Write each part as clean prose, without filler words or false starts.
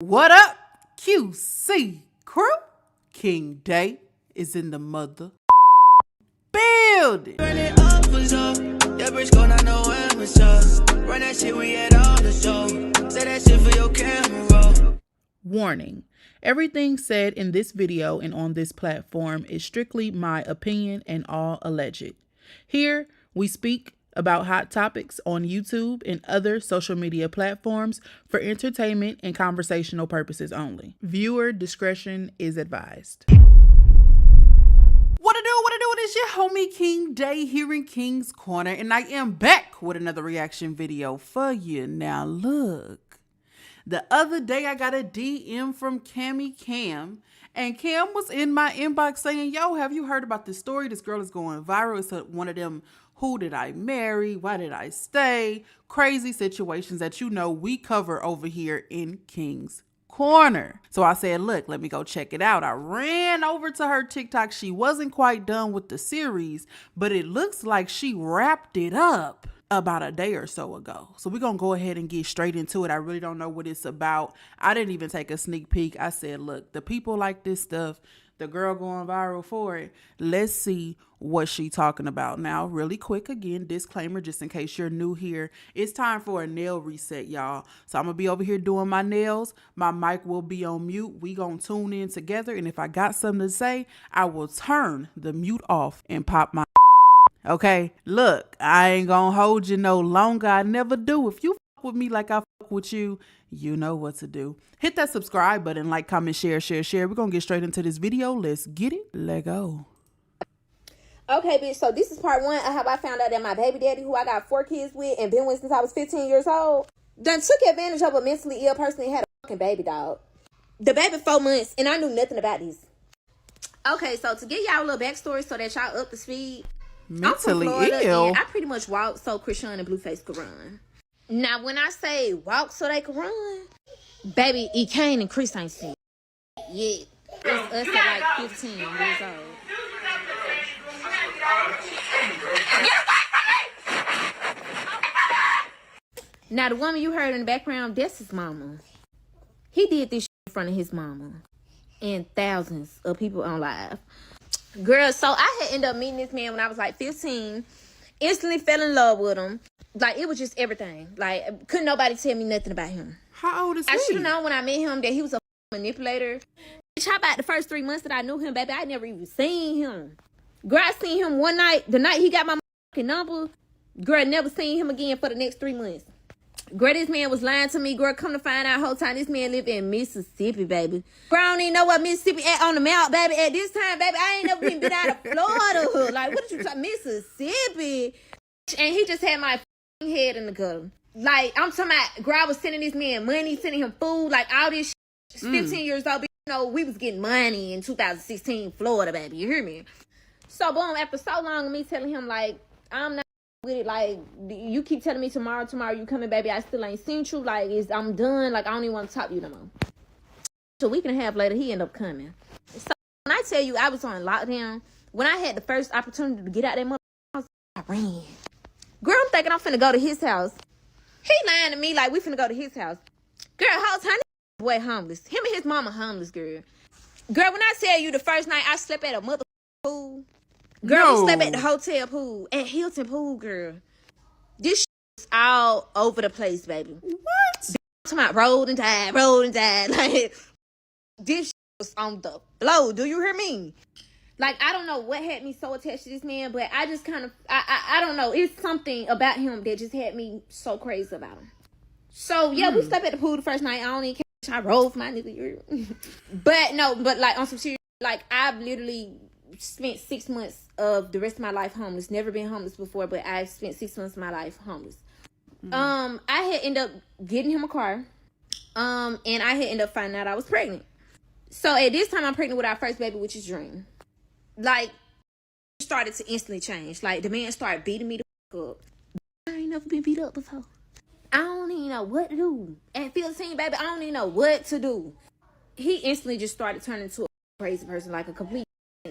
What up, QC crew? King Day is in the mother building. Run it up for sure. JBRISKO, not no amateur. Run that shit, we at all the show. Say that shit for your camera. Warning. Everything said in this video and on this platform is strictly my opinion and all alleged. Here, we speak about hot topics on YouTube and other social media platforms for entertainment and conversational purposes only. Viewer discretion is advised. What it do? It is your homie King Day here in King's Corner, and I am back with another reaction video for you. Now look, the other day I got a DM from Cam, and Cam was in my inbox saying, yo, have you heard about this story? This girl is going viral. It's one of them, who did I marry? Why did I stay? Crazy situations that you know we cover over here in King's Corner. So I said, look, let me go check it out. I ran over to her TikTok. She wasn't quite done with the series, but it looks like she wrapped it up about a day or so ago. So we're gonna go ahead and get straight into it. I really don't know what it's about. I didn't even take a sneak peek. I said, look, the people like this stuff, the girl going viral for it. Let's see what she talking about. Now, really quick, again, disclaimer, just in case you're new here, it's time for a nail reset, y'all. So I'm gonna be over here doing my nails. My mic will be on mute. We gonna tune in together, and if I got something to say, I will turn the mute off and pop my okay? Look, I ain't gonna hold you no longer. I never do. If you fuck with me like I fuck with you, you know what to do. Hit that subscribe button, like, comment, share. We're gonna get straight into this video. Let's get it. Let go. Okay, bitch, so this is part one of how I found out that my baby daddy, who I got 4 kids with and been with since I was 15 years old, done took advantage of a mentally ill person and had a fucking baby, dog. The baby 4 months, and I knew nothing about this. Okay, so to give y'all a little backstory so that y'all up to speed, Mentally I'm from Florida, ill? and I pretty much walk so Krishan and Blueface could run. Now, when I say walk so they could run, baby, E. Kane and Chris ain't seen. Yeah, it's us at like 15 years old. Now, the woman you heard in the background, that's his mama. He did this shit in front of his mama and thousands of people on live. Girl, so I had ended up meeting this man when I was like 15. Instantly fell in love with him. Like, it was just everything. Like, couldn't nobody tell me nothing about him. How old is he? I should have known when I met him that he was a manipulator. Bitch, how about the first 3 months that I knew him, baby? I never even seen him. Girl, I seen him one night, the night he got my number. Girl, never seen him again for the next 3 months. Girl, this man was lying to me. Girl, come to find out whole time this man lived in Mississippi, baby. Girl, I don't even know what Mississippi at on the map, baby. At this time, baby, I ain't never even been out of Florida. Like, what did you talking Mississippi? And he just had my head in the gutter. Like, I'm talking about, girl, I was sending this man money, sending him food, like all this shit. 15 years old, but you know, we was getting money in 2016 Florida, baby. You hear me? So, boom, after so long of me telling him, like, I'm not with it, like, you keep telling me tomorrow you coming, baby, I still ain't seen you, like, I'm done, like, I don't even want to talk to you no more. So a week and a half later, he ended up coming. So when I tell you I was on lockdown, when I had the first opportunity to get out that motherfucker, I ran. Girl, I'm thinking I'm finna go to his house. He lying to me like we finna go to his house. Girl, whole time, this boy homeless. Him and his mama homeless, girl. Girl, when I tell you the first night I slept at a motherfucking pool, girl, we slept at the hotel pool, at Hilton Pool, girl. This shit was all over the place, baby. What? I'm talking about rolled and died. Like, this shit was on the floor. Do you hear me? Like, I don't know what had me so attached to this man, but I just kind of, I don't know. It's something about him that just had me so crazy about him. So, yeah, we slept at the pool the first night. I don't even care. I rolled for my nigga. but like, on some serious, like, I've literally spent 6 months of the rest of my life homeless. Never been homeless before, but I spent 6 months of my life homeless. I had ended up getting him a car. And I had ended up finding out I was pregnant. So at this time, I'm pregnant with our first baby, which is Dream. Like, it started to instantly change. Like, the man started beating me the fuck up. I ain't never been beat up before. I don't even know what to do. At 15, baby, I don't even know what to do. He instantly just started turning into a crazy person, like a complete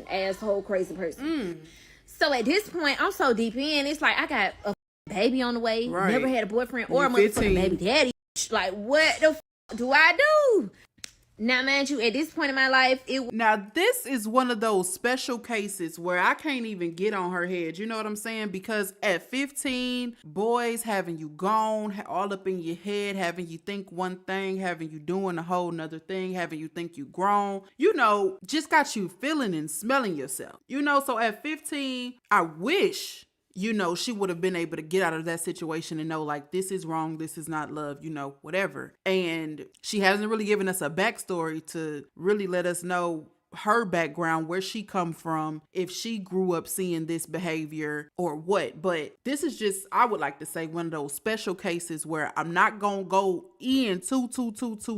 asshole crazy person. So at this point, I'm so deep in, it's like I got a baby on the way. Right. Never had a boyfriend or a motherfucking baby daddy. Like, what the do I do? Now, mind you, at this point in my life, Now, this is one of those special cases where I can't even get on her head. You know what I'm saying? Because at 15, boys having you gone all up in your head, having you think one thing, having you doing a whole nother thing, having you think you grown, you know, just got you feeling and smelling yourself. You know, so at 15, I wish, you know, she would have been able to get out of that situation and know, like, this is wrong, this is not love, you know, whatever. And she hasn't really given us a backstory to really let us know her background, where she come from, if she grew up seeing this behavior or what. But this is just, I would like to say, one of those special cases where I'm not gonna go in too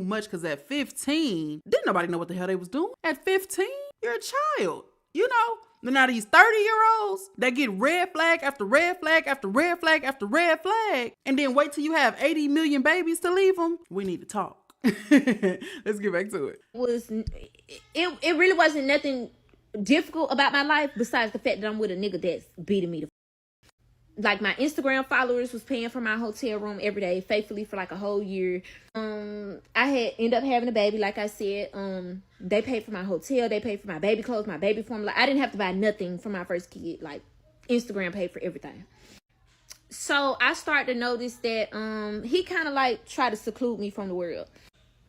much, because at 15, didn't nobody know what the hell they was doing. At 15, you're a child, you know. Now these 30-year-olds that get red flag after red flag after red flag after red flag, and then wait till you have 80 million babies to leave them. We need to talk. Let's get back to it. It really wasn't nothing difficult about my life besides the fact that I'm with a nigga that's beating me. Like, my Instagram followers was paying for my hotel room every day faithfully for like a whole year. I had ended up having a baby, like I said. They paid for my hotel, they paid for my baby clothes, my baby formula. I didn't have to buy nothing for my first kid. Like, Instagram paid for everything. So I started to notice that he kind of like tried to seclude me from the world.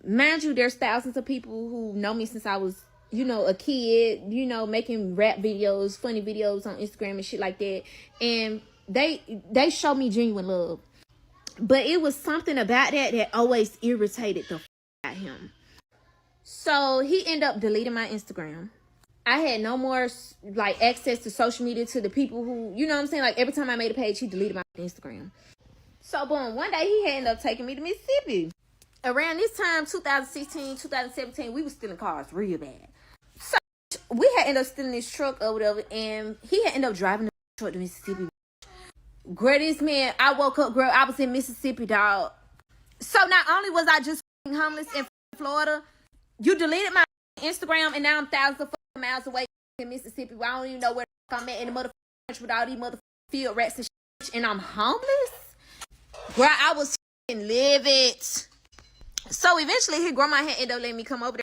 Mind you, there's thousands of people who know me since I was, you know, a kid, you know, making rap videos, funny videos on Instagram and shit like that. And they show me genuine love. But it was something about that always irritated the out of him. So he ended up deleting my Instagram. I had no more like access to social media, to the people who, you know what I'm saying? Like, every time I made a page, he deleted my Instagram. So boom, one day he had ended up taking me to Mississippi. Around this time, 2016, 2017, we was stealing cars real bad. So we had ended up stealing this truck or whatever, and he had ended up driving the truck to Mississippi. Greatest man, I woke up, girl, I was in Mississippi, dog. So not only was I just homeless in Florida, you deleted my Instagram, and now I'm thousands of miles away in Mississippi. I don't even know where I'm at in the motherfucking country with all these motherfucking field rats and shit, and I'm homeless? Girl, I was livid. So eventually his grandma had ended up letting me come over there.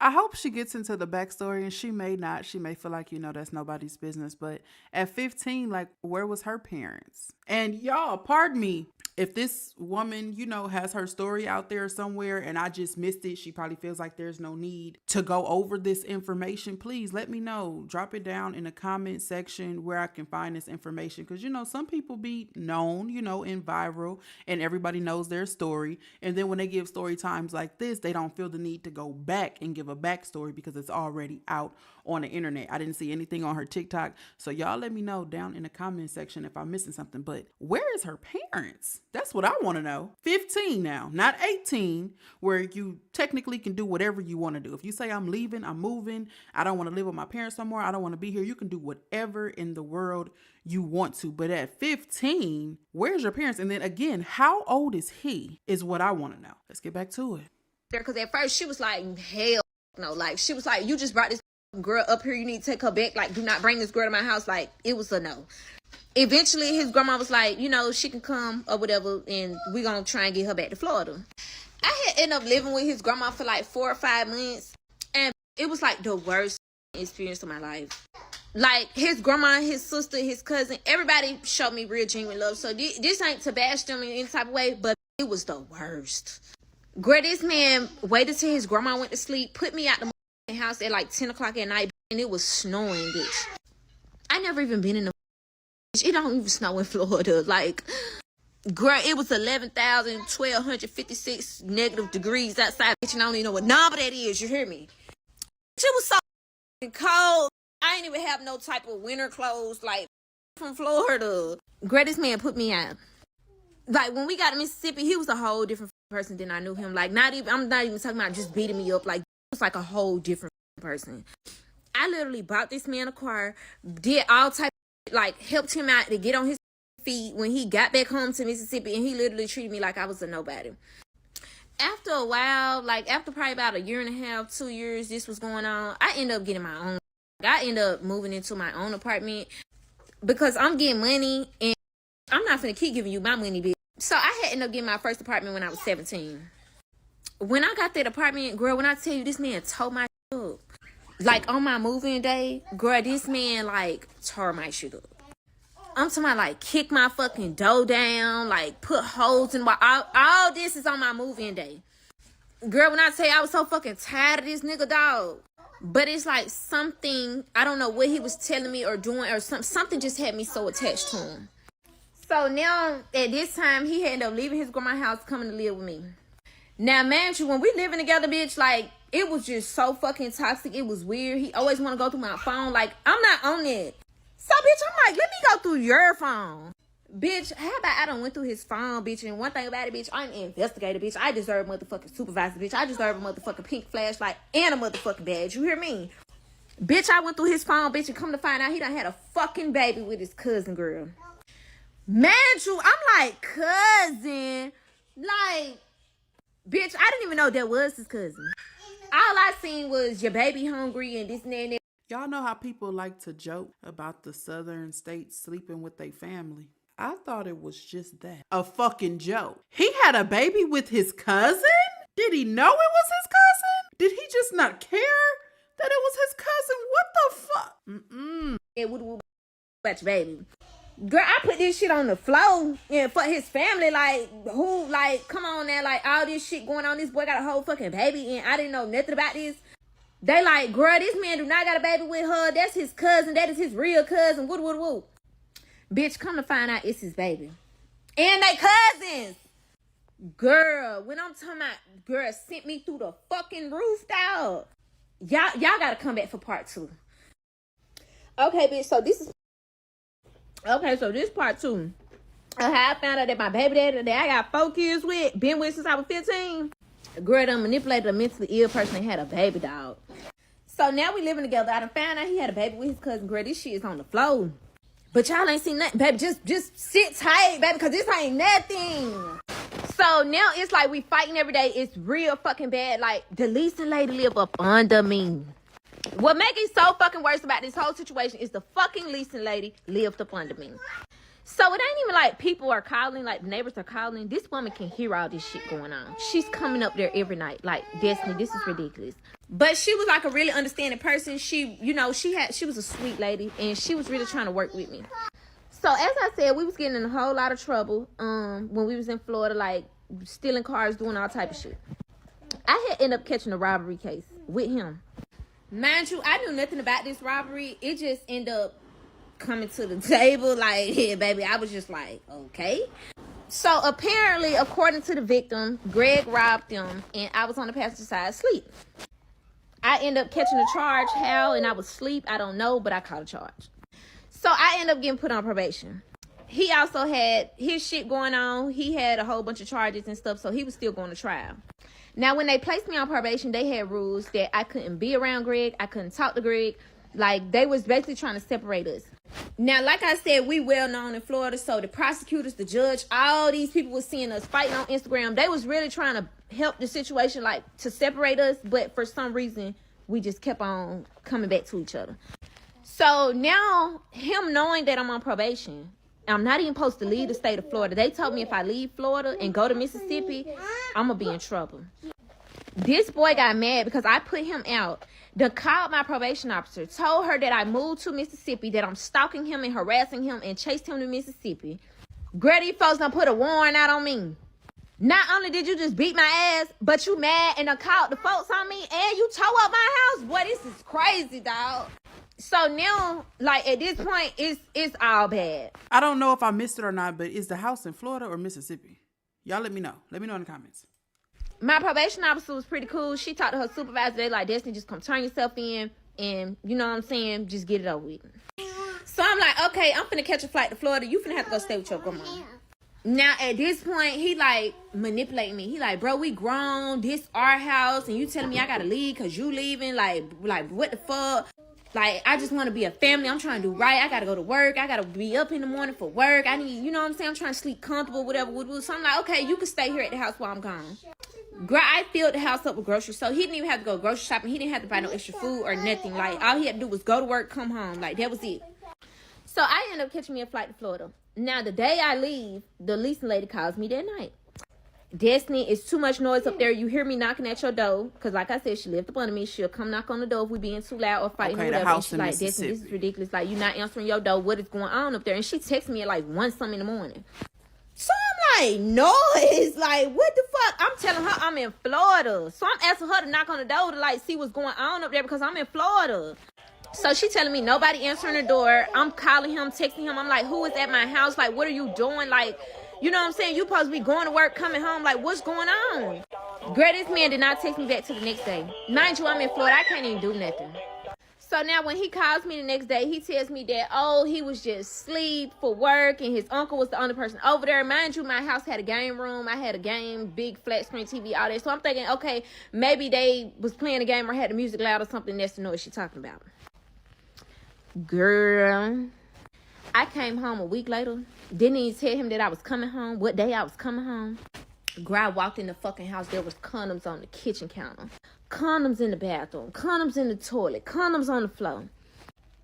I hope she gets into the backstory, and she may not. She may feel like, you know, that's nobody's business. But at 15, like, where was her parents? And y'all, pardon me, if this woman, you know, has her story out there somewhere and I just missed it, she probably feels like there's no need to go over this information. Please let me know. Drop it down in the comment section where I can find this information. Because, you know, some people be known, you know, in viral, and everybody knows their story. And then when they give story times like this, they don't feel the need to go back and give a backstory because it's already out on the internet. I didn't see anything on her TikTok. So y'all let me know down in the comment section if I'm missing something. But where is her parents? That's what I want to know. 15 now, not 18, where you technically can do whatever you want to do. If you say I'm leaving, I'm moving, I don't want to live with my parents no more, I don't want to be here, you can do whatever in the world you want to. But at 15, where's your parents? And then again, how old is he is what I want to know. Let's get back to it. Because at first she was like, hell no. Like, she was like, you just brought this girl up here, you need to take her back. Like, do not bring this girl to my house. Like, it was a no. Eventually his grandma was like, you know, she can come or whatever, and we're gonna try and get her back to Florida. I had ended up living with his grandma for like 4 or 5 months, and it was like the worst experience of my life. Like, his grandma, his sister, his cousin, everybody showed me real genuine love. So this ain't to bash them in any type of way, but it was the worst. Girl, this man waited till his grandma went to sleep, put me out the house at like 10 o'clock at night, and it was snowing, bitch. I never even been in the it don't even snow in Florida. Like, girl, it was 1256 negative degrees outside, bitch, and I don't even know what number that is, you hear me? It was so cold. I ain't even have no type of winter clothes, like, from Florida. Girl, this man put me out. Like, when we got to Mississippi, he was a whole different person than I knew him. Like, I'm not even talking about just beating me up. Like, it was like a whole different person. I literally bought this man a car, did all type of, like, helped him out to get on his feet when he got back home to Mississippi, and he literally treated me like I was a nobody. After a while, like, after probably about 1.5 years, 2 years, this was going on, I ended up getting my own. I ended up moving into my own apartment because I'm getting money, and I'm not finna keep giving you my money, bitch. So I had ended up getting my first apartment when I was 17. When I got that apartment, girl, when I tell you this man tore my shit up. Like, on my moving day, girl, this man, like, tore my shit up. I'm talking about, like, kick my fucking door down, like, put holes in my... All this is on my moving day. Girl, when I tell you I was so fucking tired of this nigga, dog. But it's like something, I don't know what he was telling me or doing, or something just had me so attached to him. So now, at this time, he ended up leaving his grandma's house, coming to live with me. Now, man, when we living together, bitch, like, it was just so fucking toxic. It was weird. He always want to go through my phone. Like, I'm not on it. So, bitch, I'm like, let me go through your phone. Bitch, how about I done went through his phone, bitch, and one thing about it, bitch, I'm an investigator, bitch. I deserve a motherfucking supervisor, bitch. I deserve a motherfucking pink flashlight and a motherfucking badge. You hear me? Bitch, I went through his phone, bitch, and come to find out he done had a fucking baby with his cousin, girl. Man, I'm like, cousin? Like, bitch, I didn't even know that was his cousin. All I seen was your baby hungry and this and that and that. Y'all know how people like to joke about the southern states sleeping with their family. I thought it was just that. A fucking joke. He had a baby with his cousin? Did he know it was his cousin? Did he just not care that it was his cousin? What the fuck? It would about your baby. Girl, I put this shit on the floor and for his family, like, who, like, come on now, like, all this shit going on. This boy got a whole fucking baby and I didn't know nothing about this. They like, girl, this man do not got a baby with her. That's his cousin. That is his real cousin. Woo. Bitch, come to find out it's his baby. And they cousins. Girl, when I'm talking about, girl, sent me through the fucking roof, dog. Y'all gotta come back for part 2. Okay, bitch, so this part 2. I found out that my baby daddy that I got 4 kids with, been with since I was 15. Girl done manipulated a mentally ill person and had a baby, dog. So now we living together. I done found out he had a baby with his cousin. Girl, this shit is on the floor. But y'all ain't seen nothing, baby. Just sit tight, baby, because this ain't nothing. So now it's like we fighting every day. It's real fucking bad. Like, the leasing lady live up under me. What make it so fucking worse about this whole situation is the fucking leasing lady lived up under me. So it ain't even like people are calling, like neighbors are calling. This woman can hear all this shit going on. She's coming up there every night. Like, Destiny, this is ridiculous. But she was like a really understanding person. She, you know, she was a sweet lady and she was really trying to work with me. So as I said, we was getting in a whole lot of trouble when we was in Florida, like stealing cars, doing all type of shit. I had ended up catching a robbery case with him. Mind you, I knew nothing about this robbery. It just ended up coming to the table like, yeah, baby. I was just like, okay. So apparently, according to the victim, Greg robbed them and I was on the passenger side asleep. I ended up catching a charge. How? And I was asleep. I don't know, but I caught a charge. So I ended up getting put on probation. He also had his shit going on. He had a whole bunch of charges and stuff, so he was still going to trial. Now, when they placed me on probation, they had rules that I couldn't be around Greg. I couldn't talk to Greg. Like, they was basically trying to separate us. Now, like I said, we well known in Florida, so the prosecutors, the judge, all these people was seeing us fighting on Instagram. They was really trying to help the situation, like, to separate us, but for some reason, we just kept on coming back to each other. So now, him knowing that I'm on probation, I'm not even supposed to leave the state of Florida. They told me if I leave Florida and go to Mississippi, I'm going to be in trouble. This boy got mad because I put him out. Then called my probation officer, told her that I moved to Mississippi, that I'm stalking him and harassing him and chased him to Mississippi. Grady folks done put a warrant out on me. Not only did you just beat my ass, but you mad and done called the folks on me and you tore up my house. Boy, this is crazy, dog. So now, like, at this point, it's all bad. I don't know if I missed it or not, but is the house in Florida or Mississippi? Y'all let me know. Let me know in the comments. My probation officer was pretty cool. She talked to her supervisor. They like, Destiny, just come turn yourself in and, you know what I'm saying, just get it over with. So I'm like, okay, I'm finna catch a flight to Florida. You finna have to go stay with your grandma. Now, at this point, he like manipulating me. He like, bro, we grown. This our house. And you telling me I gotta leave because you leaving? Like, what the fuck? Like, I just want to be a family. I'm trying to do right. I got to go to work. I got to be up in the morning for work. I need, you know what I'm saying? I'm trying to sleep comfortable, whatever. So I'm like, okay, you can stay here at the house while I'm gone. Girl, I filled the house up with groceries. So he didn't even have to go grocery shopping. He didn't have to buy no extra food or nothing. Like, all he had to do was go to work, come home. Like, that was it. So I ended up catching me a flight to Florida. Now, the day I leave, the leasing lady calls me that night. Destiny, it's too much noise up there. You hear me knocking at your door. Because like I said, she lived up under me. She'll come knock on the door if we being too loud or fighting or whatever. And she's like, Destiny, this is ridiculous. Like, you're not answering your door. What is going on up there? And she texts me at like 1-something in the morning. So I'm like, noise. Like, what the fuck? I'm telling her I'm in Florida. So I'm asking her to knock on the door to like see what's going on up there because I'm in Florida. So she telling me nobody answering the door. I'm calling him, texting him. I'm like, who is at my house? Like, what are you doing? Like, you know what I'm saying? You supposed to be going to work, coming home. Like, what's going on? Girl, this man did not text me back till the next day. Mind you, I'm in Florida. I can't even do nothing. So now when he calls me the next day, he tells me that, oh, he was just asleep for work and his uncle was the only person over there. Mind you, my house had a game room. I had a game, big flat screen TV, all that. So I'm thinking, okay, maybe they was playing a game or had the music loud or something. That's the noise she's talking about. Girl, I came home a week later. Didn't even tell him that I was coming home, what day I was coming home. Girl, I walked in the fucking house. There was condoms on the kitchen counter. Condoms in the bathroom. Condoms in the toilet. Condoms on the floor.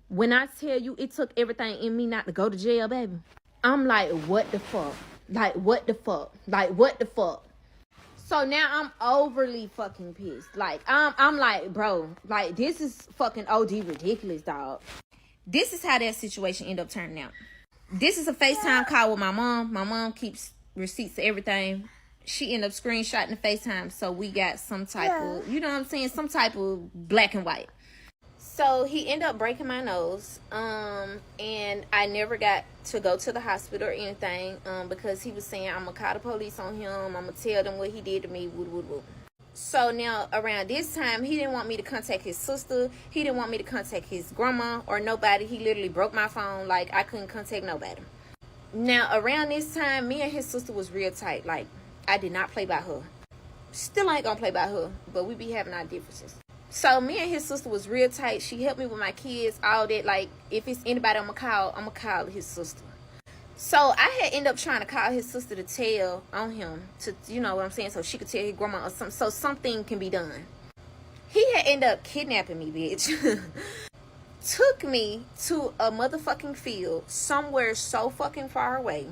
When I tell you it took everything in me not to go to jail, baby, I'm like, what the fuck? Like, what the fuck? Like, what the fuck? So now I'm overly fucking pissed. Like, I'm like, bro, like, this is fucking OD ridiculous, dog. This is how that situation ended up turning out. This is a FaceTime call with my mom. My mom keeps receipts of everything. She ended up screenshotting the FaceTime. So we got some type of, you know what I'm saying? Some type of black and white. So he ended up breaking my nose. And I never got to go to the hospital or anything. Because he was saying, I'm going to call the police on him. I'm going to tell them what he did to me. Woo, woo, woo. So now around this time, he didn't want me to contact his sister. He didn't want me to contact his grandma or nobody. He literally broke my phone. Like, I couldn't contact nobody. Now around this time, me and his sister was real tight. Like, I did not play by her. Still ain't gonna play by her, but we be having our differences. So me and his sister was real tight. She helped me with my kids, all that. Like, if it's anybody I'm gonna call his sister. So I had ended up trying to call his sister to tell on him, to, you know what I'm saying, so she could tell his grandma or something, so something can be done. He had ended up kidnapping me, bitch. Took me to a motherfucking field somewhere so fucking far away.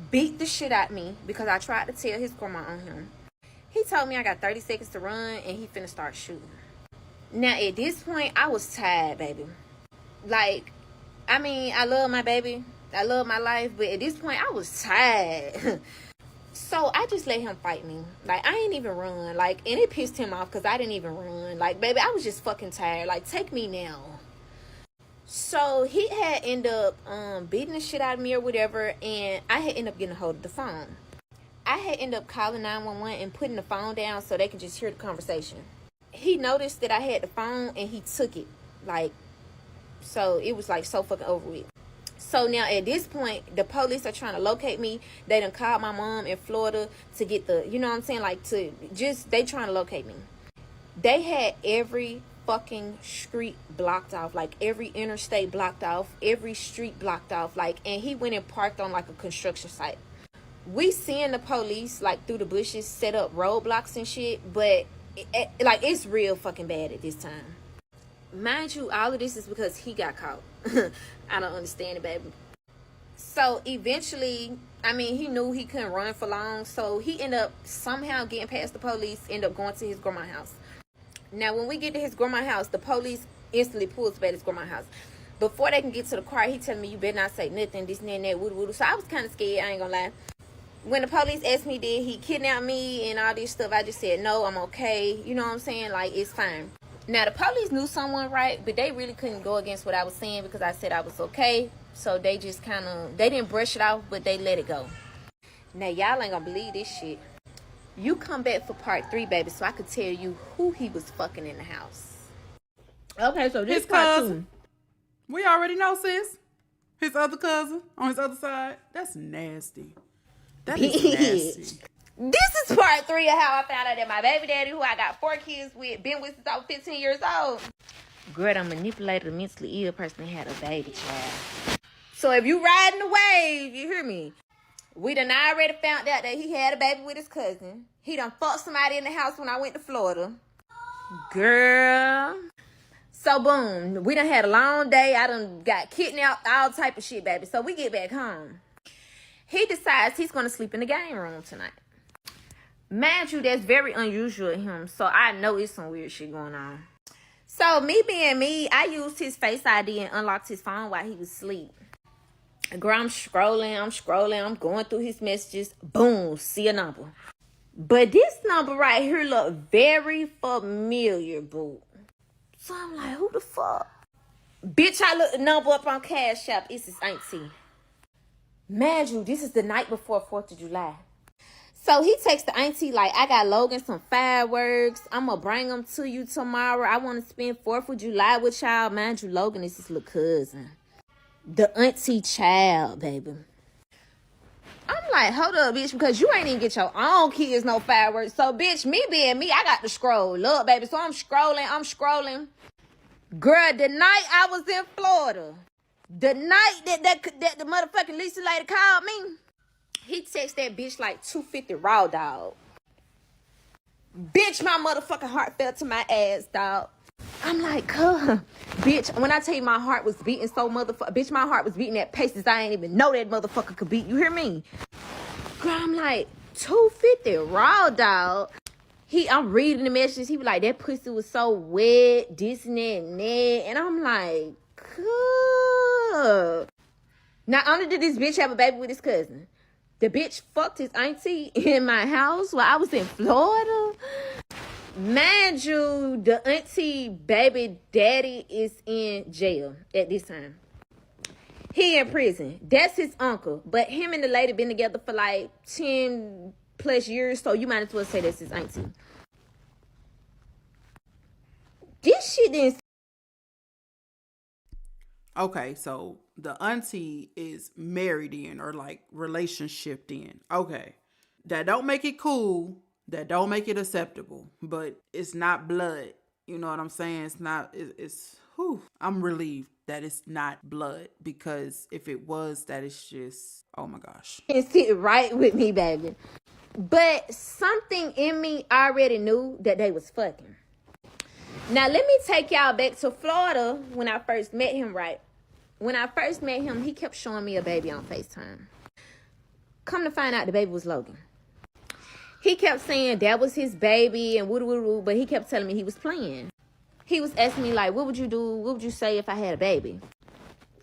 Beat the shit out of me because I tried to tell his grandma on him. He told me I got 30 seconds to run and he finna start shooting. Now at this point, I was tired, baby. Like, I mean, I love my baby. I love my life, but at this point, I was tired. So I just let him fight me. Like, I ain't even run. Like, and it pissed him off because I didn't even run. Like, baby, I was just fucking tired. Like, take me now. So he had ended up beating the shit out of me or whatever, and I had ended up getting a hold of the phone. I had ended up calling 911 and putting the phone down so they could just hear the conversation. He noticed that I had the phone and he took it. Like, so it was like so fucking over with. So now at this point, the police are trying to locate me. They done called my mom in Florida to get the, you know what I'm saying? Like, to just, they trying to locate me. They had every fucking street blocked off. Like, every interstate blocked off. Every street blocked off. Like, and he went and parked on like a construction site. We seeing the police, like, through the bushes set up roadblocks and shit. But, like, it's real fucking bad at this time. Mind you, all of this is because he got caught. I don't understand it, baby. So eventually, I mean, he knew he couldn't run for long. So he ended up somehow getting past the police, ended up going to his grandma's house. Now, when we get to his grandma's house, the police instantly pulls back his grandma's house. Before they can get to the car, he telling me, you better not say nothing, this and that, woo woo. So I was kind of scared, I ain't gonna lie. When the police asked me, did he kidnap me and all this stuff, I just said, no, I'm okay. You know what I'm saying? Like, it's fine. Now, the police knew someone right, but they really couldn't go against what I was saying because I said I was okay. So they just kind of, they didn't brush it off, but they let it go. Now, y'all ain't gonna believe this shit. You come back for part 3, baby, so I could tell you who he was fucking in the house. Okay, so this His part cousin. 2. We already know, sis. His other cousin on his other side. That's nasty. That is nasty. This is part 3 of how I found out that my baby daddy, who I got 4 kids with, been with since I was 15 years old. Girl, I manipulated a mentally ill person and had a baby child. So if you riding the wave, you hear me? We done already found out that he had a baby with his cousin. He done fucked somebody in the house when I went to Florida. Girl. So boom, we done had a long day. I done got kidnapped, all type of shit, baby. So we get back home. He decides he's going to sleep in the game room tonight. Mind you, that's very unusual in him. So I know it's some weird shit going on. So me being me, I used his Face ID and unlocked his phone while he was asleep. Girl, I'm scrolling, I'm going through his messages. Boom, see a number. But this number right here look very familiar, boo. So I'm like, who the fuck? Bitch, I looked the number up on Cash App. It's his auntie. Mind you, this is the night before 4th of July. So he texts the auntie like, I got Logan some fireworks. I'm going to bring them to you tomorrow. I want to spend 4th of July with y'all. Mind you, Logan is his little cousin. The auntie child, baby. I'm like, hold up, bitch, because you ain't even get your own kids no fireworks. So, bitch, me being me, I got to scroll up, baby. So I'm scrolling. Girl, the night I was in Florida, the night that the motherfucking Lisa lady called me, he texted that bitch like 250 raw, dog. Bitch, my motherfucking heart fell to my ass, dog. I'm like, bitch, when I tell you my heart was beating so motherfucker, bitch, my heart was beating at paces I ain't even know that motherfucker could beat. You hear me? Girl, I'm like, 250 raw, dog. I'm reading the messages. He was like, that pussy was so wet, this and that and that. And I'm like, cool. Not only did this bitch have a baby with his cousin, the bitch fucked his auntie in my house while I was in Florida. Mind you, the auntie baby daddy is in jail at this time. He in prison. That's his uncle. But him and the lady been together for like 10 plus years. So you might as well say that's his auntie. This shit didn't. Okay, so the auntie is married in or like relationship in. Okay. That don't make it cool. That don't make it acceptable. But it's not blood. You know what I'm saying? It's not, whew. I'm relieved that it's not blood, because if it was, that is just, oh my gosh. It sit right with me, baby. But something in me already knew that they was fucking. Now, let me take y'all back to Florida when I first met him, right? When I first met him, he kept showing me a baby on FaceTime. Come to find out, the baby was Logan. He kept saying that was his baby and woo-woo-woo, but he kept telling me he was playing. He was asking me, like, what would you do? What would you say if I had a baby?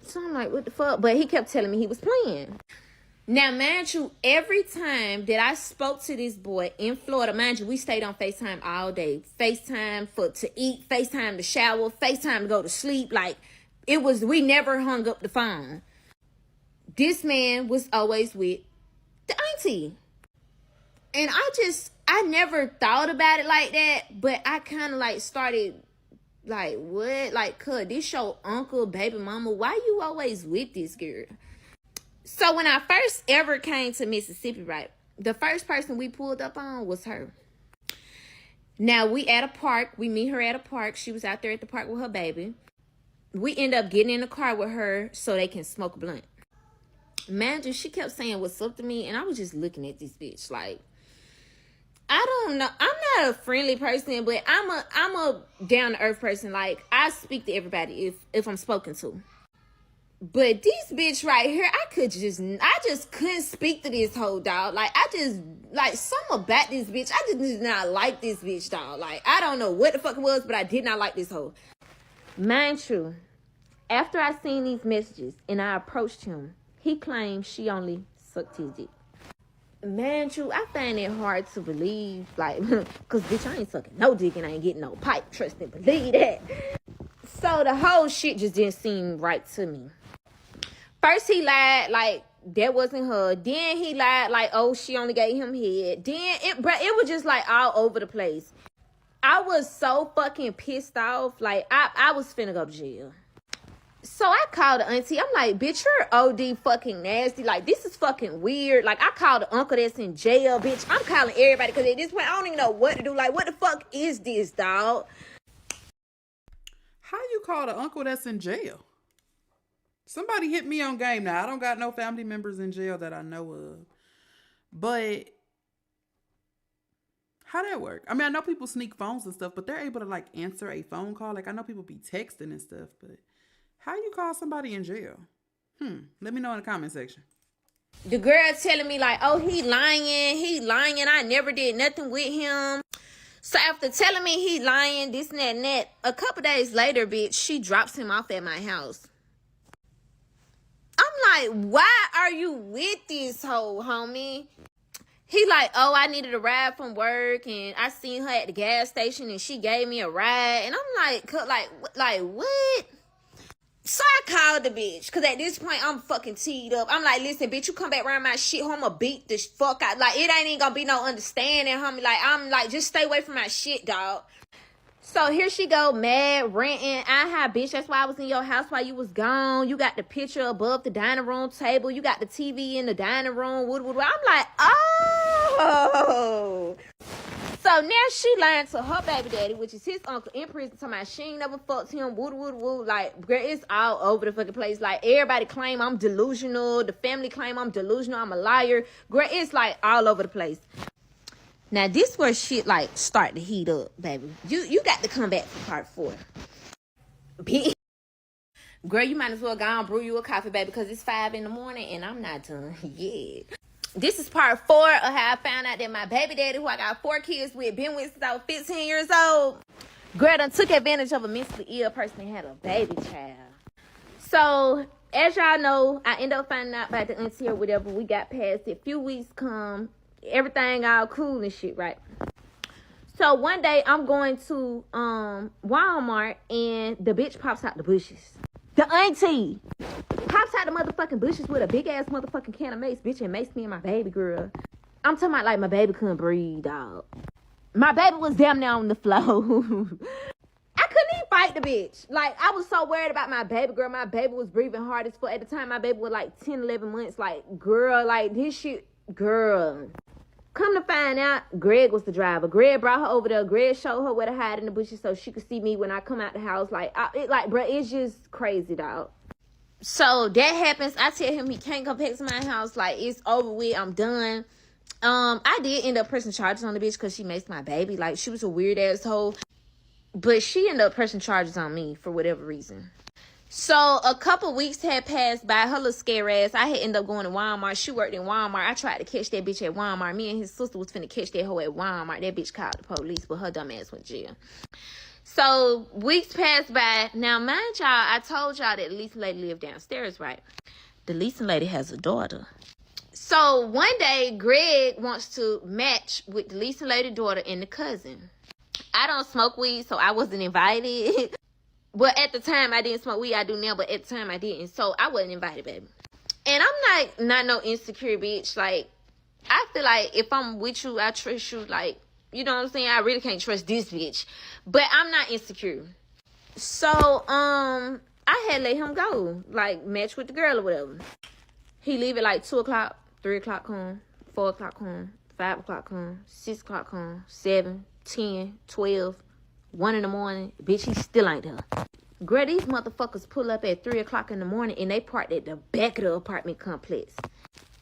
So I'm like, what the fuck? But he kept telling me he was playing. Now, mind you, every time that I spoke to this boy in Florida, mind you, we stayed on FaceTime all day. FaceTime to eat, FaceTime to shower, FaceTime to go to sleep. Like, we never hung up the phone. This man was always with the auntie. And I never thought about it like that, but I kind of like started like, what? Like, this your uncle, baby mama, why you always with this girl? So when I first ever came to Mississippi, right, the first person we pulled up on was her. Now, we at a park. We meet her at a park. She was out there at the park with her baby. We end up getting in the car with her so they can smoke a blunt. Man, she kept saying what's up to me, and I was just looking at this bitch like, I don't know. I'm not a friendly person, but I'm a down-to-earth person. Like, I speak to everybody if I'm spoken to. But this bitch right here, I just couldn't speak to this whole dog. Like, something about this bitch. I just did not like this bitch, dog. Like, I don't know what the fuck it was, but I did not like this hoe. Mind you, after I seen these messages and I approached him, he claimed she only sucked his dick. Man, true, I find it hard to believe, like, because, bitch, I ain't sucking no dick and I ain't getting no pipe. Trust and believe that. So the whole shit just didn't seem right to me. First, he lied, like, that wasn't her. Then he lied, like, oh, she only gave him head. Then it was just, like, all over the place. I was so fucking pissed off. Like, I was finna go to jail. So I called the auntie. I'm like, bitch, you're OD fucking nasty. Like, this is fucking weird. Like, I called the uncle that's in jail, bitch. I'm calling everybody because at this point, I don't even know what to do. Like, what the fuck is this, dog? How you call the uncle that's in jail? Somebody hit me on game now. I don't got no family members in jail that I know of. But how that work? I mean, I know people sneak phones and stuff, but they're able to, like, answer a phone call. Like, I know people be texting and stuff, but how you call somebody in jail? Let me know in the comment section. The girl telling me like, oh, he lying, I never did nothing with him. So after telling me he lying, this and that and that, a couple days later, bitch, she drops him off at my house. I'm like, why are you with this hoe, homie? He like, oh, I needed a ride from work, and I seen her at the gas station, and she gave me a ride. And I'm like, what? So I called the bitch, because at this point, I'm fucking teed up. I'm like, listen, bitch, you come back around my shit, ho, I'ma beat the fuck out. Like, it ain't even gonna be no understanding, homie. Like, I'm like, just stay away from my shit, dog. So here she go, mad, ranting. Bitch, that's why I was in your house while you was gone. You got the picture above the dining room table. You got the TV in the dining room. I'm like, oh. So now she lying to her baby daddy, which is his uncle in prison, talking about she ain't never fucked him. Like, girl, it's all over the fucking place. Like, everybody claim I'm delusional. The family claim I'm delusional. I'm a liar. Girl, it's like all over the place. Now, this where shit, like, start to heat up, baby. You got to come back for part 4. Girl, you might as well go and brew you a coffee, baby, because it's 5 in the morning, and I'm not done yet. This is part 4 of how I found out that my baby daddy, who I got 4 kids with, been with since I was 15 years old, girl, done took advantage of a mentally ill person and had a baby child. So, as y'all know, I ended up finding out about the auntie or whatever. We got past it. A few weeks come. Everything all cool and shit, right? So one day I'm going to Walmart, and the bitch pops out the bushes. The auntie pops out the motherfucking bushes with a big ass motherfucking can of mace, bitch, and maced me and my baby girl. I'm talking about like my baby couldn't breathe, dog. My baby was damn near on the floor. I couldn't even fight the bitch. Like, I was so worried about my baby girl. My baby was breathing hard as fuck. At the time, my baby was like 10, 11 months. Like, girl, like this shit, girl. Come to find out, Greg was the driver. Greg brought her over there. Greg showed her where to hide in the bushes so she could see me when I come out the house. Bro, it's just crazy, dog. So that happens. I tell him he can't come back to my house. Like, it's over with. I'm done. I did end up pressing charges on the bitch because she maced my baby. Like, she was a weird asshole. But she ended up pressing charges on me for whatever reason. So a couple weeks had passed by. Her little scare ass, I had ended up going to Walmart. She worked in Walmart. I tried to catch that bitch at Walmart. Me and his sister was finna catch that hoe at Walmart. That bitch called the police, but her dumb ass went to jail. So weeks passed by. Now, mind y'all, I told y'all that the leasing lady lived downstairs, right? The leasing lady has a daughter. So one day, Greg wants to match with the leasing lady daughter and the cousin. I don't smoke weed, so I wasn't invited. But at the time, I didn't smoke weed. I do now, but at the time, I didn't. So I wasn't invited, baby. And I'm not no insecure bitch. Like, I feel like if I'm with you, I trust you. Like, you know what I'm saying? I really can't trust this bitch. But I'm not insecure. So, I had let him go. Like, match with the girl or whatever. He leave at like 2 o'clock, 3 o'clock come, 4 o'clock come, 5 o'clock come, 6 o'clock come, 7, 10, 12, 1 in the morning. Bitch, he still ain't there. Girl, these motherfuckers pull up at 3 o'clock in the morning and they parked at the back of the apartment complex.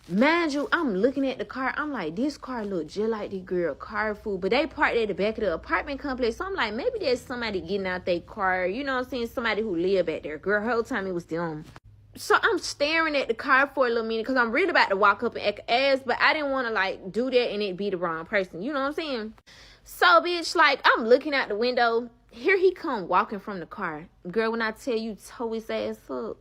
Mind you, I'm looking at the car. I'm like, this car look just like this girl car food. But they parked at the back of the apartment complex. So I'm like, maybe there's somebody getting out their car. You know what I'm saying? Somebody who live back there. Girl, whole time it was them. So I'm staring at the car for a little minute because I'm really about to walk up and act ass. But I didn't want to, like, do that and it be the wrong person. You know what I'm saying? So, bitch, like, I'm looking out the window. Here he come walking from the car. Girl, when I tell you, toe his ass up.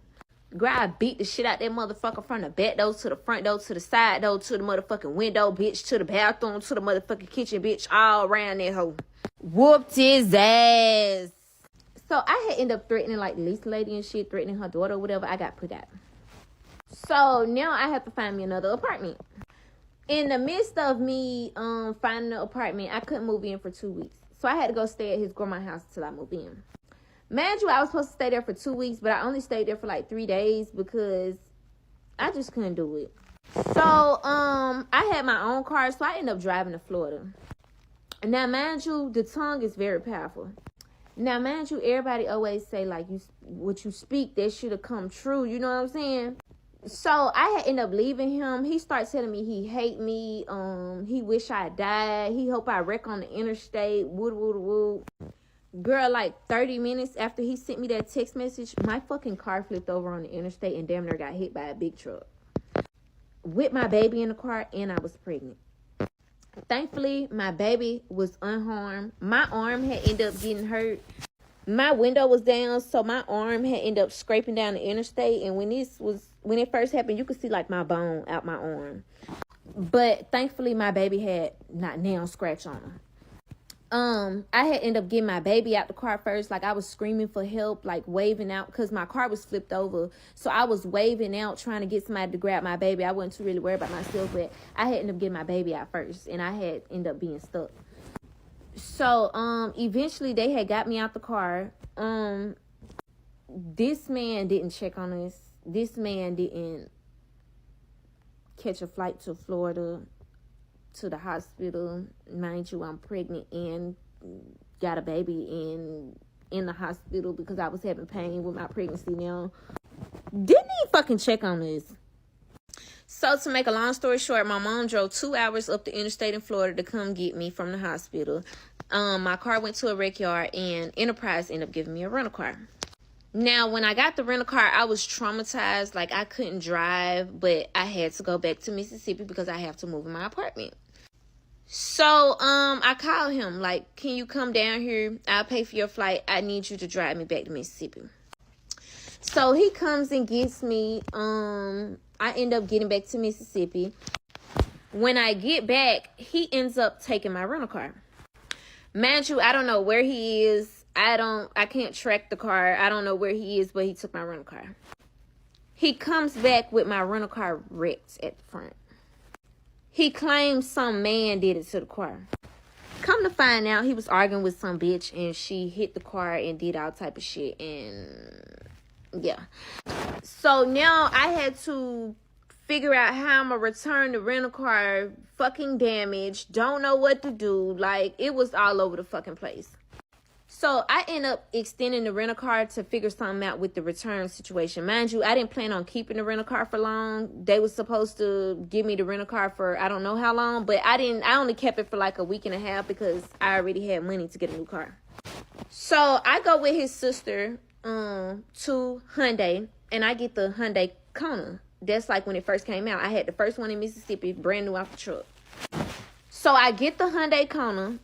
Girl, I beat the shit out that motherfucker from the back door to the front door to the side door to the motherfucking window, bitch, to the bathroom, to the motherfucking kitchen, bitch, all around that hoe. Whooped his ass. So I had ended up threatening, like, the lease lady and shit, threatening her daughter or whatever. I got put out. So now I have to find me another apartment. In the midst of me finding an apartment, I couldn't move in for 2 weeks. So I had to go stay at his grandma's house until I moved in. Mind you, I was supposed to stay there for 2 weeks, but I only stayed there for like 3 days because I just couldn't do it. So I had my own car, so I ended up driving to Florida. Now, mind you, the tongue is very powerful. Now, mind you, everybody always say, like, what you speak, that should have come true. You know what I'm saying? So I had ended up leaving him. He started telling me he hate me. He wish I died. He hope I wreck on the interstate. Woo. Girl, like 30 minutes after he sent me that text message, my fucking car flipped over on the interstate and damn near got hit by a big truck. with my baby in the car, and I was pregnant. Thankfully, my baby was unharmed. My arm had ended up getting hurt. My window was down, so my arm had ended up scraping down the interstate. And when it first happened, you could see like my bone out my arm. But thankfully, my baby had not nail scratch on her. I had ended up getting my baby out the car first. Like, I was screaming for help, like waving out, because my car was flipped over. So I was waving out, trying to get somebody to grab my baby. I wasn't too really worried about myself, but I had ended up getting my baby out first, and I had ended up being stuck. So, eventually they had got me out the car. This man didn't check on us. This man didn't catch a flight to Florida, to the hospital. Mind you, I'm pregnant and got a baby in the hospital because I was having pain with my pregnancy now. Didn't he fucking check on us? So to make a long story short, my mom drove 2 hours up the interstate in Florida to come get me from the hospital. My car went to a wreck yard, and Enterprise ended up giving me a rental car. Now, when I got the rental car, I was traumatized. Like, I couldn't drive, but I had to go back to Mississippi because I have to move in my apartment. So, I called him, like, can you come down here? I'll pay for your flight. I need you to drive me back to Mississippi. So, he comes and gets me. I end up getting back to Mississippi. When I get back, he ends up taking my rental car. Mind you, I don't know where he is. I can't track the car. I don't know where he is, but he took my rental car. He comes back with my rental car wrecked at the front. He claims some man did it to the car. Come to find out, he was arguing with some bitch, and she hit the car and did all type of shit, and yeah. So now I had to figure out how I'm gonna return the rental car, fucking damaged, don't know what to do. Like, it was all over the fucking place. So I end up extending the rental car to figure something out with the return situation. Mind you, I didn't plan on keeping the rental car for long. They were supposed to give me the rental car for I don't know how long, but I only kept it for like a week and a half because I already had money to get a new car. So I go with his sister to Hyundai, and I get the Hyundai Kona. That's like when it first came out. I had the first one in Mississippi, brand new off the truck. So I get the Hyundai Kona.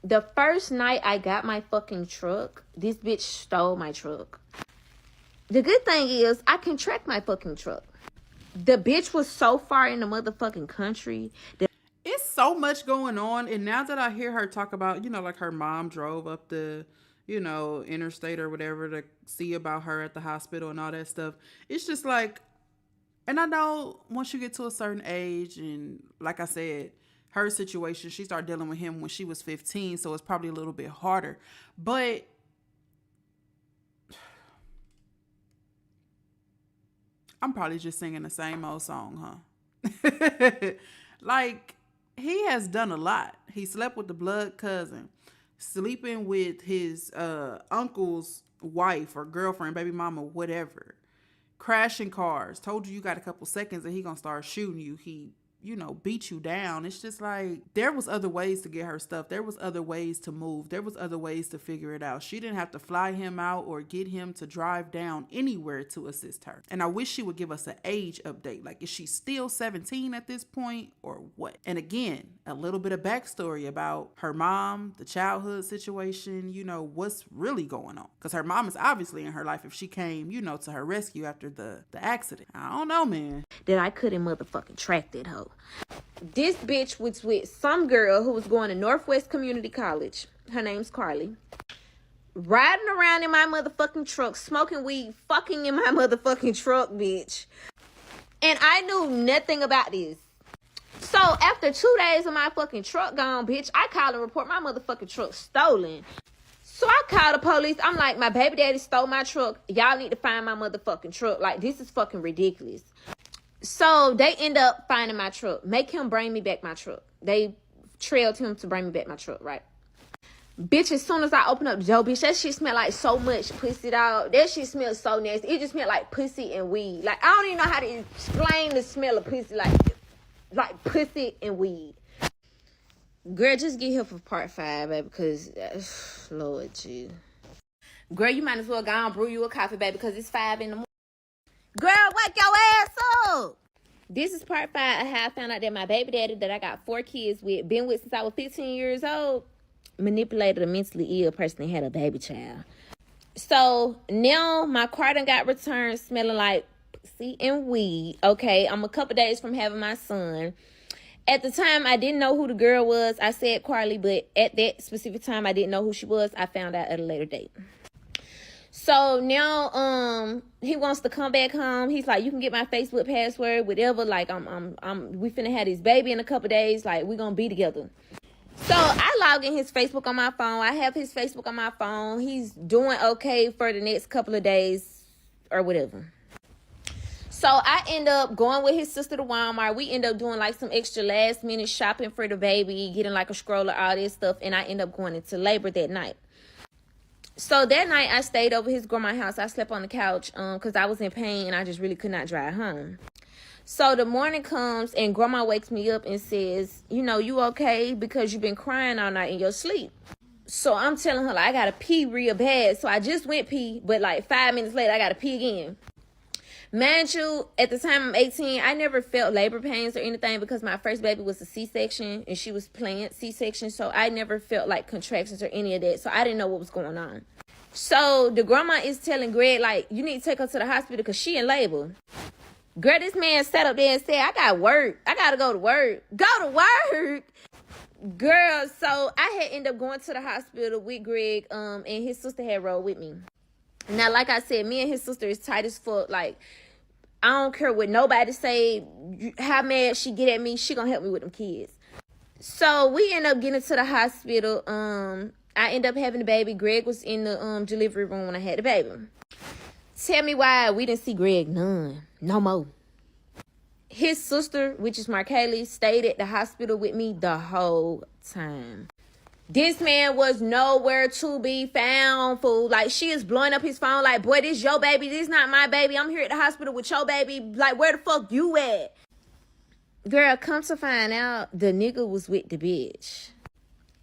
The first night I got my fucking truck, this bitch stole my truck. The good thing is I can track my fucking truck. The bitch was so far in the motherfucking country that It's so much going on. And now that I hear her talk about, like her mom drove up the, interstate or whatever to see about her at the hospital and all that stuff. It's just like, and I know once you get to a certain age, and like I said, her situation, she started dealing with him when she was 15, so it's probably a little bit harder. But I'm probably just singing the same old song, huh? Like, he has done a lot. He slept with the blood cousin, sleeping with his uncle's wife or girlfriend, baby mama, whatever. Crashing cars. Told you got a couple seconds and he gonna start shooting you. He beat you down. It's just like, there was other ways to get her stuff. There was other ways to move. There was other ways to figure it out. She didn't have to fly him out or get him to drive down anywhere to assist her. And I wish she would give us an age update. Like, is she still 17 at this point or what? And again, a little bit of backstory about her mom, the childhood situation, what's really going on. Because her mom is obviously in her life if she came, to her rescue after the accident. I don't know, man. that I couldn't motherfucking track that hoe. This bitch was with some girl who was going to Northwest Community College. Her name's Carly. Riding around in my motherfucking truck, smoking weed, fucking in my motherfucking truck, bitch. And I knew nothing about this. So after 2 days of my fucking truck gone, bitch, I called and report my motherfucking truck stolen. So I called the police. I'm like, my baby daddy stole my truck. Y'all need to find my motherfucking truck. Like, this is fucking ridiculous. So they end up finding my truck. Make him bring me back my truck. They trailed him to bring me back my truck, right? Bitch, as soon as I open up the door, bitch, that shit smelled like so much pussy, dog. That shit smells so nasty. It just smelled like pussy and weed. Like, I don't even know how to explain the smell of pussy. Like pussy and weed. Girl, just get here for part 5, baby, because, Lord, gee. Girl, you might as well go and brew you a coffee, baby, because it's 5 in the morning. Girl, wake your ass up. This is part 5 of how I found out that my baby daddy that I got 4 kids with, been with since I was 15 years old, manipulated a mentally ill person and had a baby child. So now my car done got returned smelling like pussy and weed. Okay, I'm a couple days from having my son. At the time, I didn't know who the girl was. I said Carly, but at that specific time, I didn't know who she was. I found out at a later date. So now, he wants to come back home. He's like, you can get my Facebook password, whatever. Like, we finna have this baby in a couple days. Like, we gonna be together. So I log in his Facebook on my phone. I have his Facebook on my phone. He's doing okay for the next couple of days or whatever. So I end up going with his sister to Walmart. We end up doing like some extra last minute shopping for the baby, getting like a stroller, all this stuff. And I end up going into labor that night. So that night I stayed over his grandma's house. I slept on the couch because I was in pain and I just really could not drive home. So the morning comes and grandma wakes me up and says, you know, you okay because you've been crying all night in your sleep. So I'm telling her, like, I got to pee real bad. So I just went pee, but like 5 minutes later, I got to pee again. Mind you, at the time I'm 18, I never felt labor pains or anything because my first baby was a C-section and she was planned C-section. So I never felt like contractions or any of that. So I didn't know what was going on. So the grandma is telling Greg, like, you need to take her to the hospital because she in labor. Girl, this man sat up there and said, I got work. I got to go to work. Go to work? Girl, so I had ended up going to the hospital with Greg and his sister had rode with me. Now, like I said, me and his sister is tight as fuck. Like, I don't care what nobody say, how mad she get at me, she gonna help me with them kids. So we end up getting to the hospital. I end up having the baby. Greg was in the delivery room when I had the baby. Tell me why we didn't see Greg none. No more. His sister, which is Markaylee, stayed at the hospital with me the whole time. This man was nowhere to be found, fool. Like, she is blowing up his phone like, boy, this your baby. This not my baby. I'm here at the hospital with your baby. Like, where the fuck you at? Girl, come to find out, the nigga was with the bitch.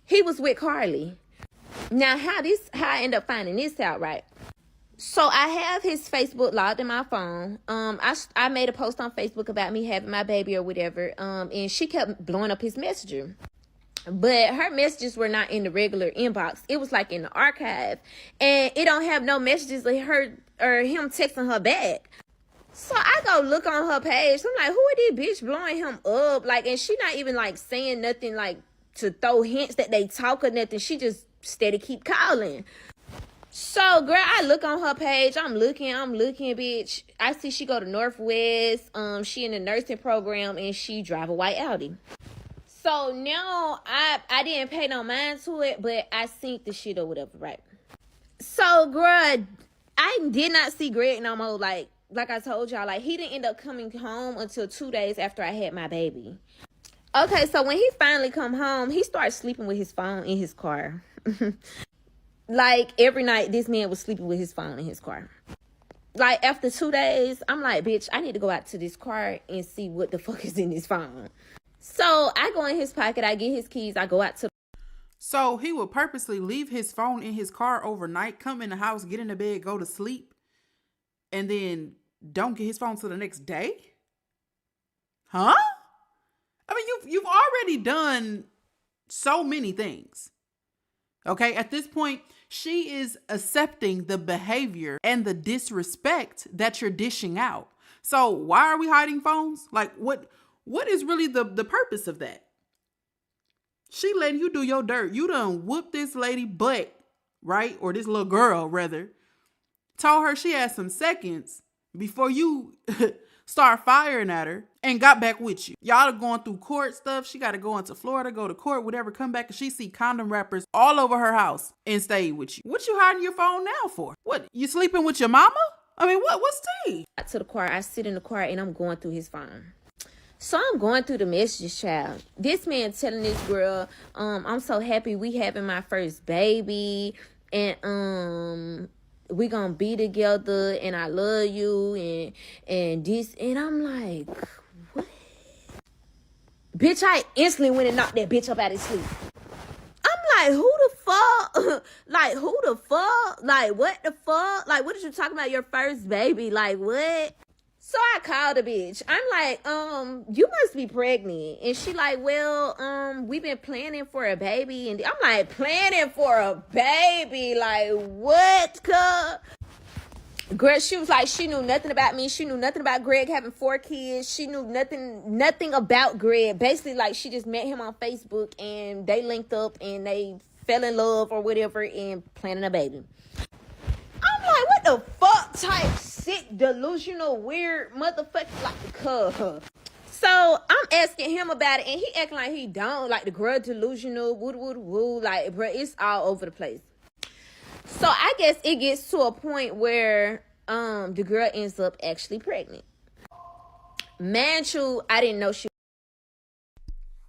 He was with Carly. Now, how I end up finding this out, right? So I have his Facebook logged in my phone. I made a post on Facebook about me having my baby or whatever. And she kept blowing up his messenger. But her messages were not in the regular inbox. It was like in the archive. And it don't have no messages of her or him texting her back. So I go look on her page. I'm like, who are this bitch blowing him up? Like, and she not even like saying nothing like to throw hints that they talk or nothing. She just steady keep calling. So, girl, I look on her page. I'm looking, bitch. I see she go to Northwest. She in the nursing program and she drive a white Audi. So now I didn't pay no mind to it, but I synced the shit or whatever, right? So, girl, I did not see Greg no more. Like I told y'all, like, he didn't end up coming home until 2 days after I had my baby. Okay, so when he finally come home, he started sleeping with his phone in his car. Like, every night, this man was sleeping with his phone in his car. Like, after 2 days, I'm like, bitch, I need to go out to this car and see what the fuck is in this phone. So I go in his pocket, I get his keys, I go out to. So he would purposely leave his phone in his car overnight, come in the house, get in the bed, go to sleep, and then don't get his phone till the next day? Huh? I mean, you've already done so many things. Okay, at this point, she is accepting the behavior and the disrespect that you're dishing out. So why are we hiding phones? Like, what is really the purpose of that? She letting you do your dirt. You done whooped this lady butt, right? Or this little girl, rather. Told her she had some seconds before you start firing at her and got back with you. Y'all are going through court stuff. She got to go into Florida, go to court, whatever, come back and she see condom wrappers all over her house and stay with you. What you hiding your phone now for? What, you sleeping with your mama? I mean, what's tea? To the car, I sit in the car and I'm going through his phone. So I'm going through the messages, child. This man telling this girl, I'm so happy we having my first baby and we gonna be together and I love you and this, and I'm like, what? Bitch, I instantly went and knocked that bitch up out of his sleep. I'm like, who the fuck? Like, who the fuck? Like, what the fuck? Like, what did you talking about your first baby? Like, what? So I called the bitch. I'm like, you must be pregnant. And she like, well, we've been planning for a baby. And I'm like, planning for a baby? Like, what, cuz? Girl, she was like, she knew nothing about me. She knew nothing about Greg having 4 kids. She knew nothing about Greg. Basically, like, she just met him on Facebook and they linked up and they fell in love or whatever and planning a baby. I'm like, what the fuck type sick, delusional, weird motherfucker, like, cuz. So I'm asking him about it and he acting like he don't, like the girl delusional, woo, like, bro, it's all over the place. So I guess it gets to a point where the girl ends up actually pregnant. Man, true, I didn't know she.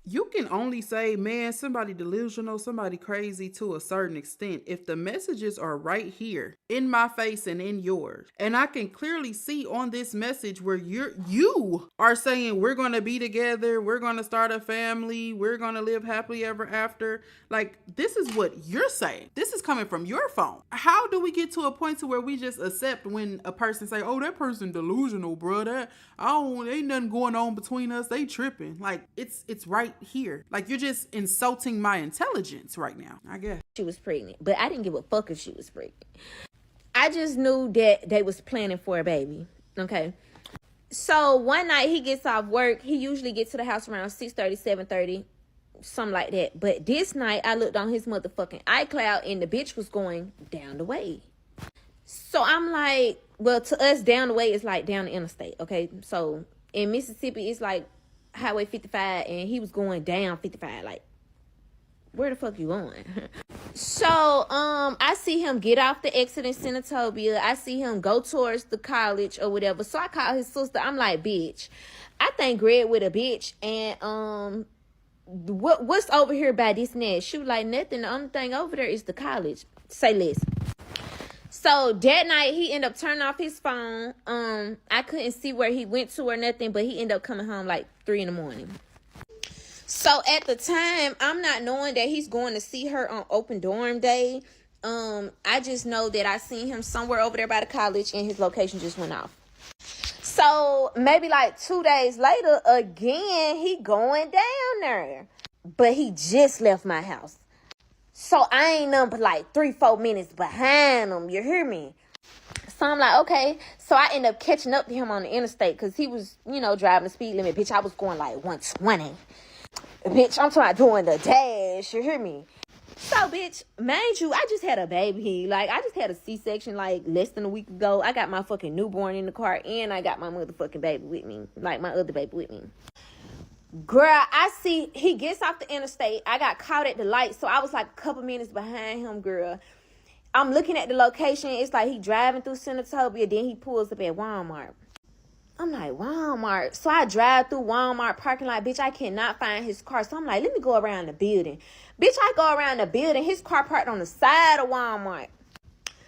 You can only say, man, somebody delusional, somebody crazy to a certain extent if the messages are right here in my face and in yours. And I can clearly see on this message where you are saying we're going to be together, we're going to start a family, we're going to live happily ever after. Like, this is what you're saying. This is coming from your phone. How do we get to a point to where we just accept when a person say, oh, that person delusional, bro, that ain't nothing going on between us, they tripping. Like, it's right here. Like, you're just insulting my intelligence right now, I guess. She was pregnant, but I didn't give a fuck if she was pregnant. I just knew that they was planning for a baby. Okay. So one night he gets off work. He usually gets to the house around 6:30, 7:30, something like that. But this night I looked on his motherfucking iCloud and the bitch was going down the way. So I'm like, well, to us, down the way is like down the interstate. Okay. So in Mississippi, it's like Highway 55 and he was going down 55. Like, where the fuck you going? So I see him get off the exit in Senatobia. I see him go towards the college or whatever. So I call his sister. I'm like, bitch, I think Greg with a bitch. And what's over here by this and that? She was like, nothing. The only thing over there is the college. Say less. So that night he ended up turning off his phone. I couldn't see where he went to or nothing, but he ended up coming home like 3 a.m. So at the time, I'm not knowing that he's going to see her on open dorm day. I just know that I seen him somewhere over there by the college and his location just went off. So maybe like 2 days later, again, he going down there. But he just left my house. So I ain't nothing but like 3-4 minutes behind him. You hear me? So I'm like, okay. So I end up catching up to him on the interstate because he was, driving the speed limit. Bitch, I was going like 120. Bitch, I'm talking about doing the dash. You hear me? So, bitch, mind you, I just had a baby. Like, I just had a C-section like less than a week ago. I got my fucking newborn in the car and I got my motherfucking baby with me. Like, my other baby with me. Girl, I see he gets off the interstate. I got caught at the light, so I was like a couple minutes behind him, girl. I'm looking at the location. It's like he driving through Senatobia, then he pulls up at Walmart. I'm like, Walmart. So I drive through Walmart parking lot. Bitch, I cannot find his car. So I'm like, let me go around the building. Bitch, I go around the building. His car parked on the side of Walmart.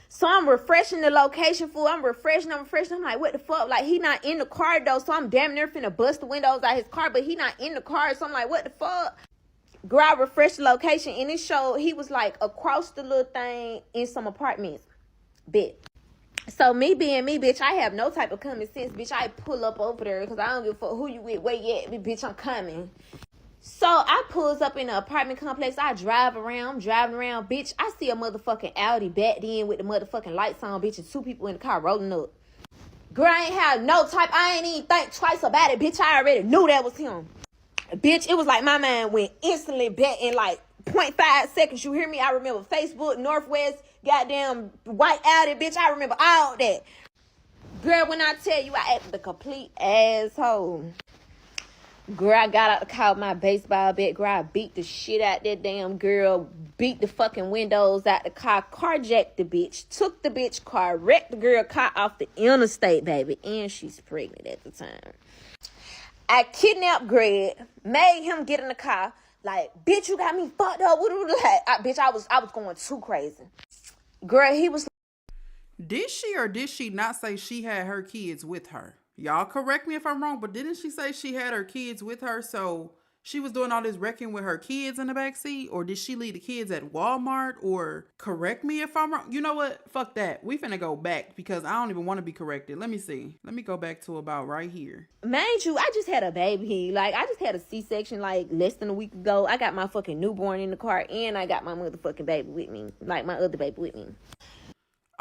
So I'm refreshing the location, fool. I'm refreshing. I'm like, what the fuck? Like, he not in the car, though. So I'm damn near finna bust the windows out his car, but he not in the car. So I'm like, what the fuck? Girl, I refreshed the location, and it showed he was, like, across the little thing in some apartments. Bitch. So me being me, bitch, I have no type of common sense. Bitch, I pull up over there because I don't give a fuck who you with, where you at. Bitch, I'm coming. So I pulls up in the apartment complex. I driving around. Bitch, I see a motherfucking Audi back in with the motherfucking lights on, bitch, and 2 people in the car rolling up. Girl, I ain't have no type. I ain't even think twice about it, bitch. I already knew that was him. Bitch, it was like my mind went instantly back in like 0.5 seconds. You hear me? I remember Facebook, Northwest, goddamn white Audi, bitch. I remember all that. Girl, when I tell you I acted a complete asshole. Girl, I got out the car with my baseball bat. Girl, I beat the shit out that damn girl. Beat the fucking windows out the car. Carjacked the bitch. Took the bitch car. Wrecked the girl car off the interstate, baby. And she's pregnant at the time. I kidnapped Greg. Made him get in the car. Like, bitch, you got me fucked up. Bitch, I was going too crazy. Girl, he was. Did she or did she not say she had her kids with her? Y'all correct me if I'm wrong, but didn't she say she had her kids with her? So she was doing all this wrecking with her kids in the back seat? Or did she leave the kids at Walmart? Or correct me if I'm wrong. You know what? Fuck that. We finna go back because I don't even want to be corrected. Let me see. Let me go back to about right here. Mind you, I just had a baby. Like, I just had a C-section like less than a week ago. I got my fucking newborn in the car and I got my motherfucking baby with me. Like, my other baby with me.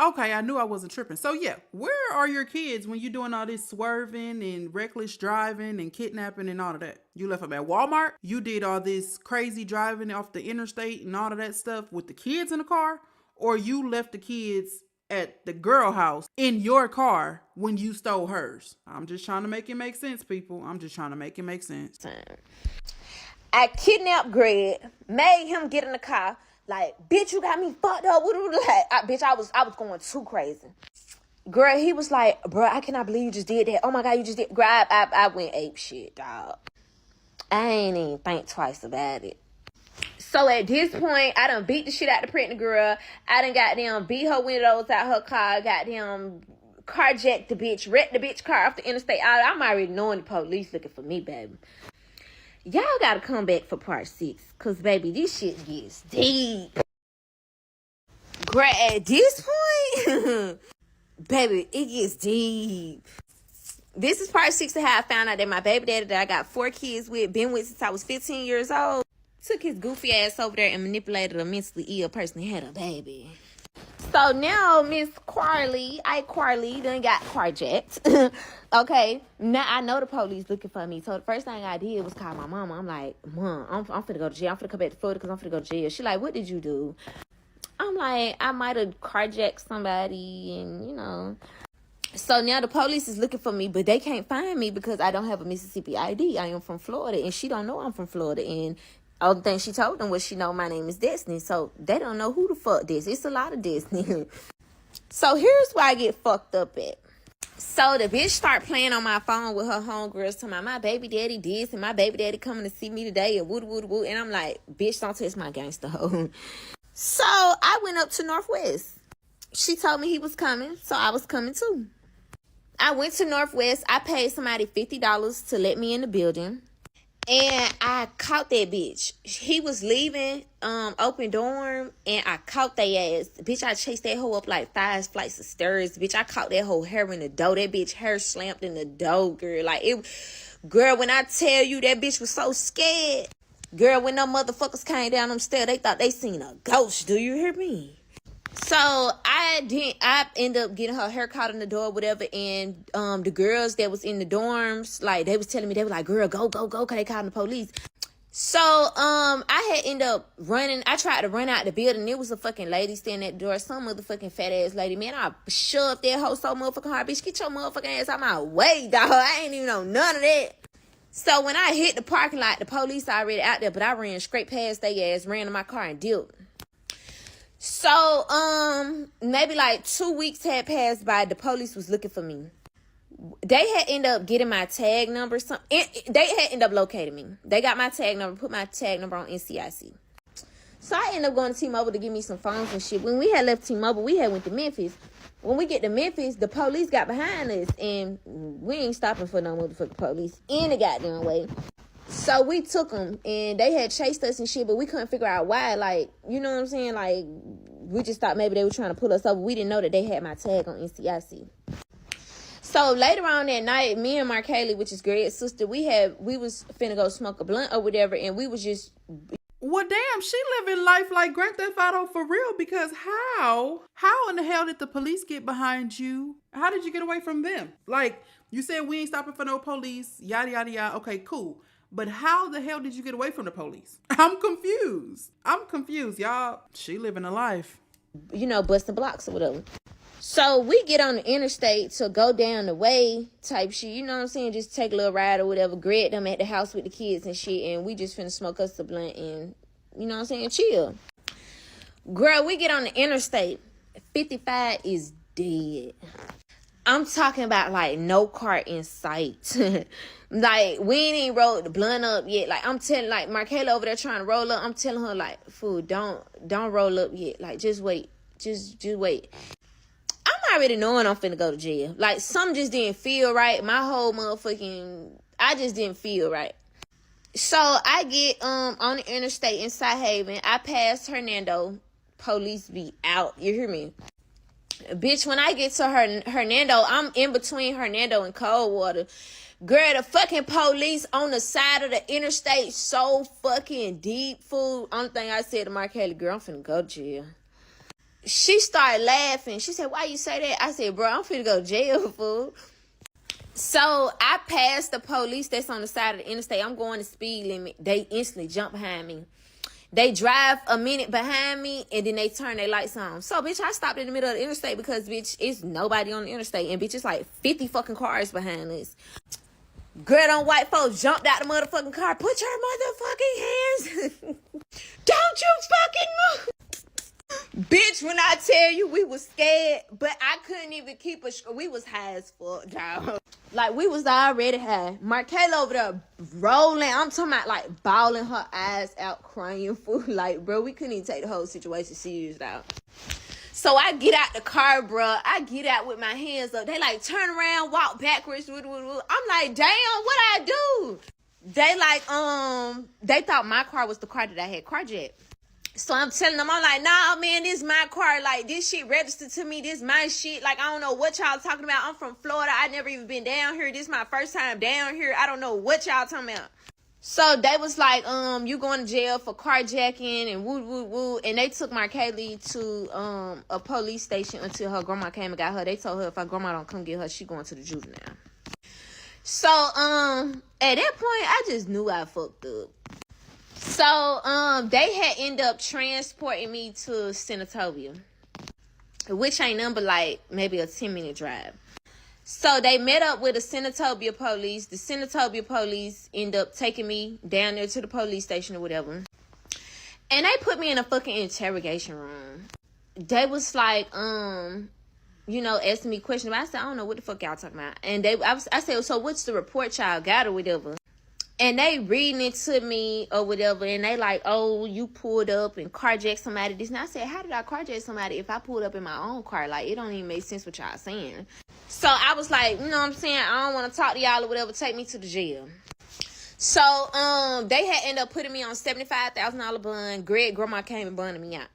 Okay, I knew I wasn't tripping. So yeah, where are your kids when you doing all this swerving and reckless driving and kidnapping and all of that? You left them at Walmart? You did all this crazy driving off the interstate and all of that stuff with the kids in the car? Or you left the kids at the girl house in your car when you stole hers? I'm just trying to make it make sense, people. I'm just trying to make it make sense. I kidnapped Greg, made him get in the car. Like, bitch, you got me fucked up. Bitch, I was going too crazy. Girl, he was like, bro, I cannot believe you just did that. Oh my God, you just did. Girl, I went ape shit, dog. I ain't even think twice about it. So at this point, I done beat the shit out the pregnant girl. I done goddamn beat her windows out her car. Goddamn carjacked the bitch. Wrecked the bitch car off the interstate. I'm already knowing the police looking for me, baby. Y'all gotta come back for part 6. Cause, baby, this shit gets deep. Girl, at this point, baby, it gets deep. This is part 6 of how I found out that my baby daddy that I got 4 kids with, been with since I was 15 years old, took his goofy ass over there and manipulated a mentally ill person and had a baby. So now Miss Quarley done got carjacked. Okay, now I know the police looking for me. So the first thing I did was call my mama. I'm like, Mom, I'm finna go to jail. I'm finna come back to Florida because I'm finna go to jail. She like, what did you do? I'm like, I might have carjacked somebody and, you know. So now the police is looking for me, but they can't find me because I don't have a Mississippi ID. I am from Florida, and she don't know I'm from Florida. And all the thing she told them was she know my name is Destiny. So they don't know who the fuck this. It's a lot of Destiny. So here's where I get fucked up at. So the bitch start playing on my phone with her homegirls talking my baby daddy this and my baby daddy coming to see me today and woo. And I'm like, bitch, don't touch my gangster hoe. So I went up to Northwest. She told me he was coming, so I was coming too. I went to Northwest. I paid somebody $50 to let me in the building. And I caught that bitch. He was leaving open dorm, and I caught their ass. Bitch, I chased that hoe up like 5 flights of stairs. Bitch, I caught that whole hair in the door. That bitch hair slammed in the door, girl. Like, girl, when I tell you that bitch was so scared. Girl, when them motherfuckers came down them stairs, they thought they seen a ghost. Do you hear me? So I ended up getting her hair caught in the door, whatever, and the girls that was in the dorms, like, they was telling me, they were like, girl, go, cause they calling the police. So I had ended up running. I tried to run out the building. There was a fucking lady standing at the door, some motherfucking fat ass lady. Man, I shoved that hoe so motherfucking hard. Bitch, get your motherfucking ass out my way, dog. I ain't even know none of that. So when I hit the parking lot, the police already out there, but I ran straight past their ass, ran in my car and dipped. So, maybe like 2 weeks had passed by. The police was looking for me. They had ended up getting my tag number. They had ended up locating me. They got my tag number, put my tag number on NCIC. So I ended up going to T-Mobile to give me some phones and shit. When we had left T-Mobile, we had went to Memphis. When we get to Memphis, the police got behind us, and we ain't stopping for no motherfucking police any goddamn way. So we took them, and they had chased us and shit, but we couldn't figure out why. Like, you know what I'm saying? Like, we just thought maybe they were trying to pull us over. We didn't know that they had my tag on NCIC. So later on that night, me and Mark Haley, which is Greg's sister, we was finna go smoke a blunt or whatever, and we was just... Well, damn, she living life like Grand Theft Auto for real, because how in the hell did the police get behind you? How did you get away from them? Like, you said we ain't stopping for no police, yada, yada, yada. Okay, cool. But how the hell did you get away from the police? I'm confused, y'all. She living a life. You know, busting blocks or whatever. So we get on the interstate to go down the way type shit. You know what I'm saying? Just take a little ride or whatever. Greg them at the house with the kids and shit. And we just finna smoke us a blunt and, you know what I'm saying, chill. Girl, we get on the interstate. 55 is dead. I'm talking about, like, no car in sight. Like, we ain't even rolled the blunt up yet. Like, I'm telling, like, Markella over there trying to roll up. I'm telling her, like, fool, don't roll up yet. Like, just wait. Just wait. I'm already knowing I'm finna go to jail. Like, something just didn't feel right. My whole motherfucking... I just didn't feel right. So I get on the interstate in South Haven. I pass Hernando. Police be out. You hear me? Bitch, when I get to Hernando, I'm in between Hernando and Coldwater. Girl, the fucking police on the side of the interstate so fucking deep, fool. Only thing I said to Mark Haley, girl, I'm finna go to jail. She started laughing. She said, why you say that? I said, bro, I'm finna go to jail, fool. So I passed the police that's on the side of the interstate. I'm going the speed limit. They instantly jump behind me. They drive a minute behind me, and then they turn their lights on. So, bitch, I stopped in the middle of the interstate because, bitch, it's nobody on the interstate. And, bitch, it's like 50 fucking cars behind us. Girl, them white folks jumped out the motherfucking car. Put your motherfucking hands. Don't you fucking move. Bitch, when I tell you we was scared, but I couldn't even keep we was high as fuck, dog. Like, we was already high. Markayla over there rolling. I'm talking about, like, bawling her eyes out, crying, fool. Like, bro, we couldn't even take the whole situation serious, dog. So I get out the car, bro. I get out with my hands up. They, like, turn around, walk backwards. I'm like, damn, what I do? They, like, they thought my car was the car that I had carjacked. So I'm telling them, I'm like, nah, man, this my car. Like, this shit registered to me. This my shit. Like, I don't know what y'all talking about. I'm from Florida. I never even been down here. This my first time down here. I don't know what y'all talking about. So they was like, you going to jail for carjacking and woo, woo, woo. And they took Markayla to a police station until her grandma came and got her. They told her if her grandma don't come get her, she going to the juvenile. So, at that point, I just knew I fucked up. So, they had ended up transporting me to Senatobia, which ain't nothing but like maybe a 10-minute drive. So they met up with the Senatobia police. The Senatobia police end up taking me down there to the police station or whatever. And they put me in a fucking interrogation room. They was like, you know, asking me questions. But I said, I don't know what the fuck y'all talking about. And I said, so what's the report y'all got or whatever? And they reading it to me or whatever. And they like, oh, you pulled up and carjacked somebody. This. And I said, how did I carjack somebody if I pulled up in my own car? Like, it don't even make sense what y'all saying. So I was like, you know what I'm saying? I don't want to talk to y'all or whatever. Take me to the jail. So, they had ended up putting me on $75,000 bond. Grandma came and bonded me out.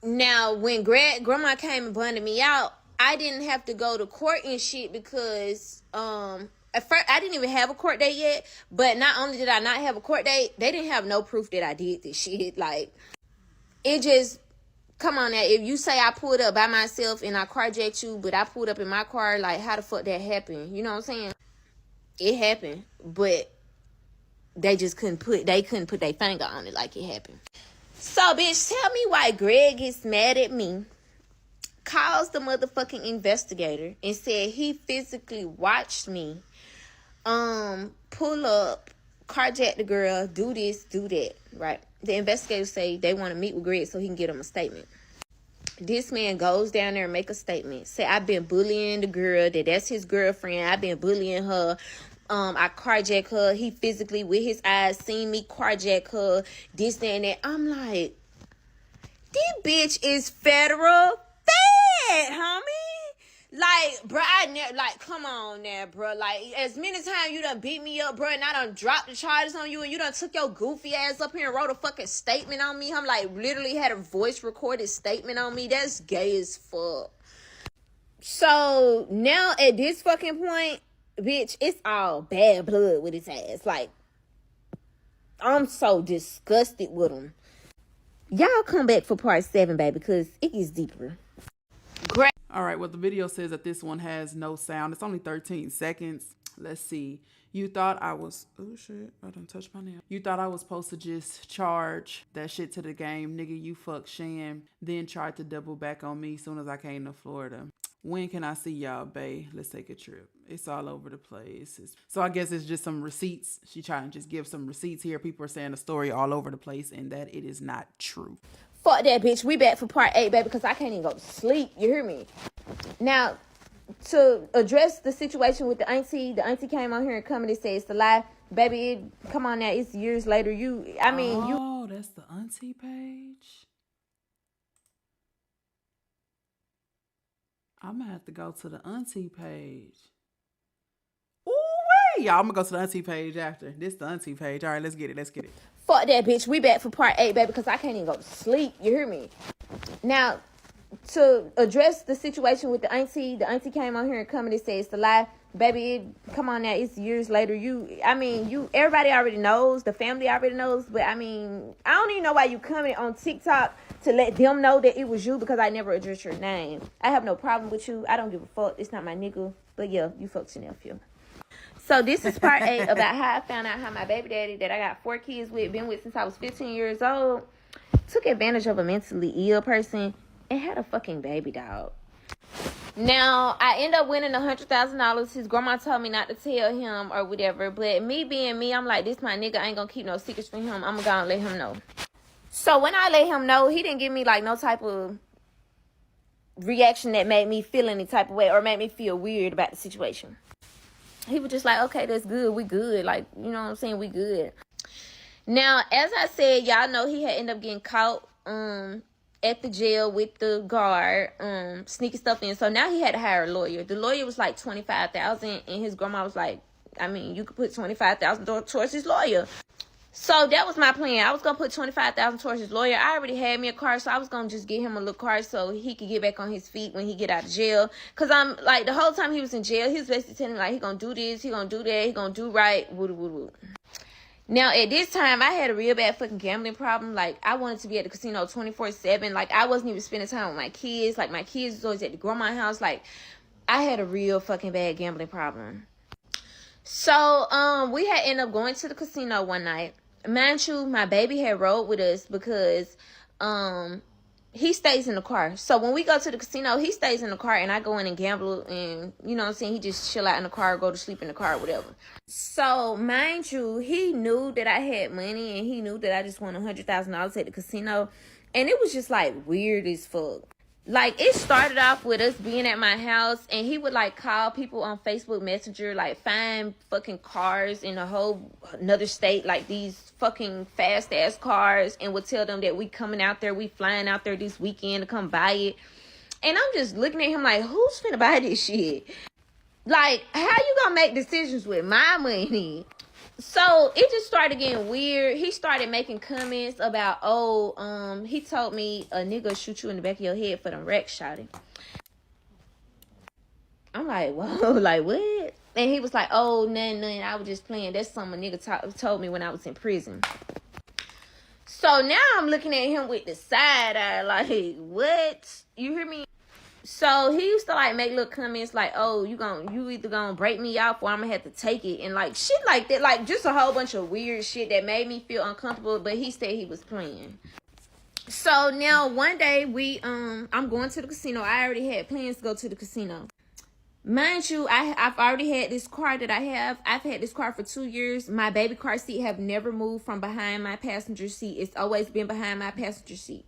Now, when grandma came and bonded me out, I didn't have to go to court and shit because, at first, I didn't even have a court date yet, but not only did I not have a court date, they didn't have no proof that I did this shit. Like, it just, come on now, if you say I pulled up by myself and I carjacked you, but I pulled up in my car, like, how the fuck that happened? You know what I'm saying? It happened, but they just couldn't put their finger on it like it happened. So, bitch, tell me why Greg gets mad at me, calls the motherfucking investigator, and said he physically watched me pull up, carjack the girl, do this, do that, right? The investigators say they want to meet with Greg so he can get him a statement. This man goes down there and make a statement. Say, I've been bullying the girl, that's his girlfriend. I've been bullying her. I carjack her. He physically, with his eyes, seen me carjack her, this, that, and that. I'm like, this bitch is federal fed, homie. Like, bro, come on now, bro. Like, as many times you done beat me up, bro, and I done dropped the charges on you, and you done took your goofy ass up here and wrote a fucking statement on me. I'm like, literally had a voice recorded statement on me. That's gay as fuck. So, now at this fucking point, bitch, it's all bad blood with his ass. Like, I'm so disgusted with him. Y'all come back for part 7, baby, because it gets deeper. Great. All right, well, the video says that this one has no sound. It's only 13 seconds. Let's see. You thought I was... Oh, shit. I done touched my nail. You thought I was supposed to just charge that shit to the game. Nigga, you fuck Sham. Then tried to double back on me soon as I came to Florida. When can I see y'all, bae? Let's take a trip. It's all over the place. So I guess it's just some receipts. She trying to just give some receipts here. People are saying the story all over the place and that it is not true. Fuck that, bitch. We back for part 8, baby, because I can't even go to sleep. You hear me? Now, to address the situation with the auntie came on here and commented and said it's a lie. Baby, come on now. It's years later. Oh, that's the auntie page? I'm going to have to go to the auntie page. Ooh, y'all, I'm gonna go to the auntie page after. This the auntie page. All right, let's get it. Let's get it. Fuck that, bitch. We back for part 8, baby, because I can't even go to sleep. You hear me? Now, to address the situation with the auntie came on here and commented, said it's a lie. Baby, come on now, it's years later. Everybody already knows, the family already knows, but I don't even know why you comment on TikTok to let them know that it was you, because I never addressed your name. I have no problem with you. I don't give a fuck. It's not my nigga. But yeah, you fucked your nephew. So this is part 8 about how I found out how my baby daddy that I got 4 kids with, been with since I was 15 years old, took advantage of a mentally ill person and had a fucking baby dog. Now, I end up winning $100,000. His grandma told me not to tell him or whatever. But me being me, I'm like, this my nigga. I ain't gonna keep no secrets from him. I'm gonna let him know. So when I let him know, he didn't give me like no type of reaction that made me feel any type of way or made me feel weird about the situation. He was just like, okay, that's good. We good. Like, you know what I'm saying? We good. Now, as I said, y'all know he had ended up getting caught at the jail with the guard, sneaking stuff in. So now he had to hire a lawyer. The lawyer was like $25,000, and his grandma was like, you could put $25,000 towards his lawyer. So that was my plan. I was gonna put $25,000 towards his lawyer. I already had me a car, so I was gonna just get him a little car so he could get back on his feet when he get out of jail. Cause I'm like, the whole time he was in jail, he was basically telling me like, he gonna do this, he gonna do that, he gonna do right, woo woo woo. Now, at this time, I had a real bad fucking gambling problem. Like, I wanted to be at the casino 24/7. Like, I wasn't even spending time with my kids. Like, my kids was always at the grandma's house. Like, I had a real fucking bad gambling problem. So, we had ended up going to the casino one night. Mind you, my baby had rode with us because, he stays in the car. So when we go to the casino, he stays in the car and I go in and gamble, and you know what I'm saying, he just chill out in the car, go to sleep in the car, whatever. So mind you, he knew that I had money and he knew that I just won $100,000 at the casino, and it was just like weird as fuck. Like, it started off with us being at my house, and he would like call people on Facebook Messenger, like find fucking cars in a whole another state, like these fucking fast ass cars, and would tell them that we coming out there, we flying out there this weekend to come buy it. And I'm just looking at him like, who's finna buy this shit? Like, how you gonna make decisions with my money? So it just started getting weird. He started making comments about, he told me a nigga shoot you in the back of your head for them wrecks, shouting. I'm like, whoa, like what? And he was like, oh, nothing, I was just playing. That's something a nigga told me when I was in prison. So now I'm looking at him with the side eye, like, what? You hear me? So he used to like make little comments like, oh, you either gonna break me off or I'm gonna have to take it, and like shit like that, like just a whole bunch of weird shit that made me feel uncomfortable. But he said he was playing. So now one day I'm going to the casino. I already had plans to go to the casino. Mind you, I've already had this car that I have. I've had this car for 2 years. My baby car seat have never moved from behind my passenger seat. It's always been behind my passenger seat.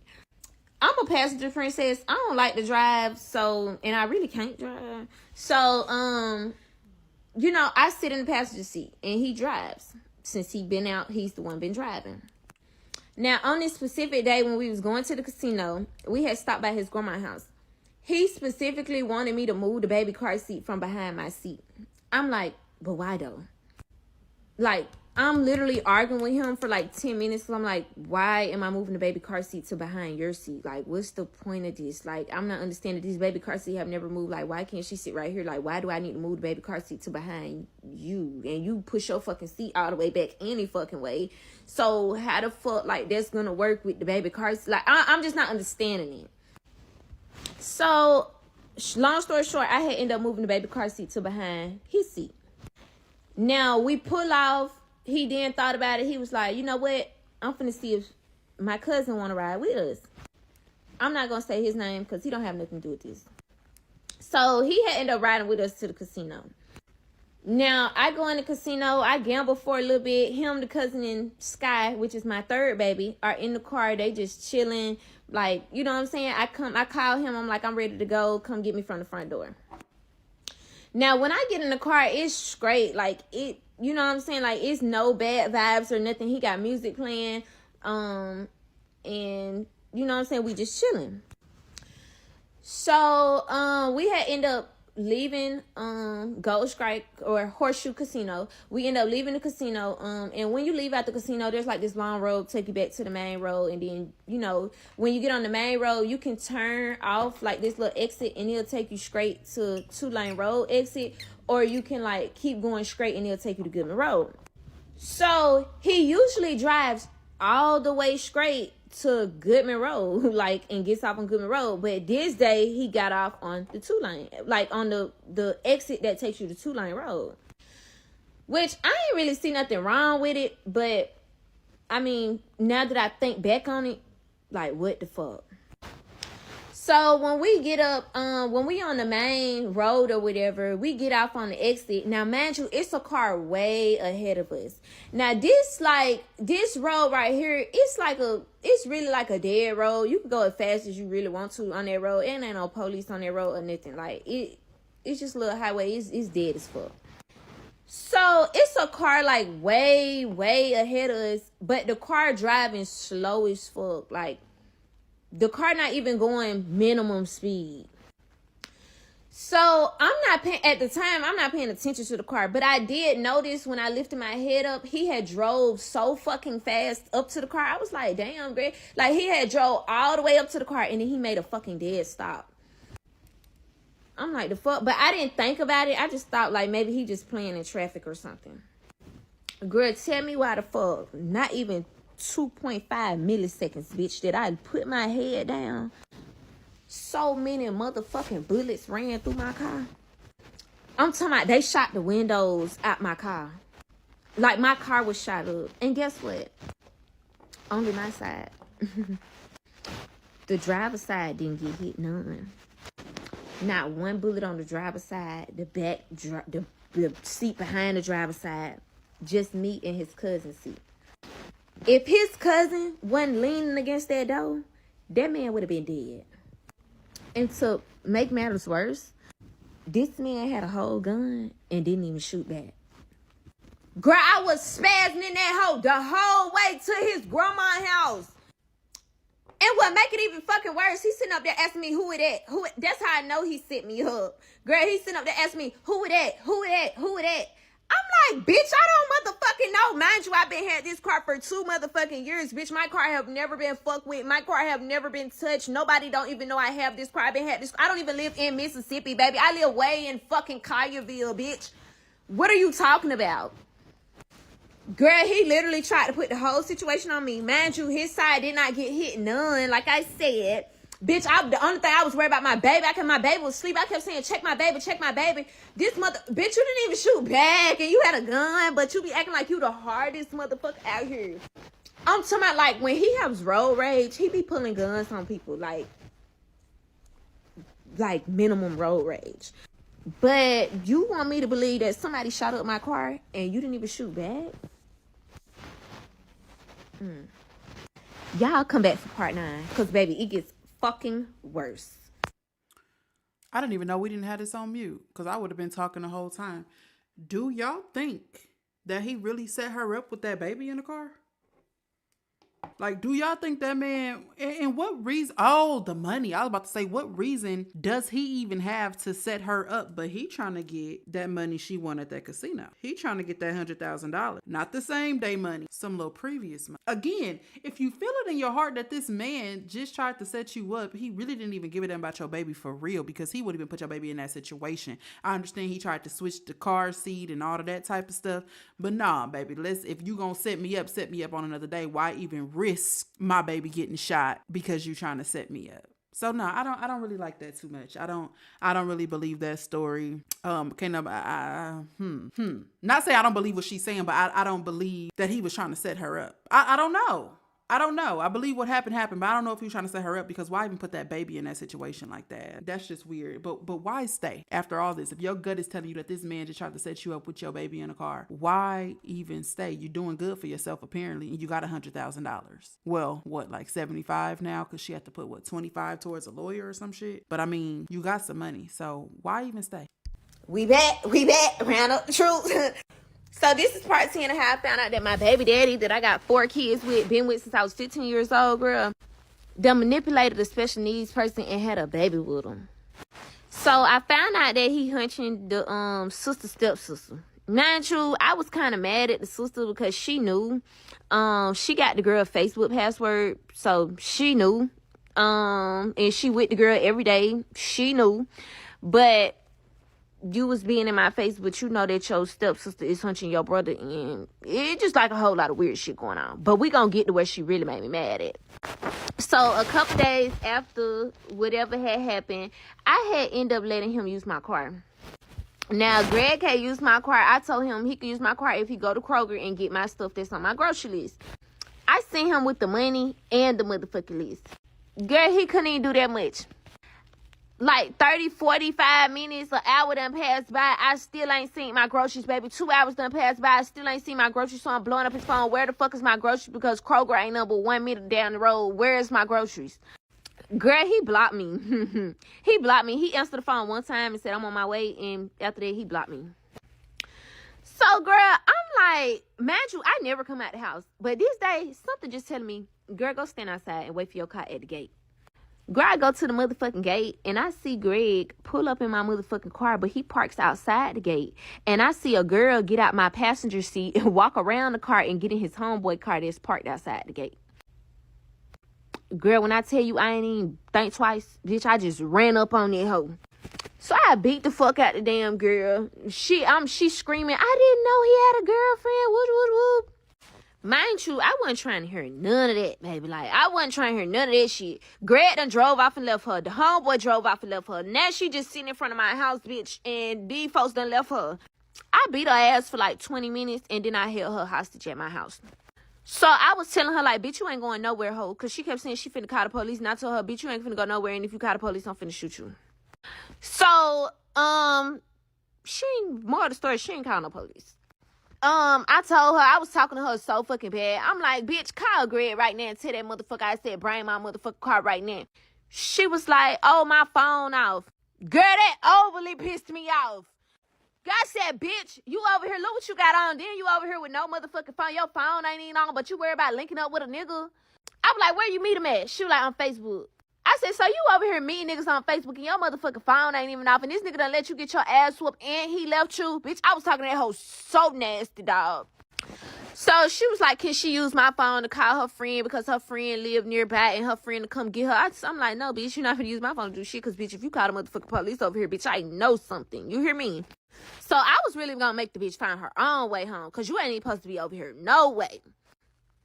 I'm a passenger princess. I don't like to drive, and I really can't drive. So, I sit in the passenger seat and he drives. Since he been out, he's the one been driving. Now, on this specific day when we was going to the casino, we had stopped by his grandma's house. He specifically wanted me to move the baby car seat from behind my seat. I'm like, but why though? Like, I'm literally arguing with him for like 10 minutes. So I'm like, why am I moving the baby car seat to behind your seat? Like, what's the point of this? Like, I'm not understanding. These baby car seats have never moved. Like, why can't she sit right here? Like, why do I need to move the baby car seat to behind you? And you push your fucking seat all the way back any fucking way. So how the fuck, like, that's going to work with the baby car seat? Like, I'm just not understanding it. So, long story short, I had ended up moving the baby car seat to behind his seat. Now, we pull off. He then thought about it. He was like, you know what? I'm finna see if my cousin want to ride with us. I'm not going to say his name because he don't have nothing to do with this. So he had ended up riding with us to the casino. Now, I go in the casino. I gamble for a little bit. Him, the cousin, and Sky, which is my third baby, are in the car. They just chilling. Like, you know what I'm saying? I call him. I'm like, I'm ready to go. Come get me from the front door. Now, when I get in the car, it's great. Like, you know what I'm saying? Like, it's no bad vibes or nothing. He got music playing. And, you know what I'm saying? We just chilling. So, we had ended up leaving Gold Strike or Horseshoe Casino. We end up leaving the casino. And when you leave out the casino, there's like this long road take you back to the main road. And then, you know, when you get on the main road, you can turn off like this little exit and it'll take you straight to 2-lane road exit. Or you can like keep going straight and it'll take you to Goodman Road. So he usually drives all the way straight to Goodman Road, like, and gets off on Goodman Road. But this day he got off on the 2-lane, like on the exit that takes you to 2-lane road. Which I ain't really see nothing wrong with it, but I mean, now that I think back on it, like, what the fuck? So when we get up, when we on the main road or whatever, we get off on the exit. Now, mind you, it's a car way ahead of us. Now, this road right here, it's really like a dead road. You can go as fast as you really want to on that road. And ain't no police on that road or nothing. Like, it's just a little highway. It's dead as fuck. So it's a car like way, way ahead of us, but the car driving slow as fuck. Like, the car not even going minimum speed. So I'm not paying attention to the car, but I did notice when I lifted my head up, he had drove so fucking fast up to the car. I was like, damn, Greg. Like, he had drove all the way up to the car and then he made a fucking dead stop. I'm like, the fuck? But I didn't think about it. I just thought like maybe he just playing in traffic or something. Girl, tell me why the fuck not even 2.5 milliseconds, bitch, that I put my head down, so many motherfucking bullets ran through my car. I'm talking about they shot the windows out my car. Like, my car was shot up. And guess what? Only my side. The driver's side didn't get hit none. Not one bullet on the driver's side. The back, the seat behind the driver's side. Just me and his cousin's seat. If his cousin wasn't leaning against that door, that man would have been dead. And to make matters worse, this man had a whole gun and didn't even shoot back. Girl, I was spazzing in that hoe the whole way to his grandma's house. And what make it even fucking worse, he's sitting up there asking me who it at. That's how I know he set me up. Girl, he's sitting up there asking me who it at, who it at, who it at. I'm like, bitch, I don't motherfucking know. Mind you, I've been had this car for 2 motherfucking years, bitch. My car have never been fucked with. My car have never been touched. Nobody don't even know I have this car. I don't even live in Mississippi, baby. I live way in fucking Collierville, bitch. What are you talking about? Girl, he literally tried to put the whole situation on me. Mind you, his side did not get hit none, like I said. Bitch, the only thing I was worried about my baby. My baby was asleep. I kept saying, check my baby, check my baby. This bitch, you didn't even shoot back and you had a gun, but you be acting like you the hardest motherfucker out here. I'm talking about, like, when he has road rage, he be pulling guns on people, like minimum road rage. But you want me to believe that somebody shot up my car and you didn't even shoot back? Y'all come back for part 9, because, baby, it gets fucking worse. I didn't even know we didn't have this on mute, because I would have been talking the whole time. Do y'all think that he really set her up with that baby in the car? Like, do y'all think that man, and what reason? Oh, the money. I was about to say, what reason does he even have to set her up? But he trying to get that money she won at that casino. He trying to get that $100,000. Not the same day money, some little previous money. Again, if you feel it in your heart that this man just tried to set you up, he really didn't even give a damn about your baby for real, because he would even put your baby in that situation. I understand he tried to switch the car seat and all of that type of stuff. But nah, baby, if you gonna set me up on another day. Why even risk my baby getting shot because you trying to set me up? So no, I don't really like that too much. I don't really believe that story. Not say I don't believe what she's saying, but I don't believe that he was trying to set her up. I don't know. I believe what happened, but I don't know if he was trying to set her up, because why even put that baby in that situation like that? That's just weird. But why stay after all this? If your gut is telling you that this man just tried to set you up with your baby in a car, why even stay? You're doing good for yourself apparently, and you got $100,000. Well, what, like 75 now? Because she had to put 25 towards a lawyer or some shit. But I mean, you got some money, so why even stay? We back, round up the truth. So this is part 10 of how I found out that my baby daddy that I got 4 kids with, been with since I was 15 years old, girl, done manipulated a special needs person and had a baby with him. So I found out that he hunching the stepsister. Mind you, I was kind of mad at the sister because she knew. She got the girl Facebook password, so she knew. And she with the girl every day. She knew. But you was being in my face, but you know that your stepsister is hunching your brother, and it just like a whole lot of weird shit going on. But we gonna get to where she really made me mad at. So a couple days after whatever had happened, I had ended up letting him use my car. Now, Greg can't use my car. I told him he could use my car if he go to Kroger and get my stuff that's on my grocery list. I sent him with the money and the motherfucking list. Girl, he couldn't even do that much. Like 30, 45 minutes, an hour done passed by. I still ain't seen my groceries, baby. 2 hours done passed by. I still ain't seen my groceries, so I'm blowing up his phone. Where the fuck is my groceries? Because Kroger ain't number 1 minute down the road. Where is my groceries? Girl, he blocked me. He blocked me. He answered the phone one time and said, I'm on my way. And after that, he blocked me. So, girl, I'm like, mind you, I never come out the house. But this day, something just telling me, girl, go stand outside and wait for your car at the gate. Girl, I go to the motherfucking gate, and I see Greg pull up in my motherfucking car, but he parks outside the gate. And I see a girl get out my passenger seat and walk around the car and get in his homeboy car that's parked outside the gate. Girl, when I tell you I ain't even think twice, bitch, I just ran up on that hoe. So I beat the fuck out the damn girl. She screaming, I didn't know he had a girlfriend. Whoop, whoop, whoop. Mind you, I wasn't trying to hear none of that, baby. Like, I wasn't trying to hear none of that shit. Greg done drove off and left her. The homeboy drove off and left her. Now she just sitting in front of my house, bitch, and these folks done left her. I beat her ass for like 20 minutes, and then I held her hostage at my house. So I was telling her, like, bitch, you ain't going nowhere, ho. Because she kept saying she finna call the police. And I told her, bitch, you ain't finna go nowhere, and if you call the police, I'm finna shoot you. So, more of the story, she ain't calling no police. I told her, I was talking to her so fucking bad. I'm like, bitch, call Greg right now and tell that motherfucker I said bring my motherfucking car right now. She was like, oh, my phone off. Girl, that overly pissed me off. God said, bitch, you over here, look what you got on. Then you over here with no motherfucking phone. Your phone ain't even on, but you worry about linking up with a nigga. I was like, where you meet him at? She was like, on Facebook. I said, so you over here meeting niggas on Facebook and your motherfucking phone ain't even off, and this nigga done let you get your ass whooped and he left you? Bitch, I was talking to that hoe so nasty, dog. So she was like, can she use my phone to call her friend because her friend lived nearby and her friend to come get her? I'm like, no, bitch, you're not gonna use my phone to do shit because, bitch, if you call the motherfucking police over here, bitch, I know something. You hear me? So I was really gonna make the bitch find her own way home because you ain't even supposed to be over here. No way.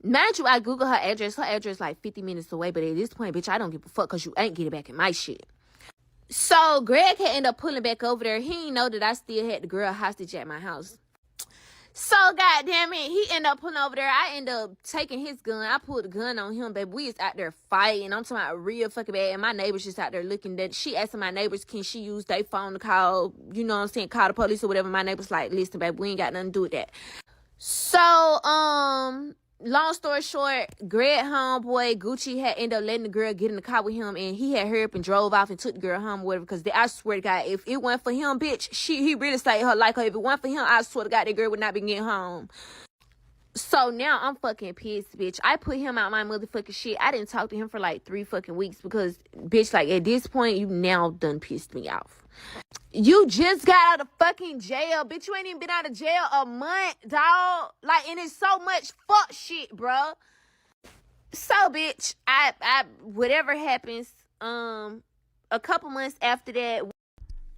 Mind you, I Google her address. Her address like 50 minutes away, but at this point, bitch, I don't give a fuck because you ain't getting back in my shit. So Greg had ended up pulling back over there. He didn't know that I still had the girl hostage at my house. So, goddamn it, he ended up pulling over there. I ended up taking his gun. I pulled the gun on him, baby. We is out there fighting. I'm talking about real fucking bad. And my neighbor's just out there looking. That she asking my neighbors, can she use their phone to call, you know what I'm saying, call the police or whatever. My neighbor's like, listen, baby, we ain't got nothing to do with that. So, long story short, Greg homeboy Gucci had ended up letting the girl get in the car with him, and he had hurried up and drove off and took the girl home or whatever. Because I swear to God, if it wasn't for him, bitch, he really saved her like her. If it wasn't for him, I swear to God, that girl would not be getting home. So now I'm fucking pissed, bitch. I put him out my motherfucking shit. I didn't talk to him for like 3 fucking weeks because, bitch, like at this point, you now done pissed me off. You just got out of fucking jail, bitch. You ain't even been out of jail a month, dog. Like, and it's so much fuck shit, bro. So, bitch, I whatever happens, a couple months after that.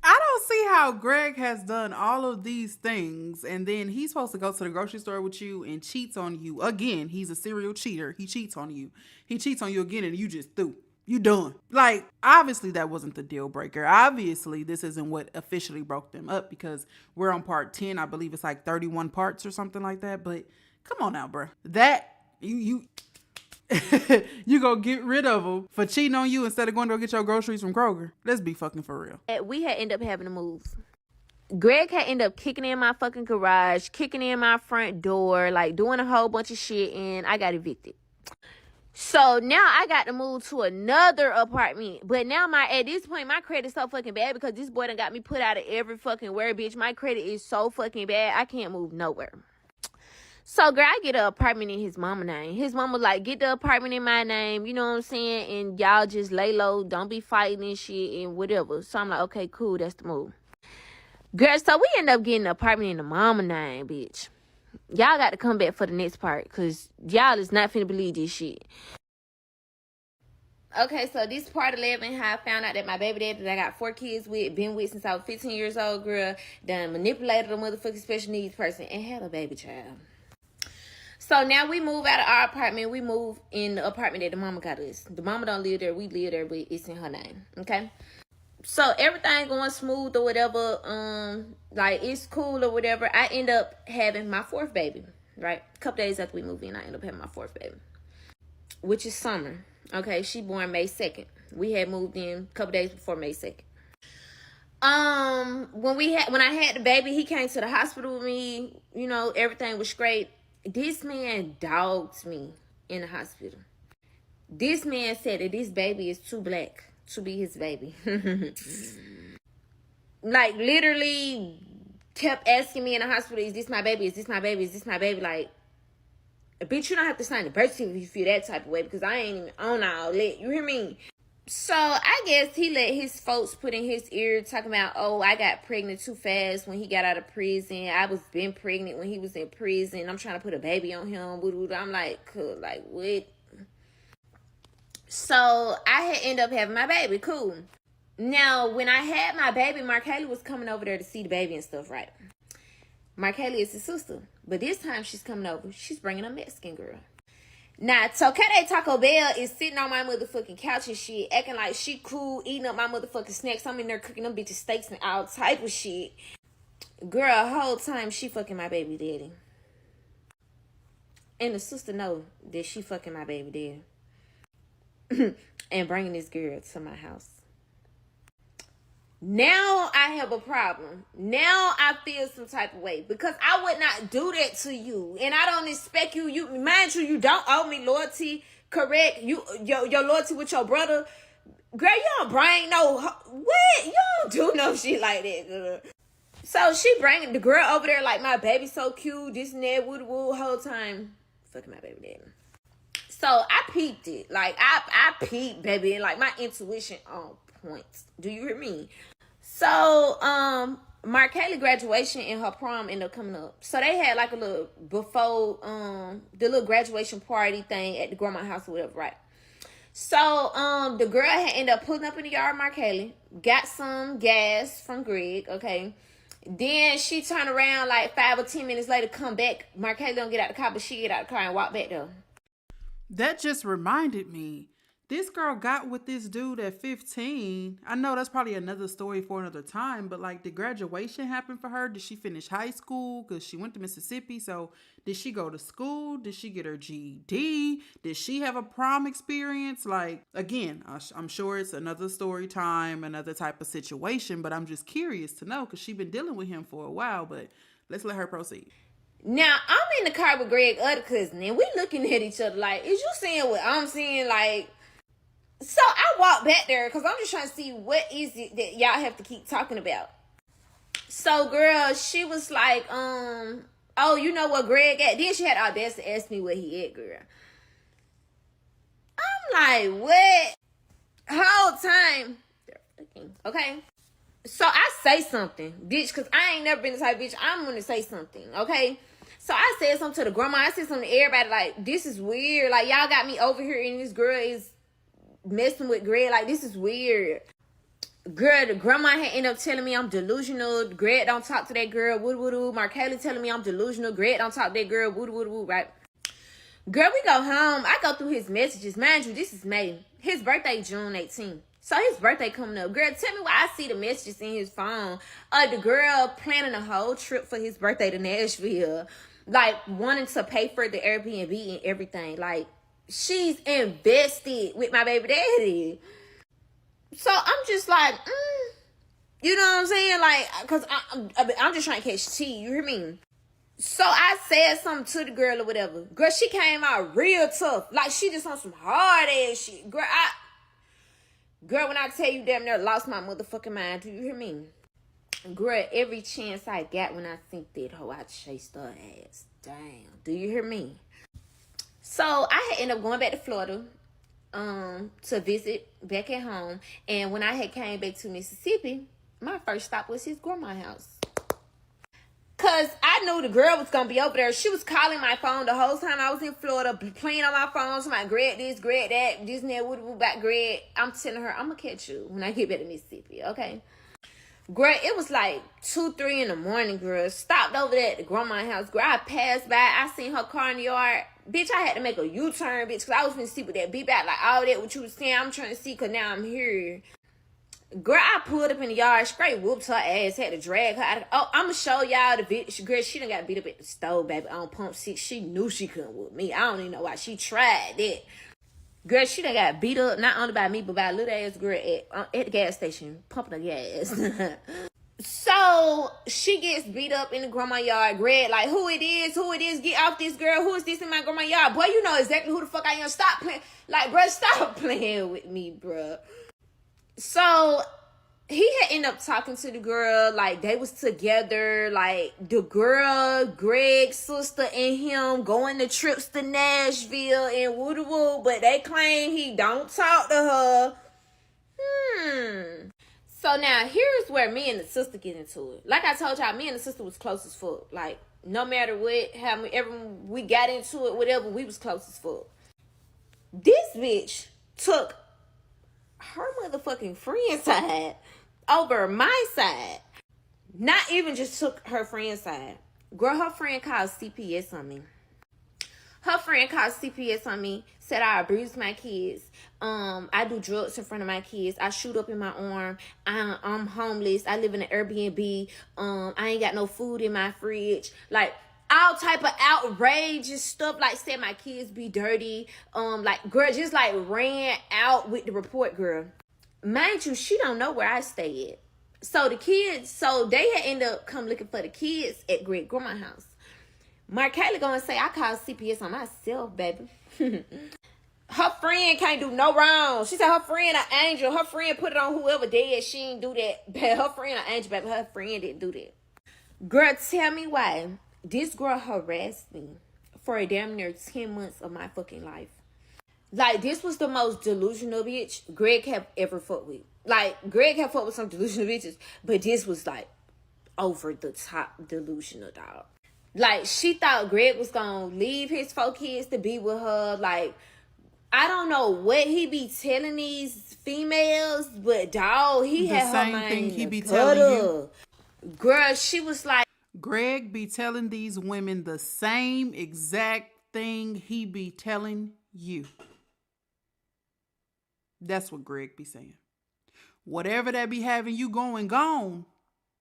I don't see how Greg has done all of these things and then he's supposed to go to the grocery store with you and cheats on you again. He's a serial cheater. He cheats on you. He cheats on you again and you just threw. You done. Like, obviously that wasn't the deal breaker. Obviously this isn't what officially broke them up because we're on part 10. I believe it's like 31 parts or something like that. But come on now, bro. That, you gonna get rid of him for cheating on you instead of going to go get your groceries from Kroger. Let's be fucking for real. We had ended up having to move. Greg had ended up kicking in my fucking garage, kicking in my front door, like doing a whole bunch of shit, and I got evicted. So now I got to move to another apartment. But now at this point, my credit's so fucking bad because this boy done got me put out of every fucking where, bitch. My credit is so fucking bad. I can't move nowhere. So, girl, I get an apartment in his mama name. His mama like, get the apartment in my name, you know what I'm saying? And y'all just lay low, don't be fighting and shit and whatever. So I'm like, okay, cool, that's the move. Girl, so we end up getting an apartment in the mama name, bitch. Y'all got to come back for the next part, because y'all is not finna believe this shit. Okay, so this part 11, how I found out that my baby daddy that I got 4 kids with, been with since I was 15 years old, girl, done manipulated a motherfucking special needs person and had a baby child. So now we move out of our apartment. We move in the apartment that the mama got us. The mama don't live there. We live there, but it's in her name. Okay? So everything going smooth or whatever. Like, it's cool or whatever. I end up having my 4th baby, right? A couple days after we moved in, I end up having my 4th baby, which is Summer. Okay? She born May 2nd. We had moved in a couple days before May 2nd. When I had the baby, he came to the hospital with me. You know, everything was great. This man dogged me in the hospital. This man said that this baby is too black to be his baby. Like, literally kept asking me in the hospital, is this my baby? Is this my baby? Is this my baby? Like, bitch, you don't have to sign the birth certificate if you feel that type of way, because I ain't even on all that. You hear me? So I guess he let his folks put in his ear talking about, oh, I got pregnant too fast when he got out of prison. I was been pregnant when he was in prison. I'm trying to put a baby on him. I'm like, cool, like, what? So I had ended up having my baby. Cool. Now, when I had my baby, Mark Haley was coming over there to see the baby and stuff, right? Mark Haley is his sister. But this time she's coming over. She's bringing a Mexican girl. Now, Tokade Taco Bell is sitting on my motherfucking couch and shit, acting like she cool, eating up my motherfucking snacks. I'm in there cooking them bitches steaks and all type of shit. Girl, whole time she fucking my baby daddy. And the sister know that she fucking my baby daddy. And bringing this girl to my house. Now I have a problem. Now I feel some type of way, because I would not do that to you, and I don't expect you. Mind you, you don't owe me loyalty. Correct? Your loyalty with your brother, girl. You don't bring no what? You don't do no shit like that, girl. So she bringing the girl over there like my baby so cute. This and that, woo whole time fucking my baby daddy. So I peeped it. Like I peeped, baby, and like my intuition on point. Do you hear me? So, Mark Haley graduation and her prom ended up coming up. So they had like a little before the little graduation party thing at the grandma house or whatever, right? So the girl had ended up pulling up in the yard, Mark Haley, got some gas from Greg, okay. Then she turned around like 5 or 10 minutes later, come back. Mark Haley don't get out the car, but she get out the car and walk back there. That just reminded me. This girl got with this dude at 15. I know that's probably another story for another time, but like, did graduation happen for her? Did she finish high school? Because she went to Mississippi. So did she go to school? Did she get her GED? Did she have a prom experience? Like, again, I'm sure it's another story time, another type of situation, but I'm just curious to know, because she's been dealing with him for a while, but let's let her proceed. Now, I'm in the car with Greg, other cousin, and we looking at each other like, is you seeing what I'm seeing? Like, so I walked back there because I'm just trying to see what is it that y'all have to keep talking about. So, girl, she was like, oh, you know what Greg at? Then she had the audacity to ask me where he at, girl. I'm like, what? Whole time. Okay. So I say something, bitch, because I ain't never been the type of bitch. I'm going to say something, okay? So I said something to the grandma. I said something to everybody, like, this is weird. Like, y'all got me over here and this girl is messing with Greg. Like, this is weird. Girl, the grandma had ended up telling me I'm delusional. Greg don't talk to that girl. Woo. Mark Haley telling me I'm delusional. Greg don't talk to that girl. Woo. Right? Girl, we go home. I go through his messages. Mind you, this is May. His birthday, June 18th. So his birthday coming up. Girl, tell me why I see the messages in his phone. The girl planning a whole trip for his birthday to Nashville. Like, wanting to pay for the Airbnb and everything. Like, she's invested with my baby daddy. So I'm just like, you know what I'm saying? Like, because I'm just trying to catch tea. You hear me? So I said something to the girl or whatever. Girl, she came out real tough. Like, she just on some hard ass shit. Girl, when I tell you damn near lost my motherfucking mind. Do you hear me? Girl, every chance I got when I seen that hoe, I chased her ass. Damn. Do you hear me? So I had ended up going back to Florida to visit back at home. And when I had came back to Mississippi, my first stop was his grandma's house. Cause I knew the girl was gonna be over there. She was calling my phone the whole time I was in Florida, playing on my phone. So my grad this, grad that, this and that, what about grad. I'm telling her, I'm gonna catch you when I get back to Mississippi, okay? Girl, it was like 2, 3 in the morning, girl. Stopped over there at the grandma's house. Girl, I passed by. I seen her car in the yard. Bitch, I had to make a U-turn, bitch, because I was finna see what that beep out. Like, all that, what you was saying, I'm trying to see, because now I'm here. Girl, I pulled up in the yard, straight whooped her ass, had to drag her out. Oh, I'm going to show y'all the video. Girl, she done got beat up at the stove, baby, on pump 6. She knew she couldn't whoop me. I don't even know why she tried that. Girl, she done got beat up, not only by me, but by a little ass girl at the gas station, pumping the gas. So, she gets beat up in the grandma yard. Greg, like, who it is, get off this girl, who is this in my grandma yard? Boy, you know exactly who the fuck I am. Stop playing. Like, bruh, stop playing with me, bruh. So, he had ended up talking to the girl, like, they was together, like, the girl, Greg's sister, and him going to trips to Nashville and woo-woo, but they claim he don't talk to her. So now, here's where me and the sister get into it. Like I told y'all, me and the sister was close as fuck. Like, no matter what, however we got into it, whatever, we was close as fuck. This bitch took her motherfucking friend's side over my side. Not even just took her friend's side. Girl, her friend called CPS on me. Her friend called CPS on me, said I abuse my kids. I do drugs in front of my kids. I shoot up in my arm. I'm homeless. I live in an Airbnb. I ain't got no food in my fridge. Like, all type of outrageous stuff. Like, said my kids be dirty. Like, girl, just like ran out with the report, girl. Mind you, she don't know where I stay at. So the kids, they had ended up come looking for the kids at Greg Grandma's house. Mark Kayla gonna say I called CPS on myself, baby. Her friend can't do no wrong. She said her friend an angel. Her friend put it on whoever dead. She ain't do that. But her friend an angel, baby. Her friend didn't do that. Girl, tell me why this girl harassed me for a damn near 10 months of my fucking life. Like, this was the most delusional bitch Greg have ever fucked with. Like, Greg have fucked with some delusional bitches, but this was like over the top delusional, dog. Like, she thought Greg was gonna leave his 4 kids to be with her. Like, I don't know what he be telling these females, but dog, he had her mind. The same thing he be telling you. Girl, she was like, Greg be telling these women the same exact thing he be telling you. That's what Greg be saying. Whatever that be having you going gone,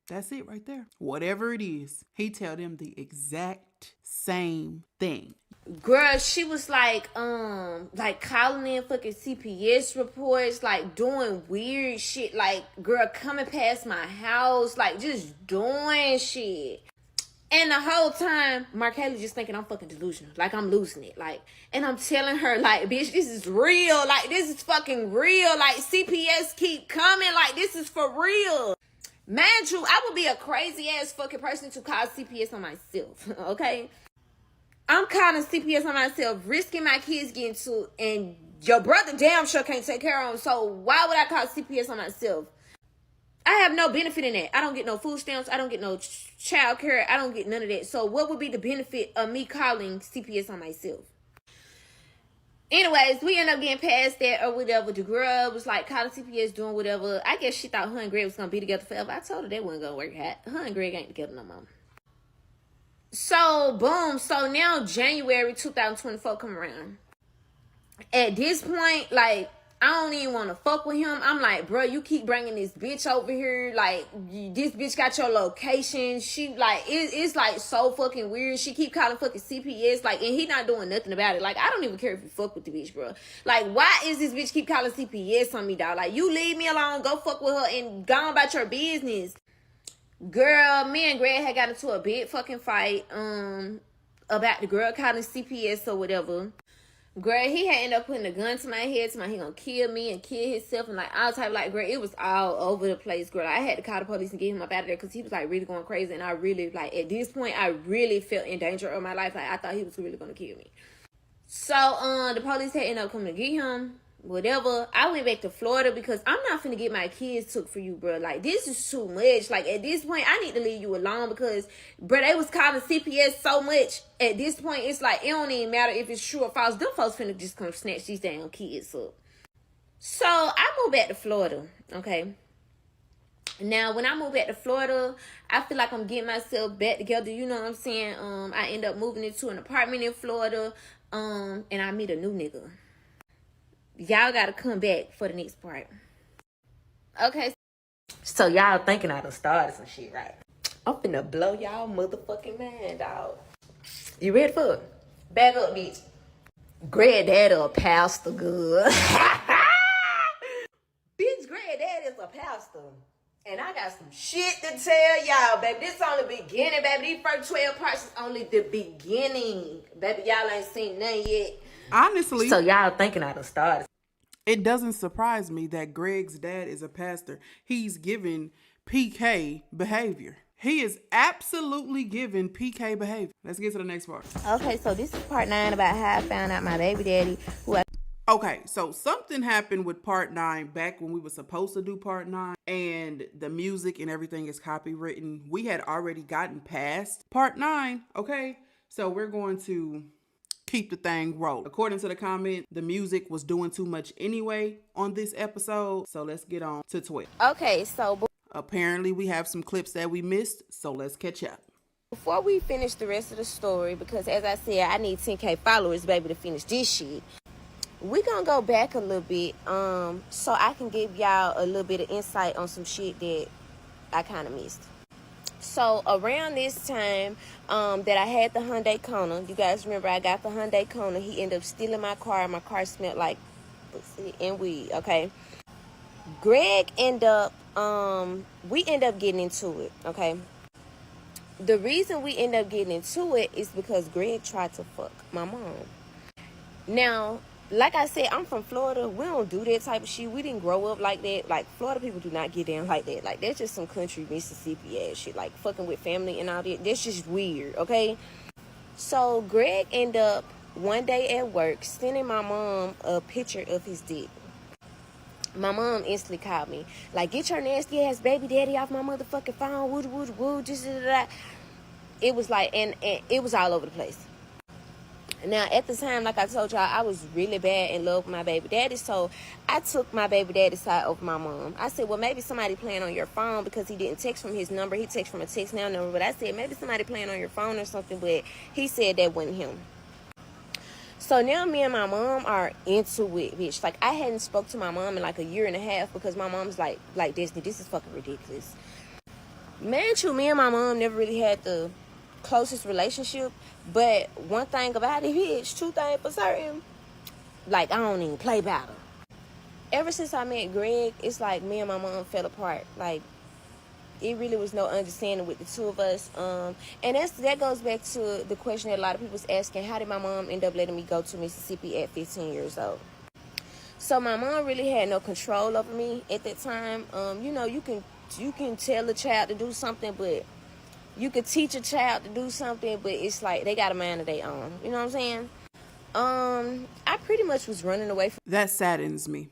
that's it right there. Whatever it is, he tell them the exact same thing. Girl, she was like calling in fucking CPS reports, like doing weird shit, like, girl, coming past my house, like just doing shit. And the whole time, Markella just thinking I'm fucking delusional, like I'm losing it, like, and I'm telling her, like, bitch, this is real, like, this is fucking real, like, CPS keep coming, like, this is for real. Mind you, I would be a crazy ass fucking person to call CPS on myself, okay? I'm calling CPS on myself, risking my kids getting to, and your brother damn sure can't take care of them, so why would I call CPS on myself? I have no benefit in that. I don't get no food stamps. I don't get no child care. I don't get none of that. So what would be the benefit of me calling CPS on myself? Anyways, we end up getting past that or whatever. The girl was like calling CPS, doing whatever. I guess she thought her and Greg was going to be together forever. I told her that wasn't going to work out. Her and Greg ain't together no more. So, boom. So now January 2024 come around. At this point, like, I don't even want to fuck with him. I'm like, bro, you keep bringing this bitch over here. Like, this bitch got your location. She, like, it's like so fucking weird. She keep calling fucking CPS. Like, and he not doing nothing about it. Like, I don't even care if you fuck with the bitch, bro. Like, why is this bitch keep calling CPS on me, dog? Like, you leave me alone. Go fuck with her and go on about your business. Girl, me and Greg had got into a big fucking fight about the girl calling CPS or whatever. Girl, he had ended up putting a gun to my head, to my he gonna kill me and kill himself and like all type, like, girl, it was all over the place, girl. I had to call the police and get him up out of there because he was like really going crazy, and I really, like, at this point I really felt in danger of my life. Like, I thought he was really gonna kill me. So the police had ended up coming to get him. Whatever. I went back to Florida because I'm not finna get my kids took for you, bro. Like, this is too much. Like, at this point, I need to leave you alone because, bro, they was calling CPS so much. At this point, it's like, it don't even matter if it's true or false. Them folks finna just come snatch these damn kids up. So, I moved back to Florida, okay? Now, when I moved back to Florida, I feel like I'm getting myself back together. You know what I'm saying? I end up moving into an apartment in Florida, and I meet a new nigga. Y'all gotta come back for the next part. Okay. So y'all thinking I done started some shit, right? I'm finna blow y'all motherfucking mind, dog. You ready for it? Back up, bitch. Granddaddy a pastor, good. Bitch, granddaddy is a pastor. And I got some shit to tell y'all, baby. This only the beginning, baby. These first 12 parts is only the beginning. Baby, y'all ain't seen nothing yet. Honestly, So y'all thinking I done started. it doesn't surprise me that Greg's dad is a pastor. He's given PK behavior. He is absolutely giving PK behavior. Let's get to the next part. Okay, so this is part 9 about how I found out my baby daddy, who I... Okay, so something happened with part 9 back when we were supposed to do part 9, and the music and everything is copywritten. We had already gotten past part 9, okay? So we're going to keep the thing rolling. According to the comment, the music was doing too much anyway on this episode, so let's get on to 12. Okay, so Apparently we have some clips that we missed, so let's catch up. before we finish the rest of the story, because as I said, I need 10K followers, baby, to finish this shit. We gonna go back a little bit, so I can give y'all a little bit of insight on some shit that I kind of missed. So around this time that I had the Hyundai Kona, you guys remember I got the Hyundai Kona. He ended up stealing my car. My car smelled like pussy and weed. Okay, Greg ended up we end up getting into it. Okay, the reason we end up getting into it is because Greg tried to fuck my mom. Now, like I said, I'm from Florida. We don't do that type of shit. We didn't grow up like that. Like, Florida people do not get down like that. Like, that's just some country Mississippi ass shit. Like, fucking with family and all that. That's just weird, okay? So, Greg ended up one day at work sending my mom a picture of his dick. My mom instantly called me. Like, get your nasty ass baby daddy off my motherfucking phone. Woo, just that. It was like, and it was all over the place. Now, at the time, like I told y'all, I was really bad in love with my baby daddy, so I took my baby daddy's side over my mom. I said, well, maybe somebody playing on your phone because he didn't text from his number. He texted from a text now number, but I said, maybe somebody playing on your phone or something, but he said that wasn't him. So now me and my mom are into it, bitch. Like, I hadn't spoke to my mom in like a year and a half because my mom's like Disney, this is fucking ridiculous. Man, me and my mom never really had the closest relationship, but one thing about it, bitch, two things for certain, like, I don't even play about her. Ever since I met Greg, it's like me and my mom fell apart. Like, it really was no understanding with the two of us. And that goes back to the question that a lot of people's asking, how did my mom end up letting me go to Mississippi at 15 years old? So my mom really had no control over me at that time. You know, you can tell a child to do something, but you could teach a child to do something, but it's like they got a mind of their own. You know what I'm saying? I pretty much was running away from... That saddens me.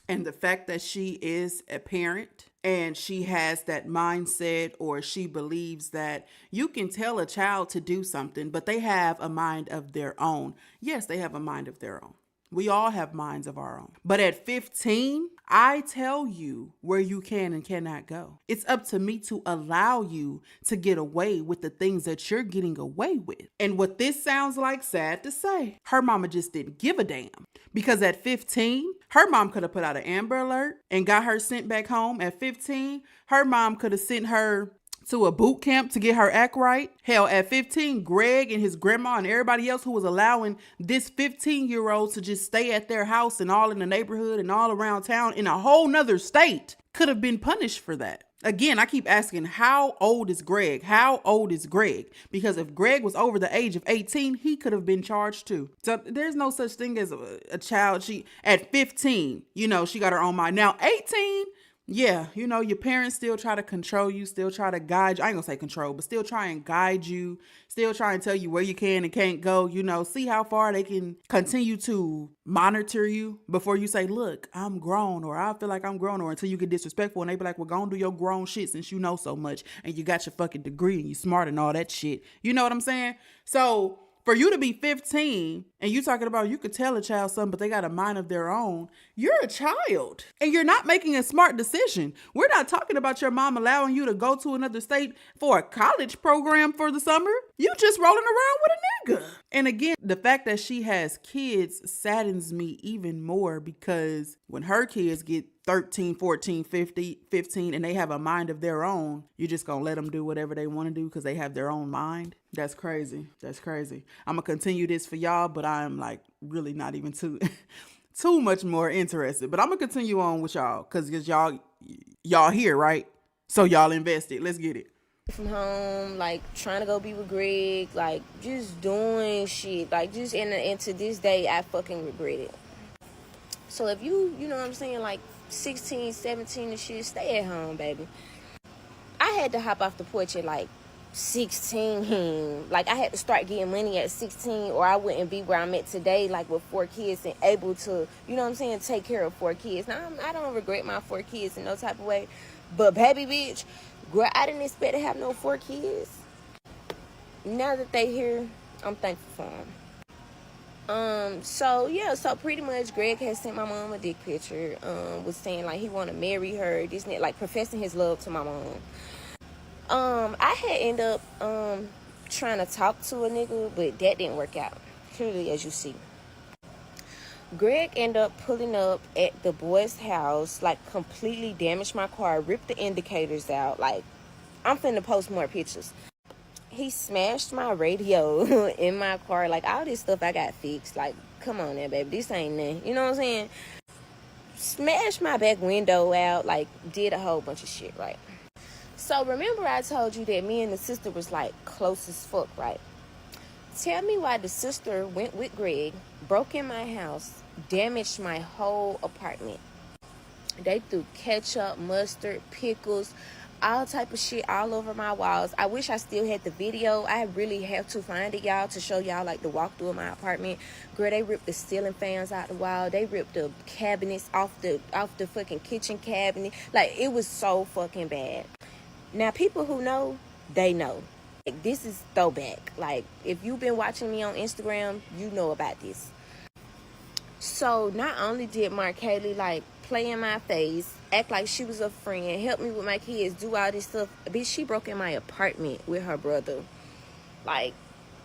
And the fact that she is a parent and she has that mindset, or she believes that you can tell a child to do something, but they have a mind of their own. Yes, they have a mind of their own. We all have minds of our own. But at 15, I tell you where you can and cannot go. It's up to me to allow you to get away with the things that you're getting away with. And what this sounds like, sad to say, her mama just didn't give a damn. Because at 15, her mom could have put out an Amber Alert and got her sent back home. At 15, her mom could have sent her to a boot camp to get her act right. Hell, at 15, Greg and his grandma and everybody else who was allowing this 15-year-old to just stay at their house and all in the neighborhood and all around town in a whole nother state could have been punished for that. Again, I keep asking, how old is Greg? How old is Greg? Because if Greg was over the age of 18, he could have been charged too. So there's no such thing as a child. She at 15, she got her own mind. Now 18, yeah, your parents still try to control you, still try to guide you. I ain't gonna say control, but still try and guide you, still try and tell you where you can and can't go, see how far they can continue to monitor you before you say, look, I'm grown, or I feel like I'm grown, or until you get disrespectful and they be like, well, go and do your grown shit since you know so much and you got your fucking degree and you smart and all that shit. You know what I'm saying? So for you to be 15 and you talking about you could tell a child something, but they got a mind of their own, you're a child and you're not making a smart decision. We're not talking about your mom allowing you to go to another state for a college program for the summer. You just rolling around with a nigga. And again, the fact that she has kids saddens me even more, because when her kids get 13, 14, 15, and they have a mind of their own, you just gonna let them do whatever they want to do because they have their own mind. That's crazy. That's crazy. I'm gonna continue this for y'all, but I'm like really not even too much more interested. But I'm gonna continue on with y'all because y'all here, right? So y'all invested. Let's get it. From home, like trying to go be with Greg, like just doing shit, like just and to this day I fucking regret it. So if you know what I'm saying, like 16, 17 and shit, stay at home, baby. I had to hop off the porch at like 16. Like I had to start getting money at 16 or I wouldn't be where I'm at today, like with 4 kids and able to, you know what I'm saying, take care of 4 kids. Now I don't regret my 4 kids in no type of way, but baby bitch, girl, I didn't expect to have no 4 kids. Now that they here, I'm thankful for them. So pretty much Greg has sent my mom a dick picture, was saying like he want to marry her, this and that, like professing his love to my mom. I had ended up trying to talk to a nigga, but that didn't work out, clearly, as you see. Greg ended up pulling up at the boy's house, like completely damaged my car, ripped the indicators out. Like, I'm finna post more pictures. He smashed my radio in my car. Like, all this stuff I got fixed. Like, come on now, baby. This ain't nothing. You know what I'm saying? Smashed my back window out. Like, did a whole bunch of shit, right? So, remember I told you that me and the sister was, like, close as fuck, right? Tell me why the sister went with Greg, broke in my house, damaged my whole apartment. They threw ketchup, mustard, pickles, all type of shit all over my walls. I wish I still had the video. I really have to find it, y'all, to show y'all like the walkthrough of my apartment. Girl, they ripped the ceiling fans out the wall. They ripped the cabinets off the fucking kitchen cabinet. Like, it was so fucking bad. Now, people who know, they know. Like, this is throwback. Like, if you've been watching me on Instagram, you know about this. So, not only did Mark Haley, like, play in my face, act like she was a friend, help me with my kids, do all this stuff. Bitch, she broke in my apartment with her brother. Like,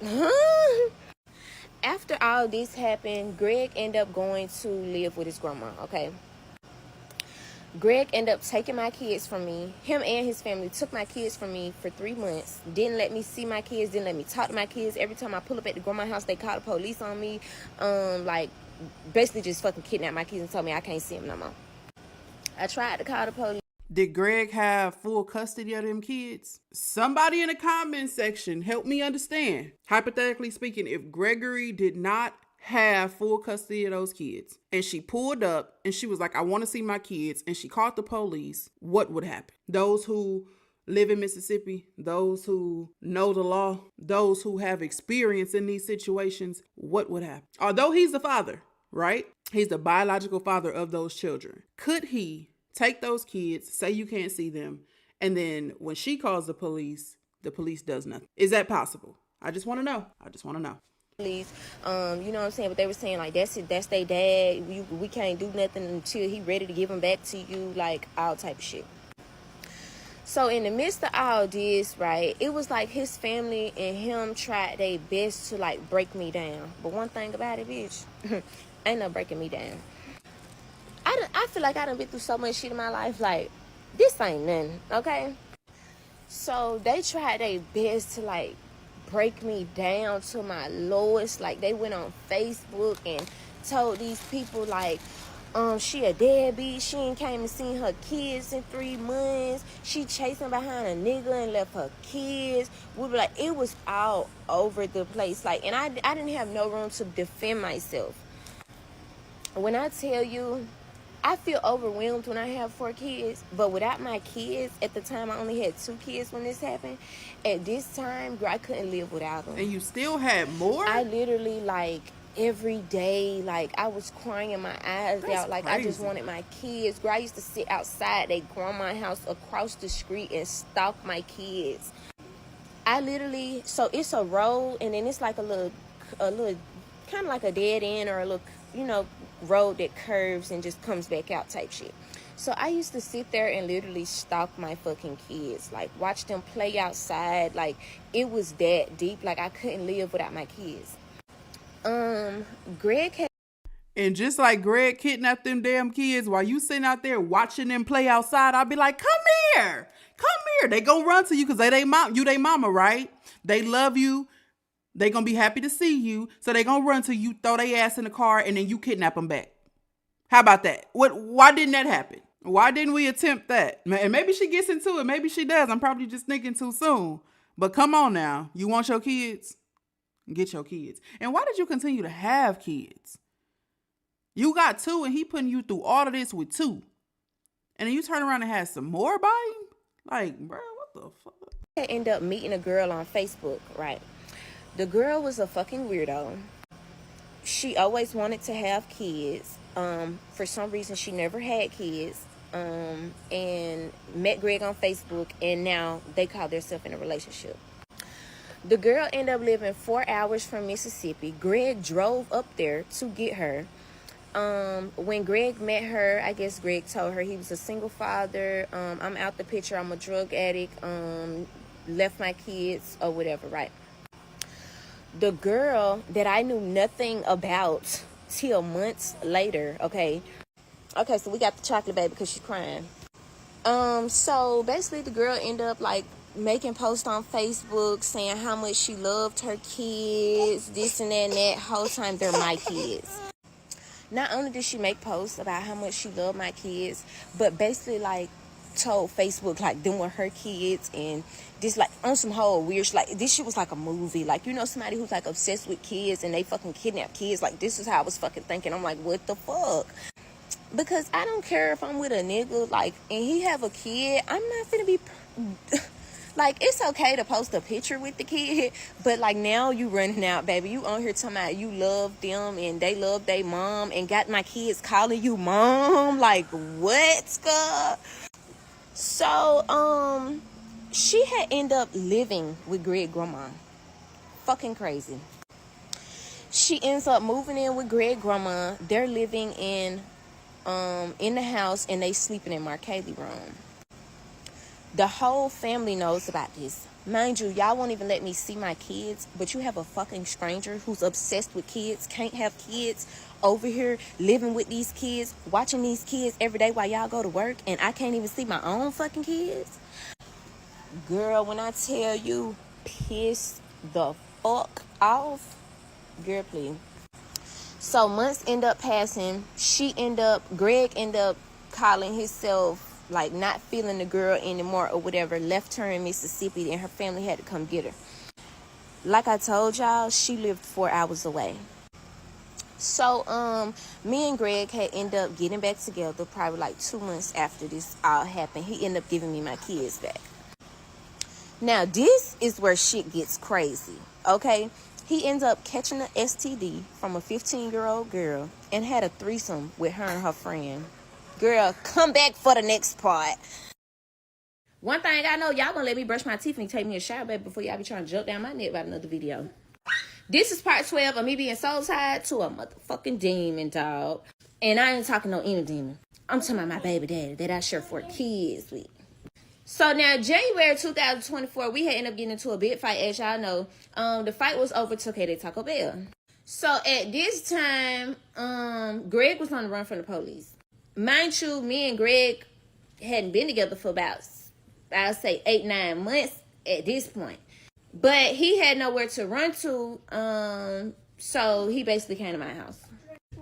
huh? After all this happened, Greg ended up going to live with his grandma, okay? Greg ended up taking my kids from me. Him and his family took my kids from me for 3 months. Didn't let me see my kids, didn't let me talk to my kids. Every time I pull up at the grandma's house, they call the police on me. Like, basically just fucking kidnapped my kids and told me I can't see them no more. I tried to call the police. Did Greg have full custody of them kids? Somebody in the comment section help me understand. Hypothetically speaking, if Gregory did not have full custody of those kids and she pulled up and she was like, I want to see my kids, and she called the police, what would happen? Those who live in Mississippi, those who know the law, those who have experience in these situations, what would happen? Although he's the father, right? He's the biological father of those children. Could he take those kids, say you can't see them, and then when she calls the police does nothing? Is that possible? I just want to know. Police, you know what I'm saying? But they were saying like, that's their dad. We can't do nothing until he ready to give him back to you, like all type of shit. So in the midst of all this, right, it was like his family and him tried their best to like break me down. But one thing about it, bitch, ain't no breaking me down. I feel like I done been through so much shit in my life. Like, this ain't nothing, okay? So they tried their best to like break me down to my lowest. Like, they went on Facebook and told these people like, She a deadbeat. She ain't came and seen her kids in 3 months. She chasing behind a nigga and left her kids. We were like, it was all over the place. Like, and I didn't have no room to defend myself. When I tell you, I feel overwhelmed when I have 4 kids, but without my kids, at the time I only had 2 kids when this happened. At this time, girl, I couldn't live without them. And you still had more? I literally, like, every day, like, I was crying my eyes out. Like, crazy. I just wanted my kids. Girl, I used to sit outside their grandma's house across the street and stalk my kids. I literally, so it's a road, and then it's like a little kind of like a dead end or a little, you know, road that curves and just comes back out type shit. So I used to sit there and literally stalk my fucking kids, like watch them play outside. Like, it was that deep. Like, I couldn't live without my kids. Greg had, and just like Greg kidnapped them damn kids while you sitting out there watching them play outside, I'll be like, come here. They gonna run to you because you they mama, right? They love you. They gonna be happy to see you. So they gonna run to you, throw their ass in the car, and then you kidnap them back. How about that? Why didn't that happen? Why didn't we attempt that? And maybe she gets into it. Maybe she does. I'm probably just thinking too soon. But come on now. You want your kids? Get your kids. And why did you continue to have kids? You got 2 and he putting you through all of this with 2. And then you turn around and have some more by him? Like, bro, what the fuck? I ended up meeting a girl on Facebook, right? The girl was a fucking weirdo. She always wanted to have kids. For some reason, she never had kids. And met Greg on Facebook, and now they call themselves in a relationship. The girl ended up living 4 hours from Mississippi. Greg drove up there to get her. When Greg met her, I guess Greg told her he was a single father. I'm out the picture. I'm a drug addict. Left my kids or whatever, right? The girl that I knew nothing about till months later, okay, so we got the chocolate baby because she's crying. So basically the girl ended up like making posts on Facebook saying how much she loved her kids, this and that and that. Whole time they're my kids. Not only did she make posts about how much she loved my kids, but basically like told Facebook like them were her kids, and this like on some whole weird shit. Like this shit was like a movie. Like, you know, somebody who's like obsessed with kids and they fucking kidnap kids. Like, this is how I was fucking thinking. I'm like, what the fuck? Because I don't care if I'm with a nigga, like, and he have a kid. I'm not finna be like, it's okay to post a picture with the kid, but like now you running out, baby. You on here talking about you love them and they love their mom and got my kids calling you mom. Like, what, girl? So, she had ended up living with Greg's grandma. Fucking crazy. She ends up moving in with Greg's grandma. They're living in the house, and they sleeping in Markelly's room. The whole family knows about this. Mind you, y'all won't even let me see my kids, but you have a fucking stranger who's obsessed with kids, can't have kids, over here living with these kids, watching these kids every day while y'all go to work, and I can't even see my own fucking kids. Girl, when I tell you, piss the fuck off, girl, please. So months end up passing. Greg end up calling himself like not feeling the girl anymore or whatever, left her in Mississippi, and her family had to come get her. Like I told y'all, she lived 4 hours away. So me and Greg had ended up getting back together probably like 2 months after this all happened. He ended up giving me my kids back. Now this is where shit gets crazy, okay? He ends up catching an STD from a 15-year-old girl and had a threesome with her and her friend. Girl, come back for the next part. One thing I know, y'all gonna let me brush my teeth and take me a shower, baby, before y'all be trying to jump down my neck about another video. This is part 12 of me being soul tied to a motherfucking demon, dog. And I ain't talking no any demon. I'm talking about my baby daddy that I share 4 kids with. So now, January 2024, we had ended up getting into a big fight, as y'all know. The fight was over Tokay Taco Bell. So at this time, Greg was on the run from the police. Mind you, me and Greg hadn't been together for about, I'll say 8-9 months at this point. But he had nowhere to run to, so he basically came to my house.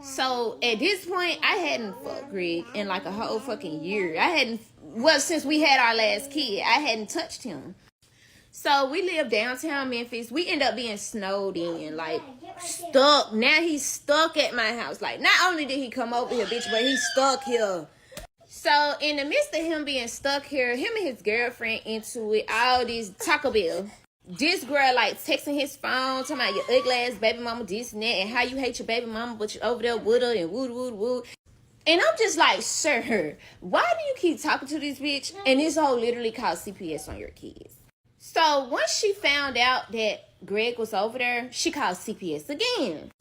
So at this point, I hadn't fucked Greg in like a whole fucking year. I hadn't, well, since we had our last kid, I hadn't touched him. So we live downtown Memphis. We end up being snowed in, like stuck. Now he's stuck at my house. Like, not only did he come over here, bitch, but he's stuck here. So in the midst of him being stuck here, him and his girlfriend into it, all these Taco Bell. This girl like texting his phone, talking about your ugly ass baby mama, this and that, and how you hate your baby mama, but you're over there with her and woo. And I'm just like, sir, why do you keep talking to this bitch? And this hoe literally called CPS on your kids. So once she found out that Greg was over there, she called CPS again.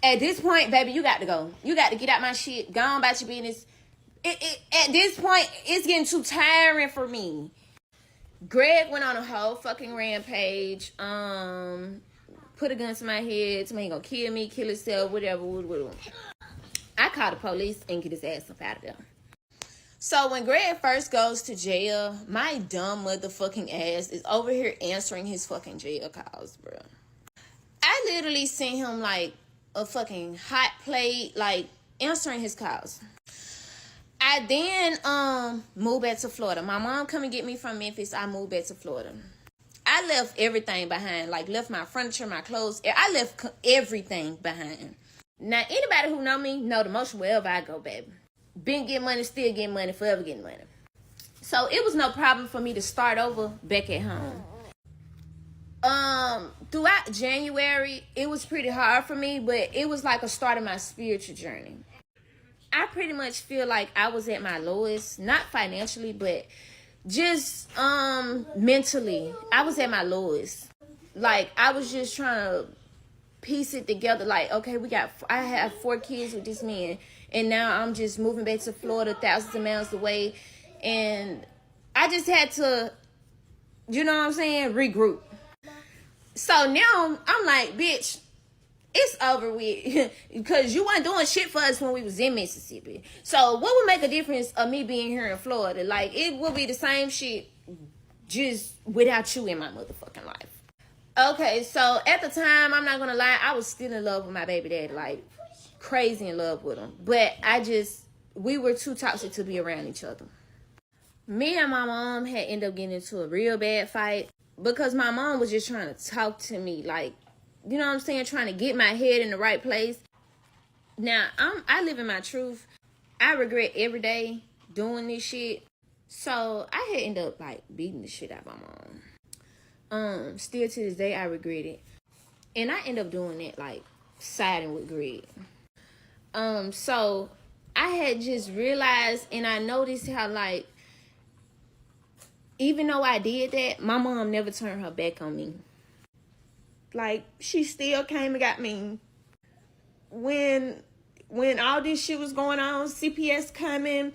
At this point, baby, you got to go. You got to get out my shit. Go on about your business. At this point, it's getting too tiring for me. Greg went on a whole fucking rampage. Put a gun to my head. To me, he gonna kill me, kill himself, whatever. I called the police and get his ass up out of there. So when Greg first goes to jail, my dumb motherfucking ass is over here answering his fucking jail calls, bro. I literally sent him like a fucking hot plate, like answering his calls. I then moved back to Florida. My mom come and get me from Memphis. I moved back to Florida. I left everything behind, like left my furniture, my clothes. I left everything behind. Now anybody who know me know the motion wherever I go, baby. Been getting money, still getting money, forever getting money. So it was no problem for me to start over back at home. Throughout January, it was pretty hard for me, but it was like a start of my spiritual journey. I pretty much feel like I was at my lowest, not financially, but just mentally. I was at my lowest. Like I was just trying to piece it together. Like, okay, I have 4 kids with this man. And now I'm just moving back to Florida, thousands of miles away. And I just had to, you know what I'm saying, regroup. So now I'm like, bitch, it's over with. Because you weren't doing shit for us when we was in Mississippi. So what would make a difference of me being here in Florida? Like, it would be the same shit just without you in my motherfucking life. Okay, so at the time, I'm not going to lie, I was still in love with my baby daddy. Like, crazy in love with him, but we were too toxic to be around each other. Me and my mom had ended up getting into a real bad fight because my mom was just trying to talk to me, like, you know what I'm saying, trying to get my head in the right place. Now I live in my truth. I regret every day doing this shit. So I had ended up like beating the shit out of my mom. Still to this day I regret it, and I end up doing it like siding with Greg. So I had just realized and I noticed how, like, even though I did that, my mom never turned her back on me. Like, she still came and got me. When all this shit was going on, CPS coming,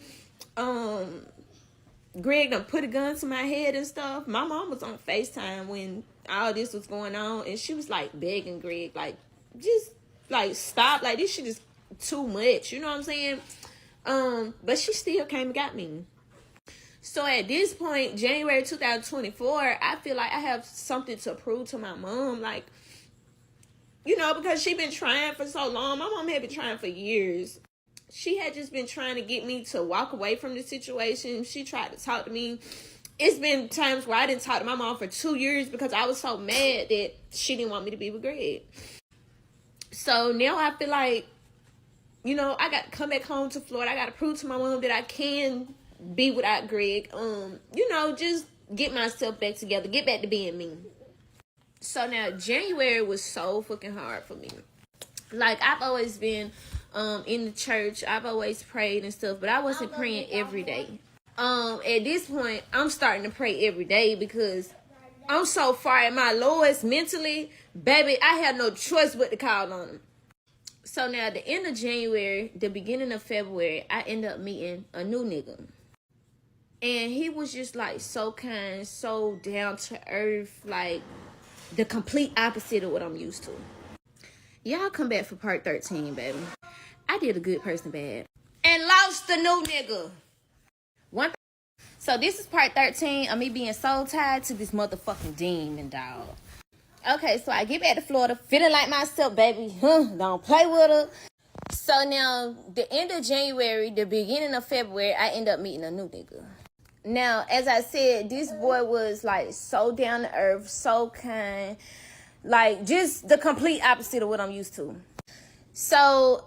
Greg done put a gun to my head and stuff. My mom was on FaceTime when all this was going on, and she was, like, begging Greg, like, just, like, stop. Like, this shit is too much, you know what I'm saying? But she still came and got me. So at this point, January 2024, I feel like I have something to prove to my mom, like, you know, because she been trying for so long. My mom had been trying for years. She had just been trying to get me to walk away from the situation. She tried to talk to me. It's been times where I didn't talk to my mom for 2 years because I was so mad that she didn't want me to be with Greg. So now I feel like, you know, I got to come back home to Florida. I got to prove to my mom that I can be without Greg. You know, just get myself back together. Get back to being me. So now January was so fucking hard for me. Like, I've always been in the church. I've always prayed and stuff, but I wasn't praying every day. At this point, I'm starting to pray every day because I'm so far at my lowest mentally. Baby, I had no choice but to call on him. So now at the end of January, the beginning of February, I end up meeting a new nigga. And he was just like so kind, so down to earth, like the complete opposite of what I'm used to. Y'all come back for part 13, baby. I did a good person bad. And lost the new nigga. So this is part 13 of me being so tied to this motherfucking demon, dog. Okay, so I get back to Florida, feeling like myself, baby. Don't play with her. So now, the end of January, the beginning of February, I end up meeting a new nigga. Now, as I said, this boy was, like, so down to earth, so kind. Like, just the complete opposite of what I'm used to. So,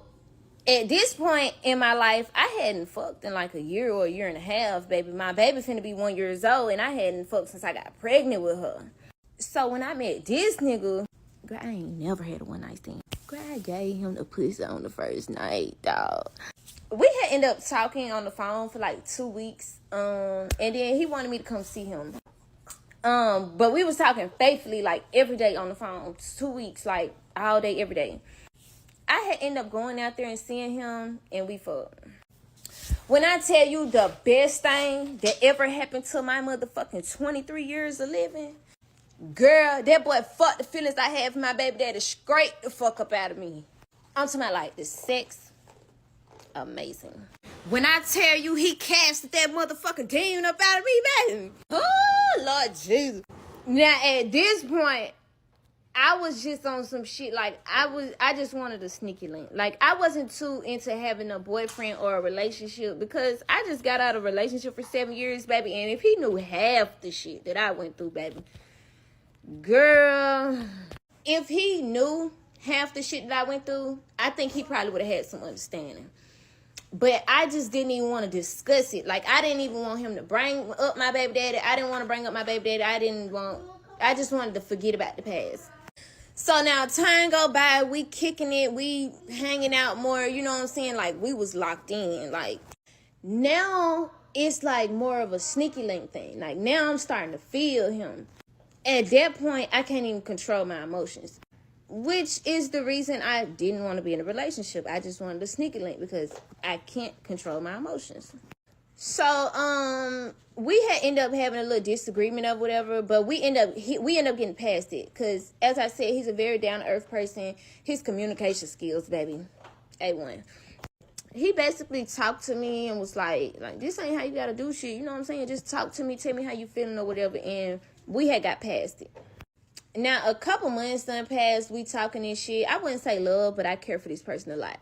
at this point in my life, I hadn't fucked in, like, a year or a year and a half, baby. My baby finna be 1 year old, and I hadn't fucked since I got pregnant with her. So, when I met this nigga, girl, I ain't never had a one-night stand. Girl, I gave him the pussy on the first night, dog. We had ended up talking on the phone for like 2 weeks. And then he wanted me to come see him. But we was talking faithfully, like, every day on the phone. 2 weeks, like, all day, every day. I had ended up going out there and seeing him, and we fucked. When I tell you the best thing that ever happened to my motherfucking 23 years of living, girl, that boy fucked the feelings I had for my baby daddy straight the fuck up out of me. I'm talking about, like, the sex. Amazing. When I tell you he casted that motherfucking demon up out of me, baby. Oh, Lord Jesus. Now, at this point, I was just on some shit. Like, I just wanted a sneaky link. Like, I wasn't too into having a boyfriend or a relationship because I just got out of a relationship for 7 years, baby. And if he knew half the shit that I went through, baby, girl, if he knew half the shit that I went through, I think he probably would have had some understanding. But I just didn't even want to discuss it. Like, I didn't even want him to bring up my baby daddy. I didn't want to bring up my baby daddy. I just wanted to forget about the past. So now time go by, we kicking it, we hanging out more, you know what I'm saying? Like, we was locked in. Like, now it's like more of a sneaky link thing. Like, now I'm starting to feel him. At that point, I can't even control my emotions. Which is the reason I didn't want to be in a relationship. I just wanted a sneaky link because I can't control my emotions. So, we had ended up having a little disagreement or whatever, but we end up getting past it. Because, as I said, he's a very down-to-earth person. His communication skills, baby, A1. He basically talked to me and was like, this ain't how you got to do shit. You know what I'm saying? Just talk to me, tell me how you feeling or whatever. And we had got past it. Now, a couple months done passed, we talking and shit. I wouldn't say love, but I care for this person a lot.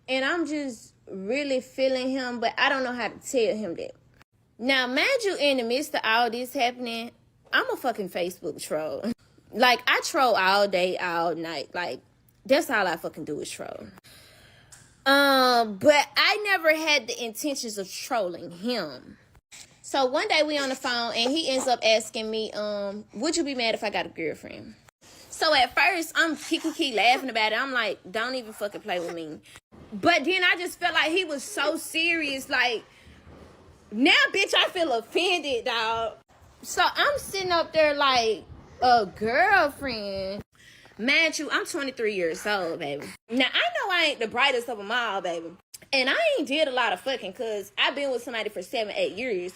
And I'm just really feeling him, but I don't know how to tell him that. Now, mind you, in the midst of all this happening, I'm a fucking Facebook troll. Like, I troll all day, all night. Like, that's all I fucking do is troll. But I never had the intentions of trolling him. So one day we on the phone and he ends up asking me, would you be mad if I got a girlfriend? So at first I'm kiki laughing about it. I'm like, don't even fucking play with me. But then I just felt like he was so serious. Like, now bitch, I feel offended, dog. So I'm sitting up there like, a girlfriend. Mind you, I'm 23 years old, baby. Now I know I ain't the brightest of them all, baby. And I ain't did a lot of fucking because I've been with somebody for 7-8 years.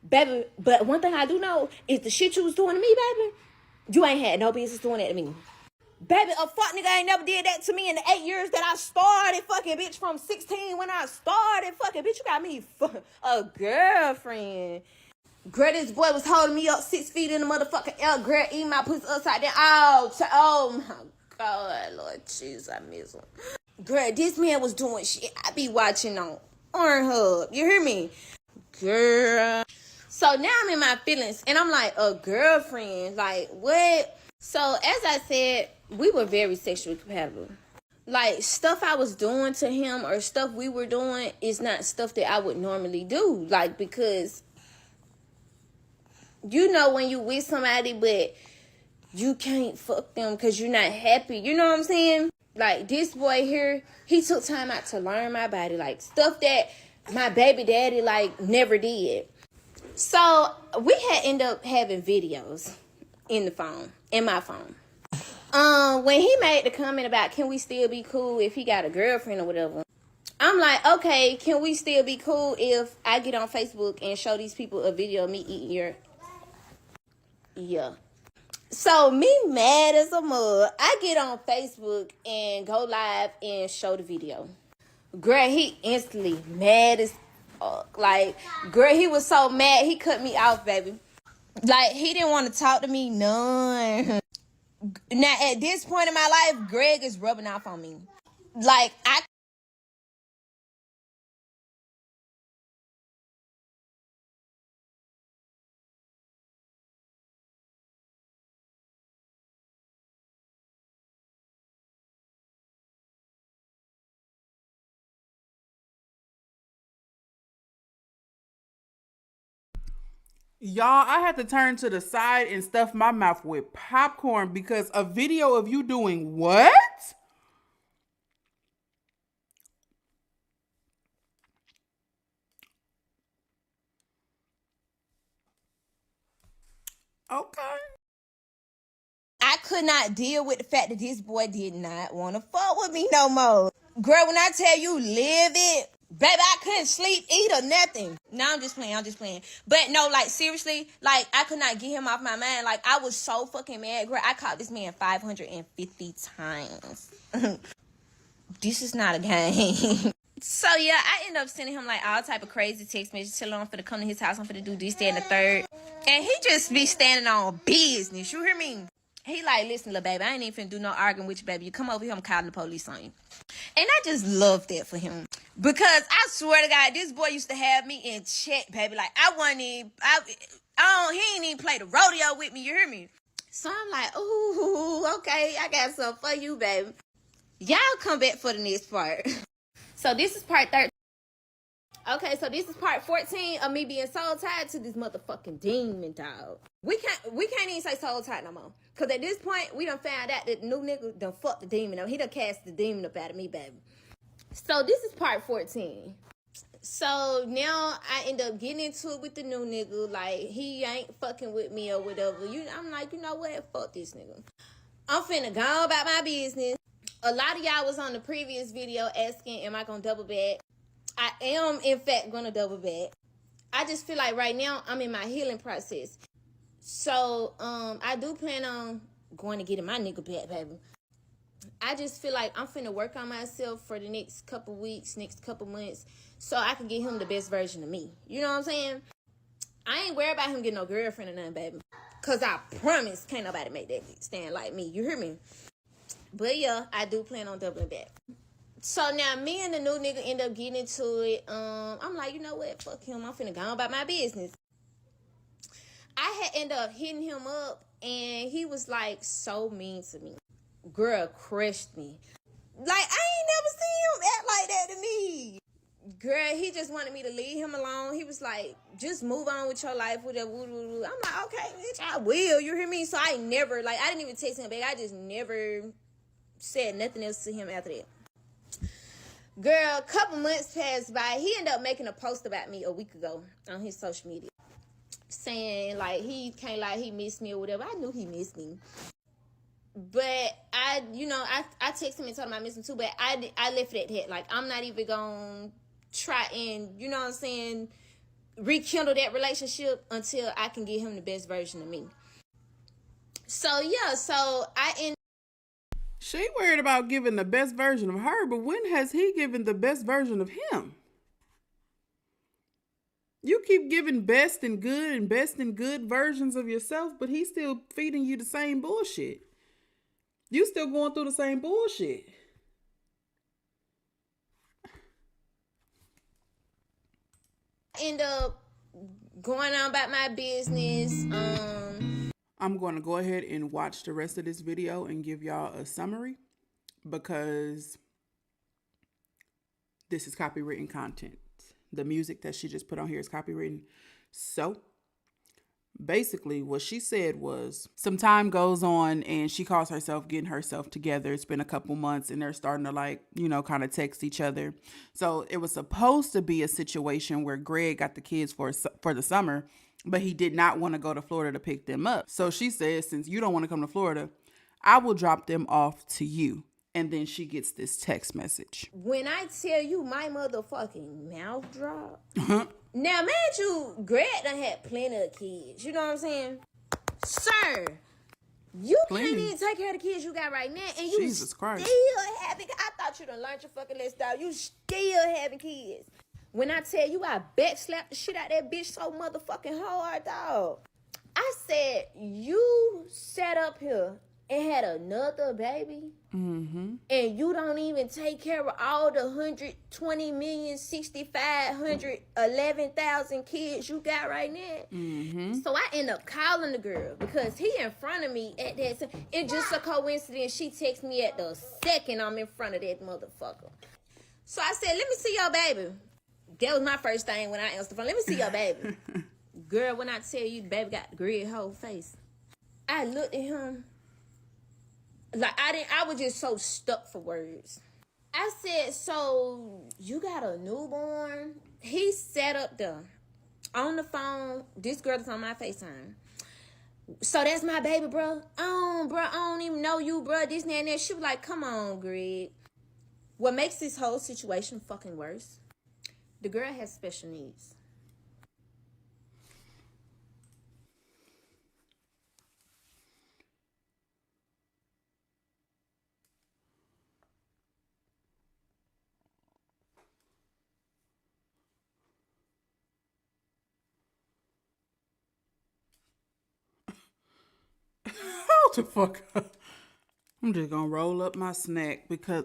Baby, but one thing I do know is the shit you was doing to me, baby, you ain't had no business doing that to me. Baby, a fuck nigga ain't never did that to me in the 8 years that I started fucking, bitch, from 16 when I started fucking, bitch, you got me a girlfriend. Girl, this boy was holding me up 6 feet in the motherfucking air, girl, eating my pussy upside down. Oh my God, Lord Jesus, I miss him. Girl, this man was doing shit I be watching on Pornhub. You hear me? Girl. So now I'm in my feelings and I'm like, a girlfriend? Like, what? So as I said, we were very sexually compatible. Like, stuff I was doing to him or stuff we were doing is not stuff that I would normally do. Like, because, you know, when you with somebody but you can't fuck them because you're not happy. You know what I'm saying? Like, this boy here, he took time out to learn my body. Like, stuff that my baby daddy, like, never did. So, we had ended up having videos in my phone. When he made the comment about, can we still be cool if he got a girlfriend or whatever? I'm like, okay, can we still be cool if I get on Facebook and show these people a video of me eating your... Yeah. So, me mad as a mug, I get on Facebook and go live and show the video. Girl, he instantly mad as fuck. Like, girl, he was so mad, he cut me off, baby. Like, he didn't want to talk to me, none. Now, at this point in my life, Greg is rubbing off on me. Like, Y'all, I had to turn to the side and stuff my mouth with popcorn because a video of you doing what? Okay. I could not deal with the fact that this boy did not want to fuck with me no more. Girl, when I tell you live it, baby, I couldn't sleep, eat, or nothing. No, I'm just playing. But no, like, seriously, like, I could not get him off my mind. Like, I was so fucking mad. Girl, I called this man 550 times. This is not a game. So, yeah, I ended up sending him, like, all type of crazy text messages, telling him I'm finna come to his house, I'm finna do this, that, and the third. And he just be standing on business, you hear me? He like, listen, little baby, I ain't even finna do no arguing with you, baby. You come over here, I'm calling the police on you. And I just love that for him. Because I swear to God, this boy used to have me in check, baby. Like, he ain't even play the rodeo with me, you hear me? So I'm like, ooh, okay, I got something for you, baby. Y'all come back for the next part. So this is part 13. Okay, so this is part 14 of me being soul tied to this motherfucking demon, dog. We can't even say soul tied no more. Cause at this point, we done found out that the new nigga done fucked the demon up. He done cast the demon up out of me, baby. So this is part 14. So now I end up getting into it with the new nigga. Like, he ain't fucking with me or whatever. I'm like, you know what? Fuck this nigga. I'm finna go about my business. A lot of y'all was on the previous video asking, am I gonna double back? I am, in fact, going to double back. I just feel like right now I'm in my healing process. So, I do plan on going to getting my nigga back, baby. I just feel like I'm finna work on myself for the next couple weeks, next couple months, so I can get him the best version of me. You know what I'm saying? I ain't worried about him getting no girlfriend or nothing, baby. Because I promise can't nobody make that stand like me. You hear me? But, yeah, I do plan on doubling back. So now me and the new nigga end up getting into it. I'm like, you know what? Fuck him. I'm finna go about my business. I had ended up hitting him up, and he was like so mean to me. Girl crushed me. Like, I ain't never seen him act like that to me. Girl, he just wanted me to leave him alone. He was like, just move on with your life, whatever. I'm like, okay, bitch, I will. You hear me? So I didn't even text him back. I just never said nothing else to him after that. Girl, a couple months passed by. He ended up making a post about me a week ago on his social media, saying like he can't lie, he missed me or whatever. I knew he missed me, but I texted him and told him I missed him too. But I left it at that. Like, I'm not even gonna try and, you know what I'm saying, rekindle that relationship until I can get him the best version of me. So yeah, She worried about giving the best version of her, but when has he given the best version of him? You keep giving best and good versions of yourself, but he's still feeding you the same bullshit. You still going through the same bullshit. end up going on about my business. I'm going to go ahead and watch the rest of this video and give y'all a summary because this is copywritten content. The music that she just put on here is copywritten. So basically what she said was some time goes on and she calls herself getting herself together. It's been a couple months and they're starting to kind of text each other. So it was supposed to be a situation where Greg got the kids for the summer, but he did not want to go to Florida to pick them up. So she says, since you don't want to come to Florida, I will drop them off to you. And then she gets this text message. When I tell you my motherfucking mouth dropped. Now, man, Greg done had plenty of kids. You know what I'm saying? Sir, you can't even take care of the kids you got right now. And you Jesus Christ. Still having, I thought you done learned your fucking lesson, dog. You still having kids. When I tell you I backslapped the shit out that bitch so motherfucking hard, dog. I said, you sat up here and had another baby, Mm-hmm. and you don't even take care of all the 120,065,111,000 kids you got right now. Mm-hmm. So I end up calling the girl because he in front of me at that time. It's just a coincidence. She texts me at the second I'm in front of that motherfucker. So I said, let me see your baby. That was my first thing when I answered the phone. Let me see your baby. Girl, when I tell you the baby got the grid whole face, I looked at him like I was just so stuck for words. I said, so you got a newborn? He sat up there on the phone. This girl is on my FaceTime. So that's my baby, bro. I don't even know you, bro. This and that. She was like, come on, Greg. What makes this whole situation fucking worse, the girl has special needs. Hold the fuck up. I'm just gonna roll up my snack because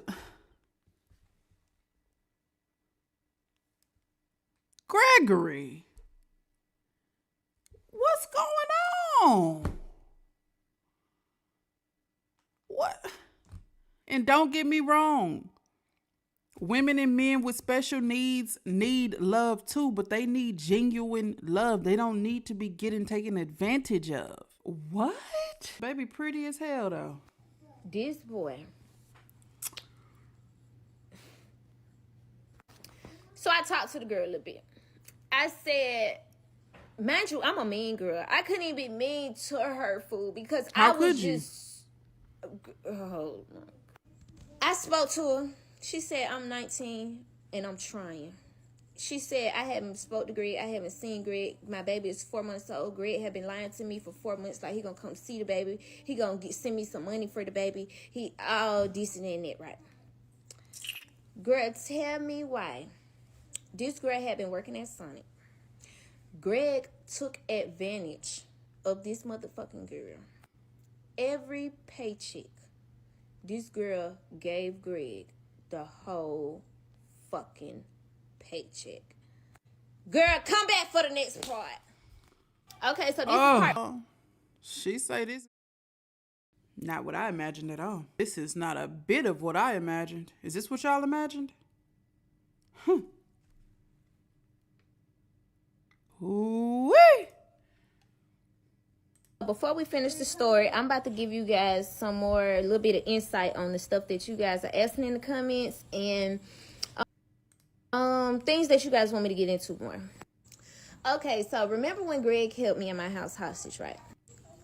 Gregory, what's going on? What? And don't get me wrong. Women and men with special needs need love too, but they need genuine love. They don't need to be getting taken advantage of. What? Baby pretty as hell though. This boy. So I talked to the girl a little bit. I said, mind you, I'm a mean girl. I couldn't even be mean to her fool because How I was could you? just. Oh, I spoke to her. She said, I'm 19 and I'm trying. She said, I haven't spoke to Greg. I haven't seen Greg. My baby is 4 months old. Greg had been lying to me for 4 months. Like, he going to come see the baby. He going to send me some money for the baby. He all this and that, right? Girl, tell me why. This girl had been working at Sonic. Greg took advantage of this motherfucking girl. Every paycheck, this girl gave Greg the whole fucking paycheck. Girl, come back for the next part. Okay, so this is part. She say this. Not what I imagined at all. This is not a bit of what I imagined. Is this what y'all imagined? Ooh-wee. Before we finish the story, I'm about to give you guys some more, a little bit of insight on the stuff that you guys are asking in the comments and things that you guys want me to get into more. Okay, so remember when Greg held me in my house hostage, right?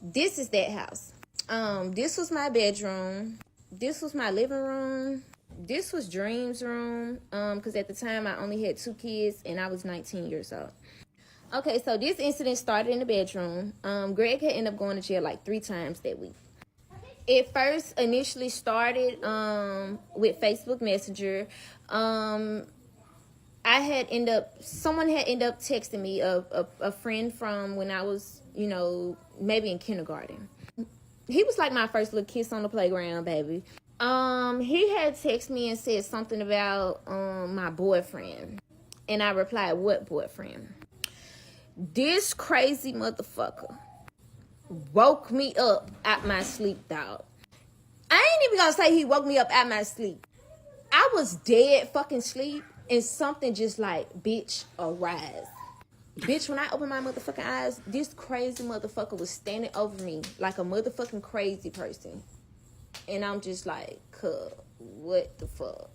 This is that house. This was my bedroom. This was my living room. This was Dream's room. Because at the time I only had 2 kids and I was 19 years old. Okay, so this incident started in the bedroom. Greg had ended up going to jail like 3 times that week. It first initially started with Facebook Messenger. Someone had ended up texting me, a friend from when I was, maybe in kindergarten. He was like my first little kiss on the playground, baby. He had texted me and said something about my boyfriend. And I replied, what boyfriend? This crazy motherfucker woke me up out my sleep, dog. I ain't even gonna say he woke me up out my sleep. I was dead fucking sleep and something just like, bitch, arise. Bitch, when I opened my motherfucking eyes, this crazy motherfucker was standing over me like a motherfucking crazy person. And I'm just like, what the fuck?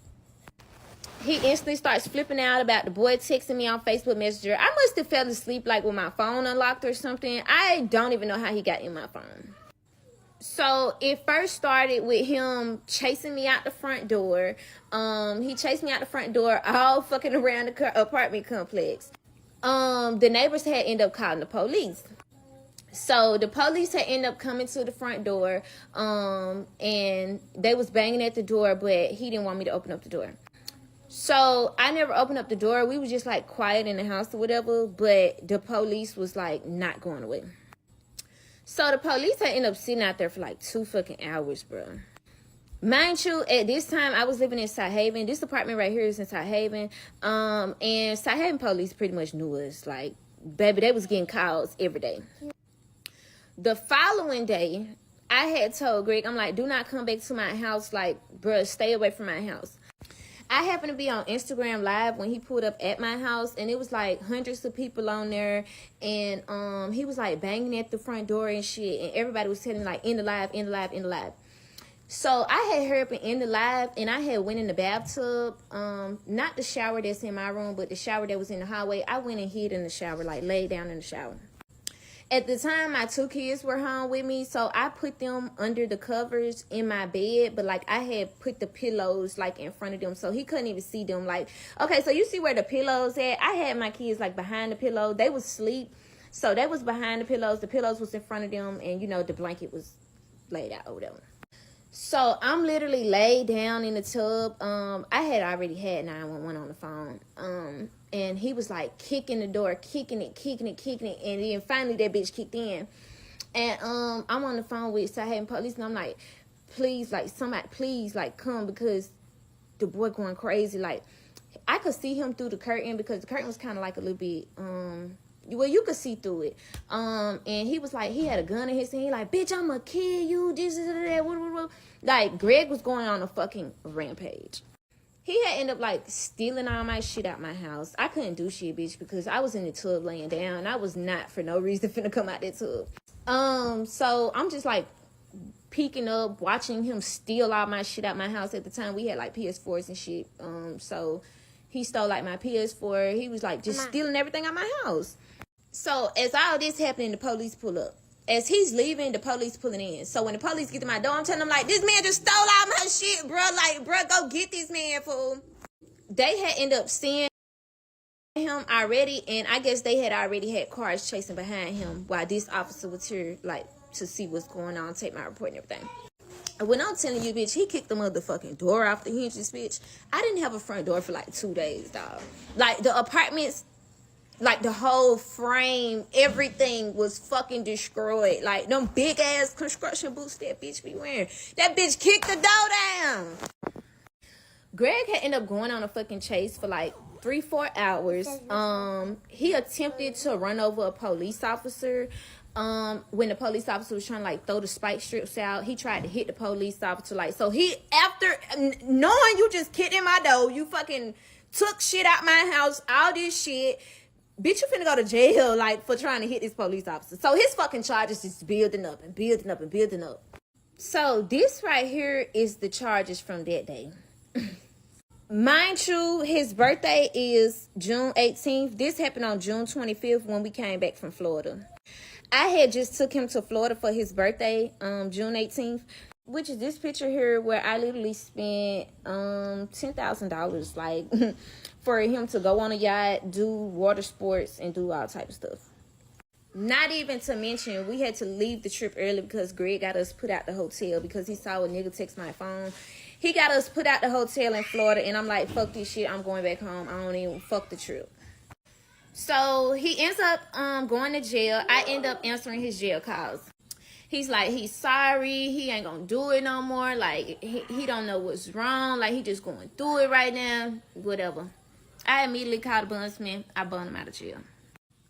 He instantly starts flipping out about the boy texting me on Facebook Messenger. I must have fell asleep like with my phone unlocked or something. I don't even know how he got in my phone. So it first started with him chasing me out the front door. He chased me out the front door all fucking around the apartment complex. The neighbors had ended up calling the police. So the police had ended up coming to the front door. And they was banging at the door, but he didn't want me to open up the door. So I never opened up the door. We were just like quiet in the house or whatever, but the police was like not going away. So the police had ended up sitting out there for like 2 fucking hours, bro. Mind you, at this time, I was living in South Haven. This apartment right here is in South Haven. And South Haven police pretty much knew us. Like, baby, they was getting calls every day. The following day, I had told Greg, I'm like, do not come back to my house. Like, bruh, stay away from my house. I happened to be on Instagram Live when he pulled up at my house, and it was like hundreds of people on there, and he was like banging at the front door and shit, and everybody was telling like, in the live, in the live, in the live. So I had hurried up and in the live, and I had went in the bathtub, not the shower that's in my room, but the shower that was in the hallway. I went and hid in the shower, like laid down in the shower. At the time, my 2 kids were home with me, so I put them under the covers in my bed, but, like, I had put the pillows, like, in front of them, so he couldn't even see them. Like, okay, so you see where the pillows at? I had my kids, like, behind the pillow. They was asleep, so they was behind the pillows. The pillows was in front of them, and, you know, the blanket was laid out over them. So I'm literally laid down in the tub. I had already had 911 on the phone. And he was like kicking the door, kicking it. And then finally that bitch kicked in. And I'm on the phone with South Haven police, and I'm like, please, like, somebody, please, like, come, because the boy going crazy. Like, I could see him through the curtain, because the curtain was kind of like a little bit, well, you could see through it. And he was like, he had a gun in his hand. He like, bitch, I'm gonna kill you. This is that. Like, Greg was going on a fucking rampage. He had ended up, like, stealing all my shit out my house. I couldn't do shit, bitch, because I was in the tub laying down. I was not, for no reason, finna come out that tub. So I'm just, like, peeking up, watching him steal all my shit out my house. At the time, we had, like, PS4s and shit. So he stole, like, my PS4. He was, like, just stealing everything out my house. So as all this happening, the police pull up. As he's leaving, the police pulling in. So when the police get to my door, I'm telling them, like, this man just stole all my shit, bro. Like, bro, go get this man, fool. They had ended up seeing him already, and I guess they had already had cars chasing behind him while this officer was here, like, to see what's going on, take my report and everything. And when I'm telling you, bitch, he kicked the motherfucking door off the hinges, bitch. I didn't have a front door for, like, 2 days, dog. Like, the apartments, like, the whole frame, everything was fucking destroyed. Like, them big-ass construction boots that bitch be wearing. That bitch kicked the door down. Greg had ended up going on a fucking chase for, like, 3-4 hours. He attempted to run over a police officer. When the police officer was trying to, like, throw the spike strips out, he tried to hit the police officer. Like, so he, after knowing you just kicked in my door, you fucking took shit out my house, all this shit, bitch, you finna go to jail, like, for trying to hit this police officer. So his fucking charges is building up and building up and building up. So this right here is the charges from that day. Mind you, his birthday is June 18th. This happened on June 25th when we came back from Florida. I had just took him to Florida for his birthday, June 18th, which is this picture here where I literally spent $10,000, like, for him to go on a yacht, do water sports, and do all type of stuff. Not even to mention, we had to leave the trip early because Greg got us put out the hotel because he saw a nigga text my phone. He got us put out the hotel in Florida, and I'm like, fuck this shit, I'm going back home. I don't even fuck the trip. So he ends up going to jail. I end up answering his jail calls. He's like, he's sorry, he ain't gonna do it no more. Like, he don't know what's wrong. Like, he just going through it right now. Whatever. I immediately called the bondsman. I bond him out of jail.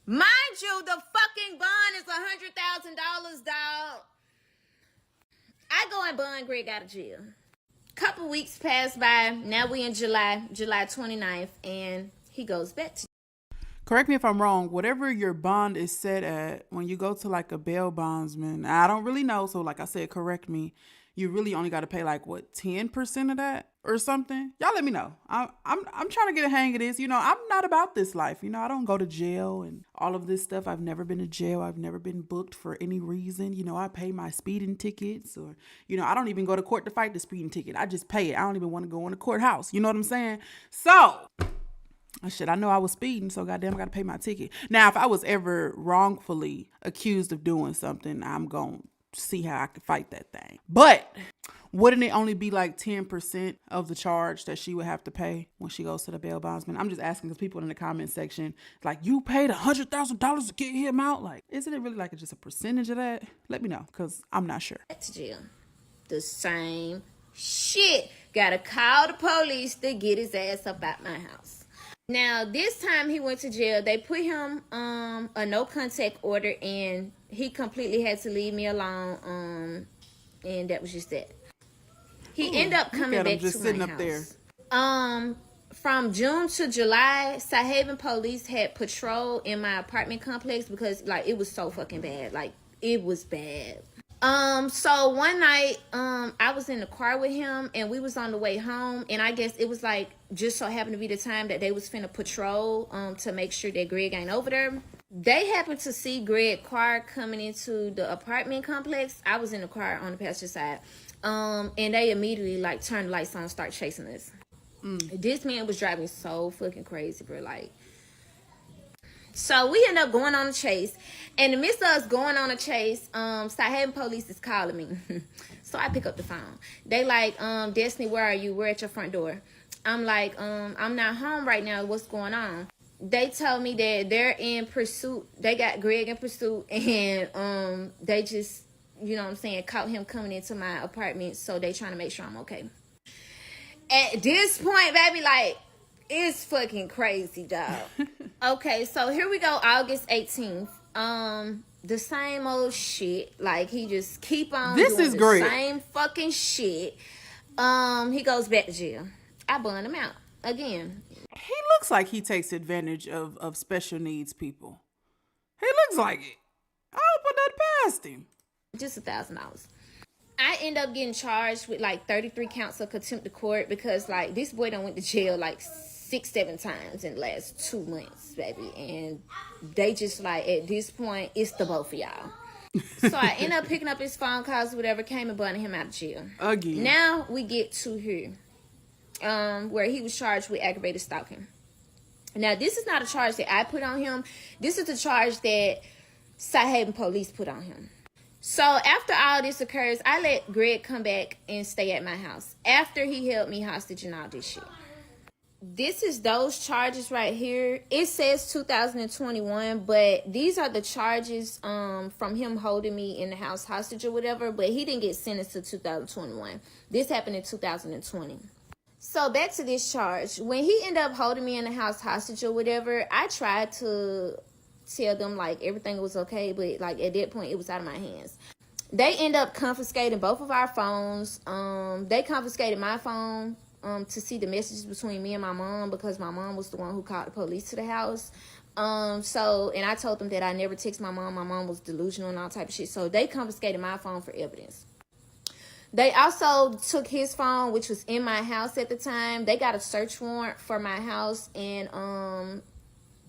Mind you, the fucking bond is $100,000, dog. I go and bond Greg out of jail. Couple weeks pass by. Now we in July 29th, and he goes back to. Correct me if I'm wrong. Whatever your bond is set at, when you go to like a bail bondsman, I don't really know. So like I said, correct me. You really only got to pay like what, 10% of that or something? Y'all let me know. I'm trying to get a hang of this. You know, I'm not about this life. You know, I don't go to jail and all of this stuff. I've never been to jail. I've never been booked for any reason. You know, I pay my speeding tickets, or, you know, I don't even go to court to fight the speeding ticket. I just pay it. I don't even want to go in the courthouse. You know what I'm saying? So, shit, I know I was speeding, so goddamn, I got to pay my ticket. Now, if I was ever wrongfully accused of doing something, I'm going to see how I can fight that thing. But wouldn't it only be like 10% of the charge that she would have to pay when she goes to the bail bondsman? I'm just asking because people in the comment section like, you paid $100,000 to get him out. Like, isn't it really like just a percentage of that? Let me know because I'm not sure. To jail. The same shit. Gotta call the police to get his ass up out my house. Now, this time he went to jail. They put him a no contact order and he completely had to leave me alone. And that was just that. He ended up coming back just to sitting my up house. there. From June to July, South Haven police had patrol in my apartment complex because like it was so fucking bad. Like it was bad. So one night, I was in the car with him and we was on the way home, and I guess it was like just so happened to be the time that they was finna patrol to make sure that Greg ain't over there. They happened to see Greg's car coming into the apartment complex. I was in the car on the passenger side. And they immediately like turned the lights on and start chasing us. This man was driving so fucking crazy, bro. Like, so we end up going on a chase. In the midst of us going on a chase, South Haven police is calling me. So I pick up the phone. They like, Destiny, where are you? We're at your front door. I'm like, I'm not home right now. What's going on? They told me that they're in pursuit. They got Greg in pursuit, and they just, you know what I'm saying, caught him coming into my apartment, so they trying to make sure I'm okay. At this point, baby, like, it's fucking crazy, dog. Okay, so here we go, August 18th. The same old shit. Like, he just keep on doing the same fucking shit. He goes back to jail. I bun him out again. He looks like he takes advantage of special needs people. He looks like it. I don't put that past him. Just $1,000. I end up getting charged with like 33 counts of contempt of court because like this boy done went to jail like 6-7 times in the last 2 months, baby. And they just like, at this point, it's the both of y'all. So I end up picking up his phone calls, whatever, came and bunning him out of jail. Again. Now we get to here. Where he was charged with aggravated stalking. Now, this is not a charge that I put on him. This is the charge that South Haven police put on him. So, after all this occurs, I let Greg come back and stay at my house. After he held me hostage and all this shit. This is those charges right here. It says 2021, but these are the charges from him holding me in the house hostage or whatever. But he didn't get sentenced to 2021. This happened in 2020. So back to this charge. When he ended up holding me in the house hostage or whatever, I tried to tell them like everything was okay, but like at that point it was out of my hands. They end up confiscating both of our phones. They confiscated my phone to see the messages between me and my mom because my mom was the one who called the police to the house. And I told them that I never text my mom. My mom was delusional and all type of shit. So they confiscated my phone for evidence. They also took his phone, which was in my house at the time. They got a search warrant for my house and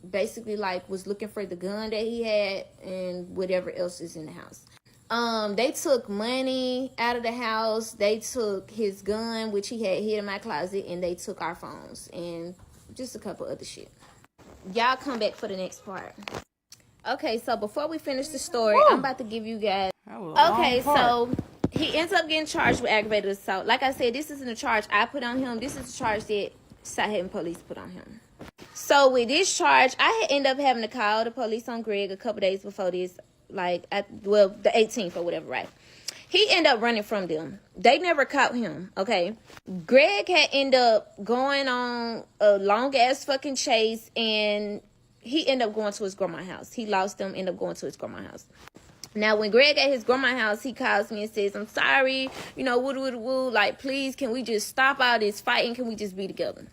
basically like was looking for the gun that he had and whatever else is in the house. They took money out of the house. They took his gun, which he had hid in my closet, and they took our phones and just a couple other shit. Y'all come back for the next part. Okay, so before we finish the story, I'm about to give you guys. Okay, so he ends up getting charged with aggravated assault. Like I said, this isn't a charge I put on him. This is a charge that South Haven police put on him. So with this charge, I had ended up having to call the police on Greg a couple days before this, like the 18th or whatever, right? He ended up running from them. They never caught him, okay? Greg had ended up going on a long-ass fucking chase, and he ended up going to his grandma's house. He lost them, ended up going to his grandma's house. Now, when Greg at his grandma's house, he calls me and says, I'm sorry, you know, woo, like, please, can we just stop all this fighting? Can we just be together?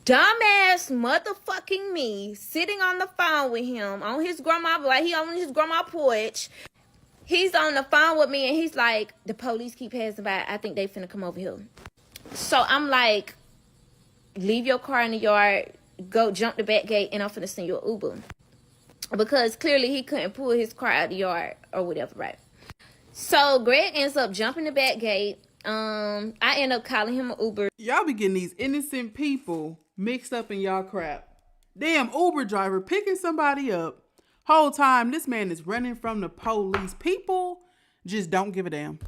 Dumbass motherfucking me, sitting on the phone with him, on his grandma, like, he on his grandma porch. He's on the phone with me, and he's like, the police keep passing by. I think they finna come over here. So I'm like, leave your car in the yard, go jump the back gate, and I'm finna send you an Uber. Because clearly he couldn't pull his car out of the yard or whatever, right? So Greg ends up jumping the back gate. I end up calling him an Uber. Y'all be getting these innocent people mixed up in y'all crap. Damn Uber driver picking somebody up. Whole time this man is running from the police. People just don't give a damn.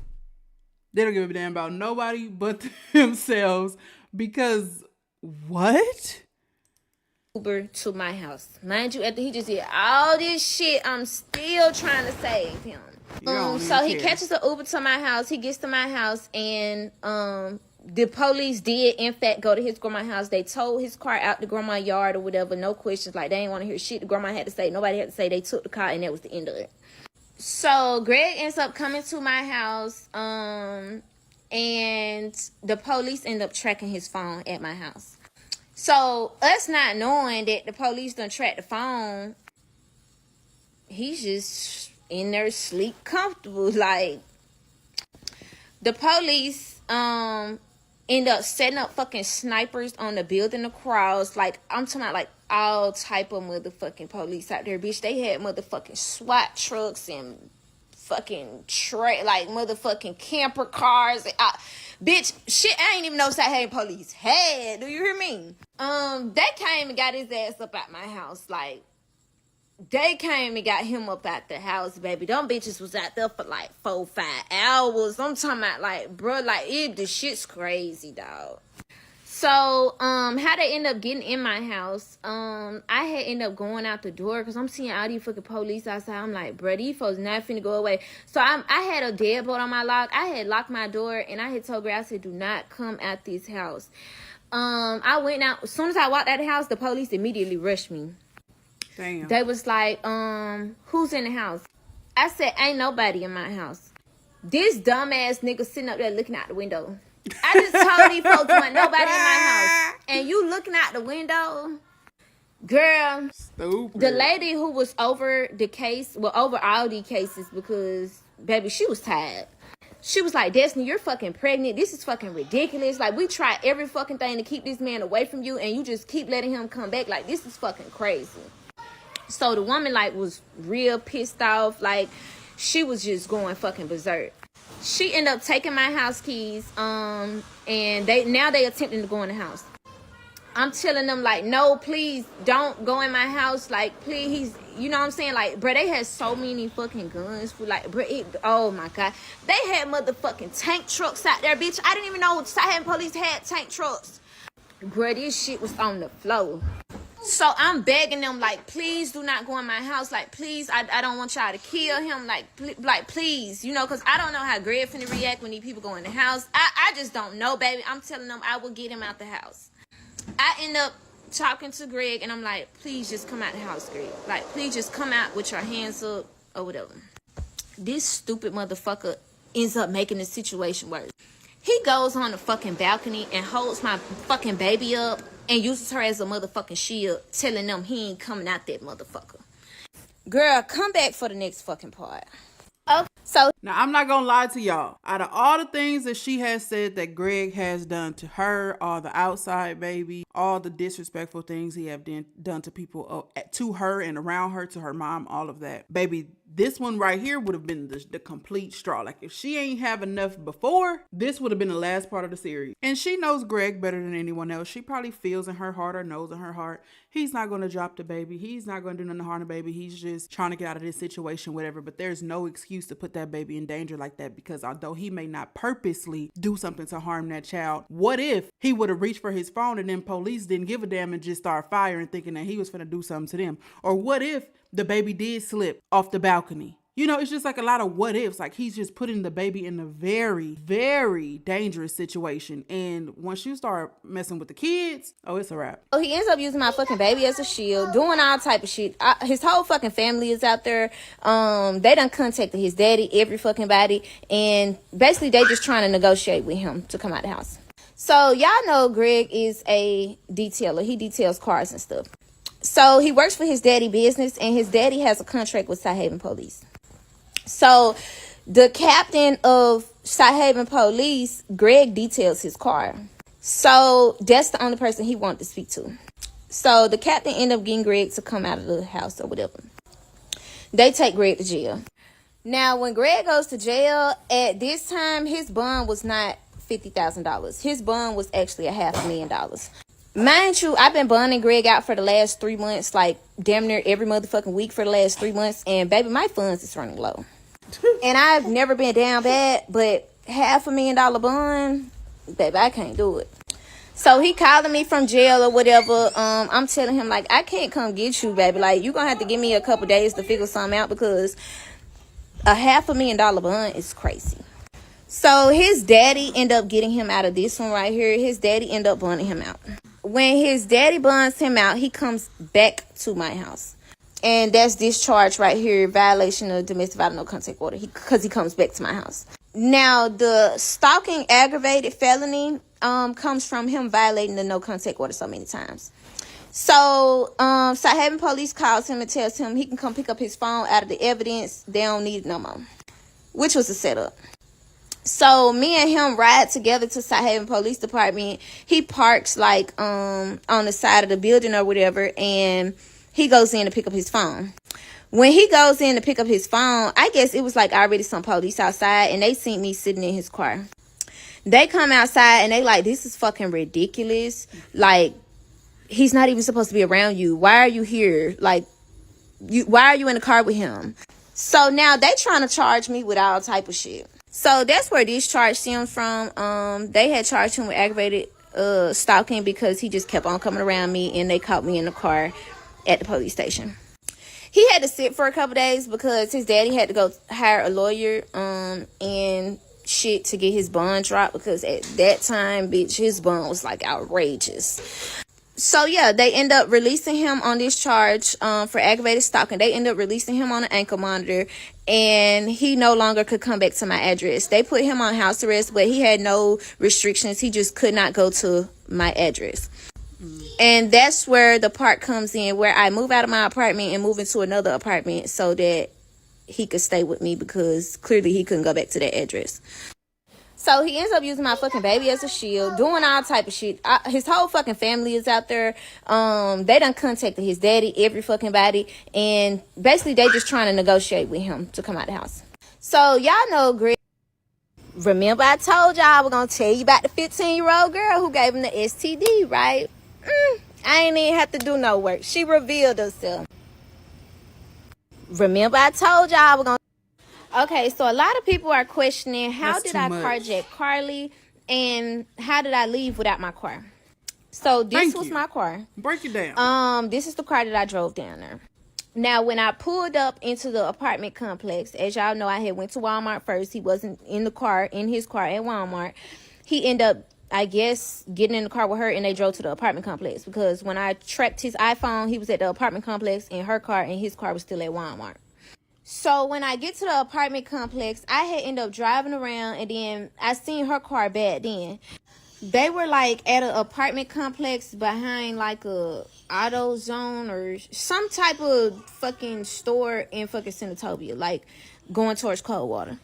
They don't give a damn about nobody but themselves because what? Uber to my house. Mind you, after he just did all this shit, I'm still trying to save him. So he catches the Uber to my house. He gets to my house, and the police did in fact go to his grandma's house. They towed his car out to grandma's yard or whatever. No questions. Like, they didn't want to hear shit the grandma had to say. Nobody had to say. They took the car, and that was the end of it. So Greg ends up coming to my house, and the police end up tracking his phone at my house. So us not knowing that the police done track the phone, he's just in there sleep comfortable. Like, the police end up setting up fucking snipers on the building across. Like, I'm talking about like all type of motherfucking police out there, bitch. They had motherfucking SWAT trucks and fucking like motherfucking camper cars. Bitch, shit, I ain't even know South police had. Do you hear me? They came and got his ass up out my house. Like, they came and got him up out the house, baby. Them bitches was out there for like 4-5 hours. I'm talking about like, bro, like, the shit's crazy, dog. So, how they end up getting in my house, I had ended up going out the door because I'm seeing all these fucking police outside. I'm like, bro, these folks not finna go away. So, I had a deadbolt on my lock. I had locked my door, and I had told Greg, I said, do not come out this house. I went out. As soon as I walked out the house, the police immediately rushed me. Damn. They was like, who's in the house? I said, ain't nobody in my house. This dumbass nigga sitting up there looking out the window. I just told these folks wasn't nobody in my house. And you looking out the window? Girl, Stupid. The lady who was over the case, well, over all these cases, because, baby, she was tired. She was like, Destiny, you're fucking pregnant. This is fucking ridiculous. Like, we tried every fucking thing to keep this man away from you, and you just keep letting him come back. Like, this is fucking crazy. So the woman, like, was real pissed off. Like, she was just going fucking berserk. She ended up taking my house keys, and they attempting to go in the house. I'm telling them, like, no, please don't go in my house. Like, please, you know what I'm saying? Like, bro, they had so many fucking guns. For, like, bro, oh my God. They had motherfucking tank trucks out there, bitch. I didn't even know South police had tank trucks. Bro, this shit was on the floor. So I'm begging them, like, please do not go in my house. Like, please, I don't want y'all to kill him. Like, please, you know, because I don't know how Greg finna react when these people go in the house. I just don't know, baby. I'm telling them I will get him out the house. I end up talking to Greg, and I'm like, please just come out the house, Greg. Like, please just come out with your hands up or whatever. This stupid motherfucker ends up making the situation worse. He goes on the fucking balcony and holds my fucking baby up and uses her as a motherfucking shield, telling them he ain't coming out that motherfucker. Girl, come back for the next fucking part. Okay, so Now, I'm not gonna lie to y'all. Out of all the things that she has said that Greg has done to her, all the outside baby, all the disrespectful things he have done to people, to her and around her, to her mom, all of that, baby, this one right here would have been the complete straw. Like, if she ain't have enough before, this would have been the last part of the series. And she knows Greg better than anyone else. She probably feels in her heart or knows in her heart he's not going to drop the baby. He's not going to do nothing to harm the baby. He's just trying to get out of this situation, whatever. But there's no excuse to put that baby in danger like that, because although he may not purposely do something to harm that child, what if he would have reached for his phone and then police didn't give a damn and just started firing, thinking that he was finna do something to them? Or what if the baby did slip off the balcony? You know, it's just like a lot of what ifs. Like, he's just putting the baby in a very, very dangerous situation. And once you start messing with the kids, oh, it's a wrap. oh, he ends up using my fucking baby as a shield, doing all type of shit. His whole fucking family is out there. They done contacted his daddy, every fucking body. And basically, they just trying to negotiate with him to come out the house. So, y'all know Greg is a detailer. He details cars and stuff. So, he works for his daddy business, and his daddy has a contract with South Haven Police. So, the captain of South Haven Police, Greg, details his car. So, that's the only person he wanted to speak to. So, the captain ended up getting Greg to come out of the house or whatever. They take Greg to jail. Now, when Greg goes to jail, at this time, his bond was not $50,000. His bond was actually $500,000. Mind you, I've been bonding Greg out for the last 3 months, like damn near every motherfucking week for the last 3 months. And baby, my funds is running low. And I've never been down bad, but $500,000 bond, baby, I can't do it. So he calling me from jail or whatever. I'm telling him, like, I can't come get you, baby. Like, you gonna have to give me a couple days to figure something out, because a $500,000 bond is crazy. So his daddy ended up getting him out of this one right here. His daddy ended up bonding him out. When his daddy bonds him out, he comes back to my house. And that's discharge right here, violation of domestic violence no contact order, because he comes back to my house. Now, the stalking aggravated felony comes from him violating the no contact order so many times. So, South police calls him and tells him he can come pick up his phone out of the evidence. They don't need it no more, which was a setup. So me and him ride together to South Police Department. He parks like on the side of the building or whatever, and he goes in to pick up his phone. When he goes in to pick up his phone, I guess it was like already some police outside, and they seen me sitting in his car. They come outside and they like, this is fucking ridiculous. Like, he's not even supposed to be around you. Why are you here? Like, why are you in the car with him? So now they trying to charge me with all type of shit. So that's where this charge stems from. They had charged him with aggravated stalking because he just kept on coming around me, and they caught me in the car at the police station. He had to sit for a couple days because his daddy had to go hire a lawyer and shit to get his bond dropped, because at that time, bitch, his bond was like outrageous. So yeah, they end up releasing him on this charge for aggravated stalking. They end up releasing him on an ankle monitor, and he no longer could come back to my address. They put him on house arrest, but he had no restrictions. He just could not go to my address. And that's where the part comes in, where I move out of my apartment and move into another apartment so that he could stay with me, because clearly he couldn't go back to that address. So he ends up using my fucking baby as a shield, doing all type of shit. His whole fucking family is out there. They done contacted his daddy, every fucking body. And basically they just trying to negotiate with him to come out of the house. So y'all know Greg. Remember I told y'all I was going to tell you about the 15-year-old girl who gave him the STD, right? I ain't even have to do no work. She revealed herself. Remember I told y'all I was going to. Okay, so a lot of people are questioning, how did I carjack Carly, and how did I leave without my car? So this was my car. Break it down. This is the car that I drove down there. Now, when I pulled up into the apartment complex, as y'all know, I had went to Walmart first. He wasn't in his car at Walmart. He ended up, I guess, getting in the car with her, and they drove to the apartment complex, because when I tracked his iPhone, he was at the apartment complex in her car, and his car was still at Walmart. So when I get to the apartment complex, I had ended up driving around, and then I seen her car back then. They were like at an apartment complex behind like a auto zone or some type of fucking store in fucking Senatobia, like going towards Coldwater.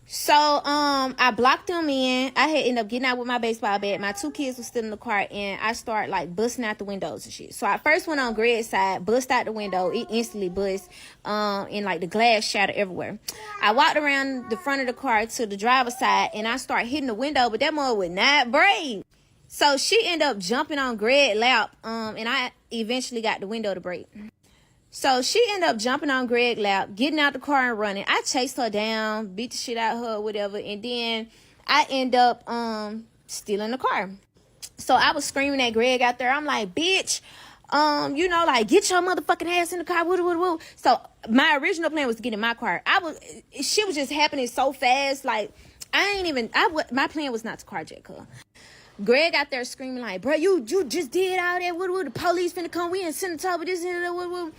So I blocked them in. I had ended up getting out with my baseball bat. My 2 kids were still in the car, and I started like busting out the windows and shit. So I first went on Greg's side, bust out the window. It instantly bust, and like the glass shattered everywhere. I walked around the front of the car to the driver's side, and I started hitting the window, but that mother would not break. So she ended up jumping on Greg's lap, and I eventually got the window to break. So she ended up jumping on Greg's lap, getting out the car and running. I chased her down, beat the shit out of her, whatever. And then I end up stealing the car. So I was screaming at Greg out there. I'm like, bitch, like, get your motherfucking ass in the car. Woo. So my original plan was to get in my car. Shit was just happening so fast. Like, my plan was not to carjack her. Greg out there screaming like, bro, you just did all that. What the police finna come? We in Senatobia, this and that. What.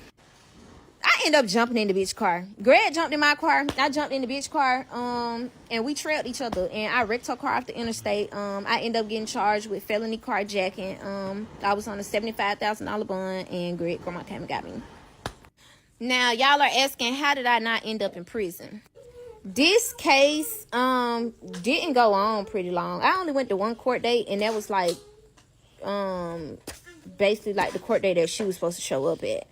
I end up jumping in the bitch car. Greg jumped in my car. I jumped in the bitch car. And we trailed each other. And I wrecked her car off the interstate. I ended up getting charged with felony carjacking. I was on a $75,000 bond, and Greg Grandma came and got me. Now y'all are asking, how did I not end up in prison? This case didn't go on pretty long. I only went to one court date, and that was like basically like the court date that she was supposed to show up at.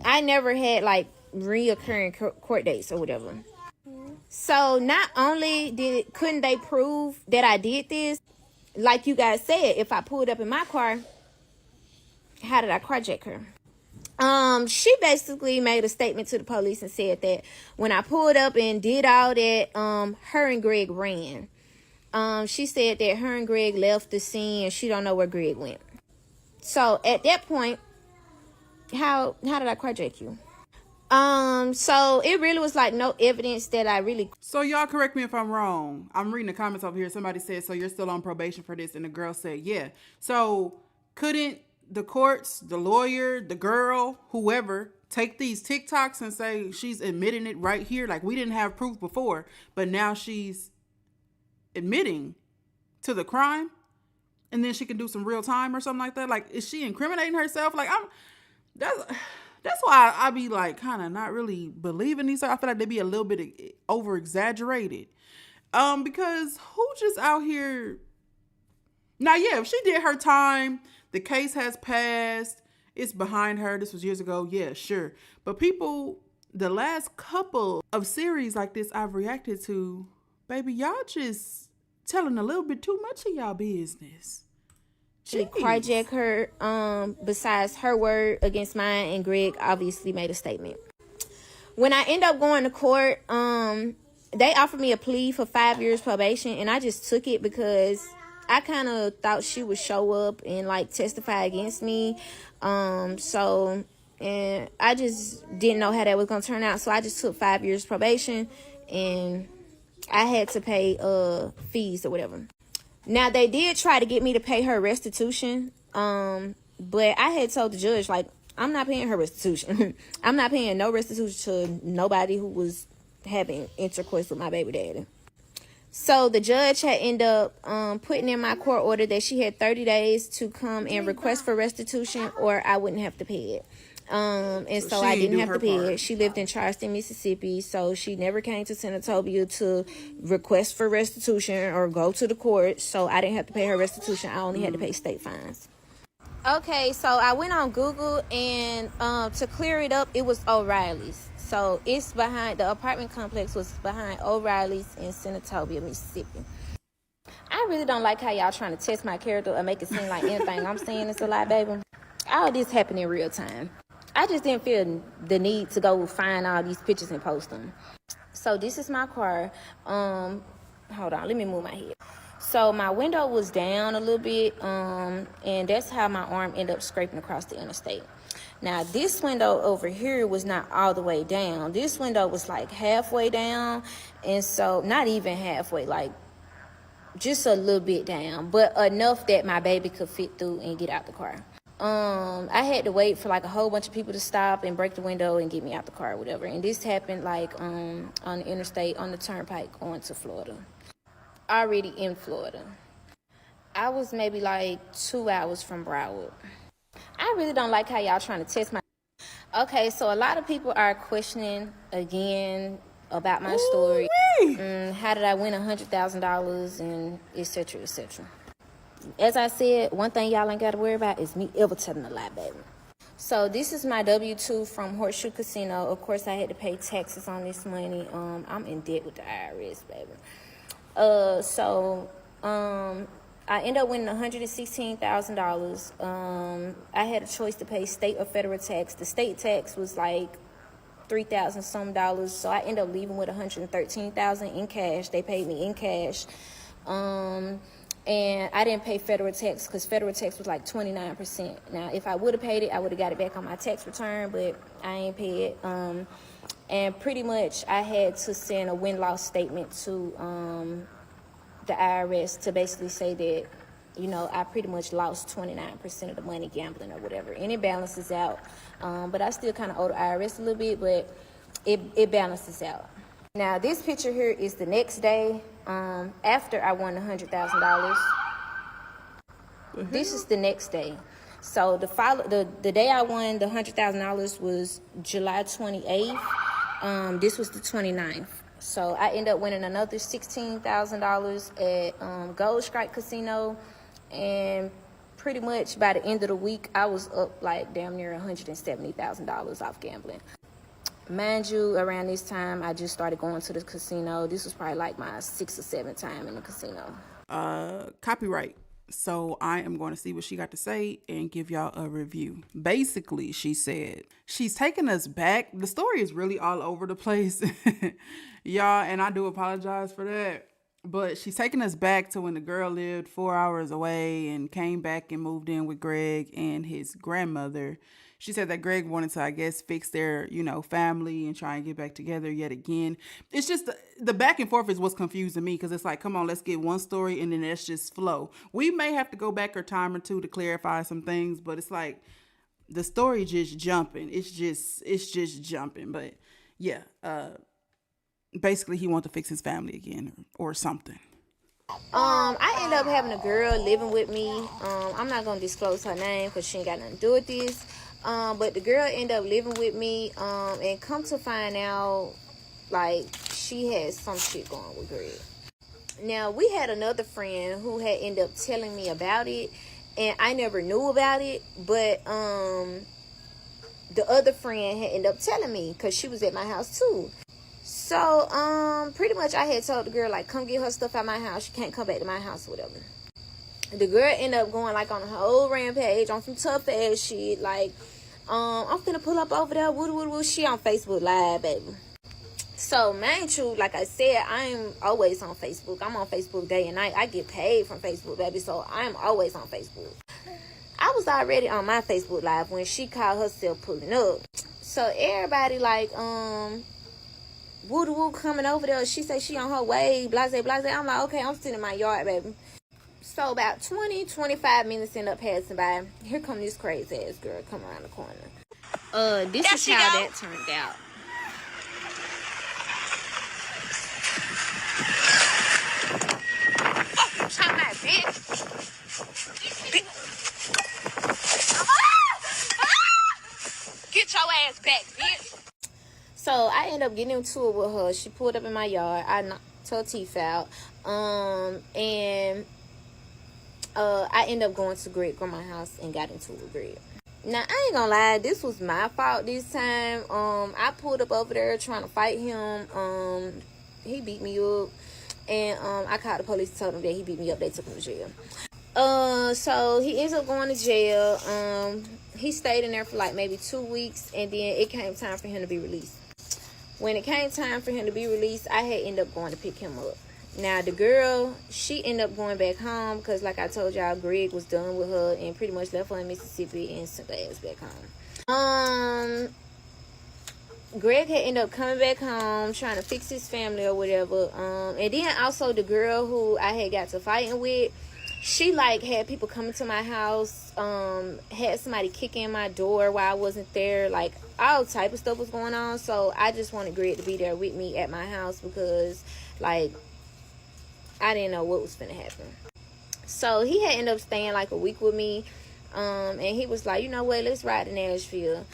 I never had like reoccurring court dates or whatever. So not only couldn't they prove that I did this, like you guys said, if I pulled up in my car, how did I carjack her? She basically made a statement to the police and said that when I pulled up and did all that, her and Greg ran. She said that her and Greg left the scene and she don't know where Greg went. So at that point, how did I carjack you? So it really was like no evidence that I really. So y'all correct me if I'm wrong. I'm reading the comments over here. Somebody said, so you're still on probation for this? And the girl said, yeah. So couldn't the courts, the lawyer, the girl, whoever, take these TikToks and say she's admitting it right here? Like, we didn't have proof before, but now she's admitting to the crime, and then she can do some real time or something like that. Like, is she incriminating herself? Like, that's why I be like kind of not really believing these. I feel like they be a little bit over exaggerated. Because who just out here? Now, yeah, if she did her time, the case has passed, it's behind her. This was years ago. Yeah, sure. But people, the last couple of series like this I've reacted to, baby, y'all just telling a little bit too much of y'all business. Carjack her, besides her word against mine, and Greg obviously made a statement. When I end up going to court, they offered me a plea for 5 years probation, and I just took it because I kind of thought she would show up and like testify against me. So, and I just didn't know how that was gonna turn out, so I just took 5 years probation, and I had to pay fees or whatever. Now, they did try to get me to pay her restitution, but I had told the judge, like, I'm not paying her restitution. I'm not paying no restitution to nobody who was having intercourse with my baby daddy. So the judge had ended up putting in my court order that she had 30 days to come and request for restitution, or I wouldn't have to pay it. And so I didn't have to pay it. She lived in Charleston, Mississippi, so she never came to Senatobia to request for restitution or go to the court, so I didn't have to pay her restitution. I only had to pay state fines. Okay, so I went on Google, and to clear it up, it was O'Reilly's. So it's behind, the apartment complex was behind O'Reilly's in Senatobia, Mississippi. I really don't like how y'all trying to test my character or make it seem like anything I'm saying is a lie, baby. All this happened in real time. I just didn't feel the need to go find all these pictures and post them. So this is my car. Hold on, let me move my head. So my window was down a little bit, and that's how my arm ended up scraping across the interstate. Now, this window over here was not all the way down. This window was like halfway down, and so not even halfway, like just a little bit down, but enough that my baby could fit through and get out the car. I had to wait for like a whole bunch of people to stop and break the window and get me out the car or whatever. And this happened like on the interstate, on the turnpike going to Florida. Already in Florida. I was maybe like 2 hours from Broward. I really don't like how y'all trying to test my... Okay, so a lot of people are questioning again about my story. How did I win $100,000 and et cetera, et cetera. As I said, one thing y'all ain't got to worry about is me ever telling a lie, baby. So this is my W-2 from Horseshoe Casino. Of course, I had to pay taxes on this money. I'm in debt with the IRS, baby. I ended up winning $116,000. I had a choice to pay state or federal tax. The state tax was like $3,000 some dollars, so I ended up leaving with $113,000 in cash. They paid me in cash. And I didn't pay federal tax because federal tax was like 29%. Now, if I would have paid it, I would have got it back on my tax return, but I ain't pay it. And pretty much I had to send a win-loss statement to the IRS to basically say that, you know, I pretty much lost 29% of the money gambling or whatever. And it balances out. But I still kind of owe the IRS a little bit, but it balances out. Now, this picture here is the next day after I won $100,000. This is the next day. So the day I won the $100,000 was July 28th. This was the 29th. So I ended up winning another $16,000 at Gold Strike Casino. And pretty much by the end of the week, I was up like damn near $170,000 off gambling. Mind you, around this time, I just started going to the casino. This was probably like my 6th or 7th time in the casino. Copyright. So I am going to see what she got to say and give y'all a review. Basically, she said, she's taking us back. The story is really all over the place, y'all, and I do apologize for that. But she's taking us back to when the girl lived 4 hours away and came back and moved in with Greg and his grandmother. She said that Greg wanted to, I guess, fix their, family and try and get back together yet again. It's just the back and forth is what's confusing me, because it's like, come on, let's get one story and then let's just flow. We may have to go back a time or two to clarify some things, but it's like the story just jumping. It's just jumping. But yeah, basically he wants to fix his family again or something. I ended up having a girl living with me. I'm not gonna disclose her name because she ain't got nothing to do with this. But the girl ended up living with me. And come to find out, like, she had some shit going with Greg. Now, we had another friend who had ended up telling me about it, and I never knew about it. But the other friend had ended up telling me because she was at my house too. So, pretty much I had told the girl, like, come get her stuff out of my house. She can't come back to my house or whatever. The girl ended up going, like, on a whole rampage on some tough ass shit. Like, I'm finna pull up over there. Woo. She on Facebook Live, baby. So, main truth, like I said, I'm always on Facebook. I'm on Facebook day and night. I get paid from Facebook, baby. So, I'm always on Facebook. I was already on my Facebook Live when she called herself pulling up. So, everybody, like, woo coming over there. She said she on her way, blase. I'm like, okay, I'm sitting in my yard, baby. So about 25 minutes end up passing by. Here come this crazy ass girl come around the corner. This is how that turned out. Turn that bitch. Get your ass back, bitch. So I ended up getting into it with her. She pulled up in my yard. I knocked her teeth out. And I ended up going to Greg grandma's house and got into it with Greg. Now, I ain't gonna lie, this was my fault this time. I pulled up over there trying to fight him. He beat me up. And I called the police and told them that he beat me up. They took him to jail. So he ends up going to jail. He stayed in there for like maybe 2 weeks. And then it came time for him to be released. When it came time for him to be released, I had ended up going to pick him up. Now, the girl, she ended up going back home because, like I told y'all, Greg was done with her and pretty much left her in Mississippi and sent her ass back home. Greg had ended up coming back home, trying to fix his family or whatever. And then also the girl who I had got to fighting with, she, like, had people coming to my house, had somebody kick in my door while I wasn't there. Like, all type of stuff was going on. So I just wanted Greg to be there with me at my house because, like, I didn't know what was finna happen. So he had ended up staying like a week with me. And he was like, you know what, let's ride to Nashville.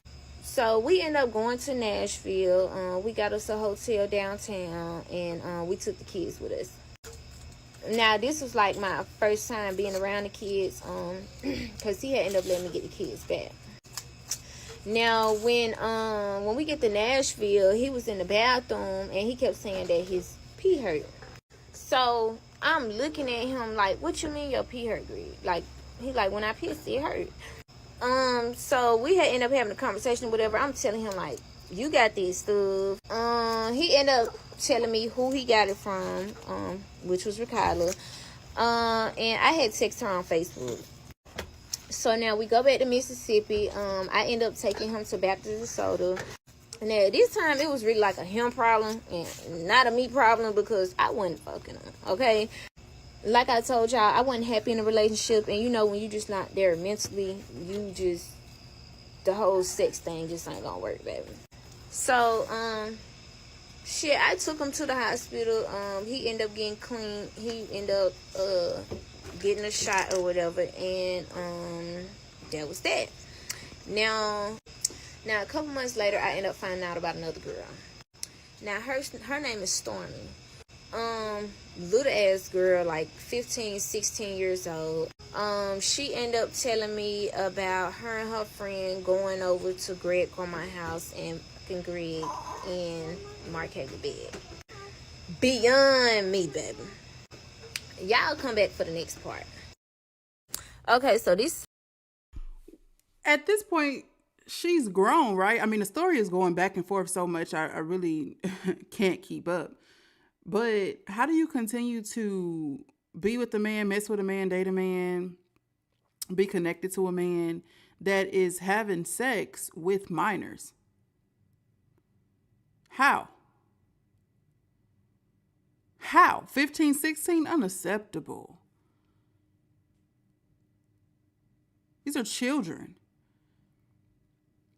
So we ended up going to Nashville. We got us a hotel downtown, and we took the kids with us. Now, this was like my first time being around the kids, because he had ended up letting me get the kids back. Now, when we get to Nashville, he was in the bathroom, and he kept saying that his pee hurt. So I'm looking at him like, what you mean your pee hurt, Greg? Like, he like, when I pissed, it hurt. So we had ended up having a conversation, whatever. I'm telling him, like, you got this stuff. He ended up telling me who he got it from, which was Ricardo. And I had texted her on Facebook. So now we go back to Mississippi. I end up taking him to Baptist DeSoto. Now, this time, it was really like a him problem and not a me problem because I wasn't fucking him, okay? Like I told y'all, I wasn't happy in a relationship. And, you know, when you just not there mentally, the whole sex thing just ain't gonna work, baby. So, shit, I took him to the hospital. He ended up getting clean. He ended up getting a shot or whatever. And that was that. Now, a couple months later, I ended up finding out about another girl. Now, her name is Stormy. Little ass girl, like 15, 16 years old. She ended up telling me about her and her friend going over to Greg grandma's house and fucking Greg and Mark had the bed. Beyond me, baby. Y'all come back for the next part. Okay, so this. At this point, she's grown, right? I mean, the story is going back and forth so much, I really can't keep up. But how do you continue to be with a man, mess with a man, date a man, be connected to a man that is having sex with minors? How? 15, 16? Unacceptable. These are children.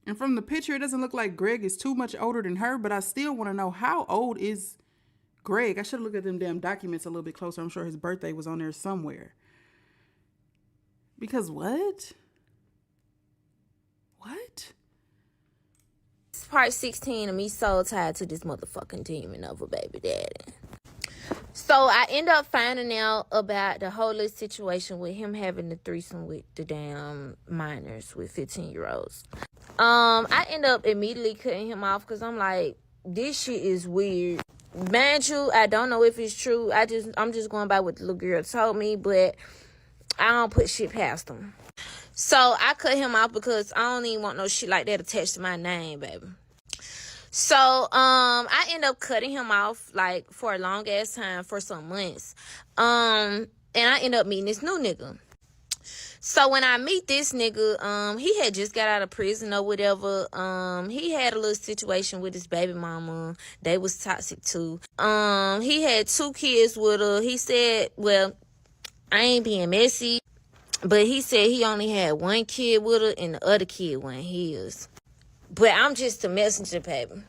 And from the picture, it doesn't look like Greg is too much older than her, but I still want to know, how old is Greg? I should look at them damn documents a little bit closer. I'm sure his birthday was on there somewhere. Because what? What? Part 16 of me so tied to this motherfucking demon of a baby daddy. So I end up finding out about the whole little situation with him having the threesome with the damn minors, with 15-year-olds. I end up immediately cutting him off because I'm like, this shit is weird. Man, I don't know if it's true. I'm just going by what the little girl told me, but I don't put shit past him. So I cut him off because I don't even want no shit like that attached to my name, baby. So I end up cutting him off like for a long ass time, for some months. And I end up meeting this new nigga. So when I meet this nigga, he had just got out of prison or whatever. He had a little situation with his baby mama. They was toxic too. He had 2 kids with her. He said, well, I ain't being messy, but he said he only had 1 kid with her and the other kid wasn't his. But I'm just a messenger, baby.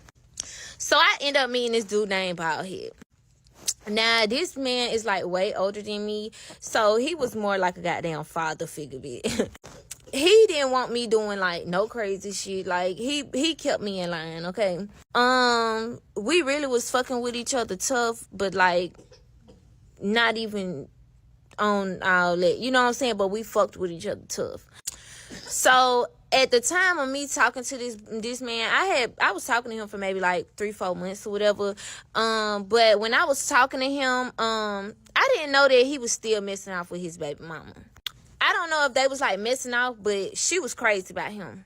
So I end up meeting this dude named Baldhead. Now, this man is like way older than me, so he was more like a goddamn father figure, bitch. He didn't want me doing like no crazy shit. Like he kept me in line, okay? We really was fucking with each other tough, but like not even on all that, you know what I'm saying? But we fucked with each other tough. So at the time of me talking to this man, I was talking to him for maybe like 3-4 months or whatever. But when I was talking to him, I didn't know that he was still messing off with his baby mama. I don't know if they was like messing off, but she was crazy about him.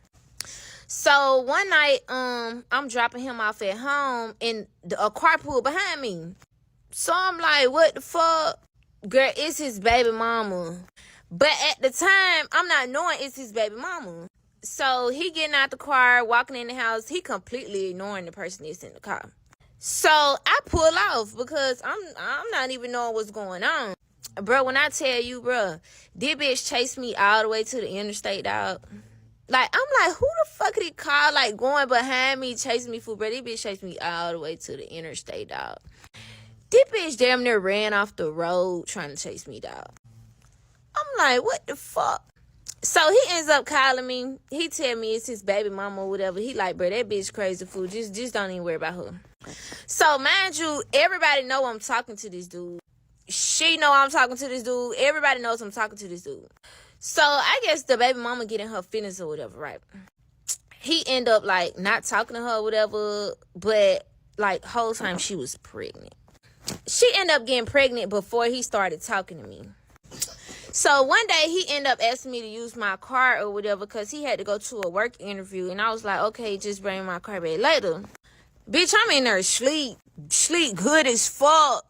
So one night, I'm dropping him off at home and a car pulled behind me. So I'm like, what the fuck? Girl, it's his baby mama. But at the time, I'm not knowing it's his baby mama. So he getting out the car, walking in the house. He completely ignoring the person that's in the car. So I pull off because I'm not even knowing what's going on. Bro, when I tell you, bro, this bitch chased me all the way to the interstate, dog. Like, I'm like, who the fuck did he call, like, going behind me, chasing me for, bro? This bitch chased me all the way to the interstate, dog. This bitch damn near ran off the road trying to chase me, dog. I'm like, what the fuck? So he ends up calling me. He tell me it's his baby mama or whatever. He like, bro, that bitch crazy fool. Just don't even worry about her. So mind you, everybody know I'm talking to this dude. She know I'm talking to this dude. Everybody knows I'm talking to this dude. So I guess the baby mama getting her feelings or whatever, right? He end up like not talking to her or whatever, but like whole time she was pregnant. She ended up getting pregnant before he started talking to me. So one day he ended up asking me to use my car or whatever because he had to go to a work interview. And I was like, okay, just bring my car back later. Bitch, I'm in there sleep good as fuck.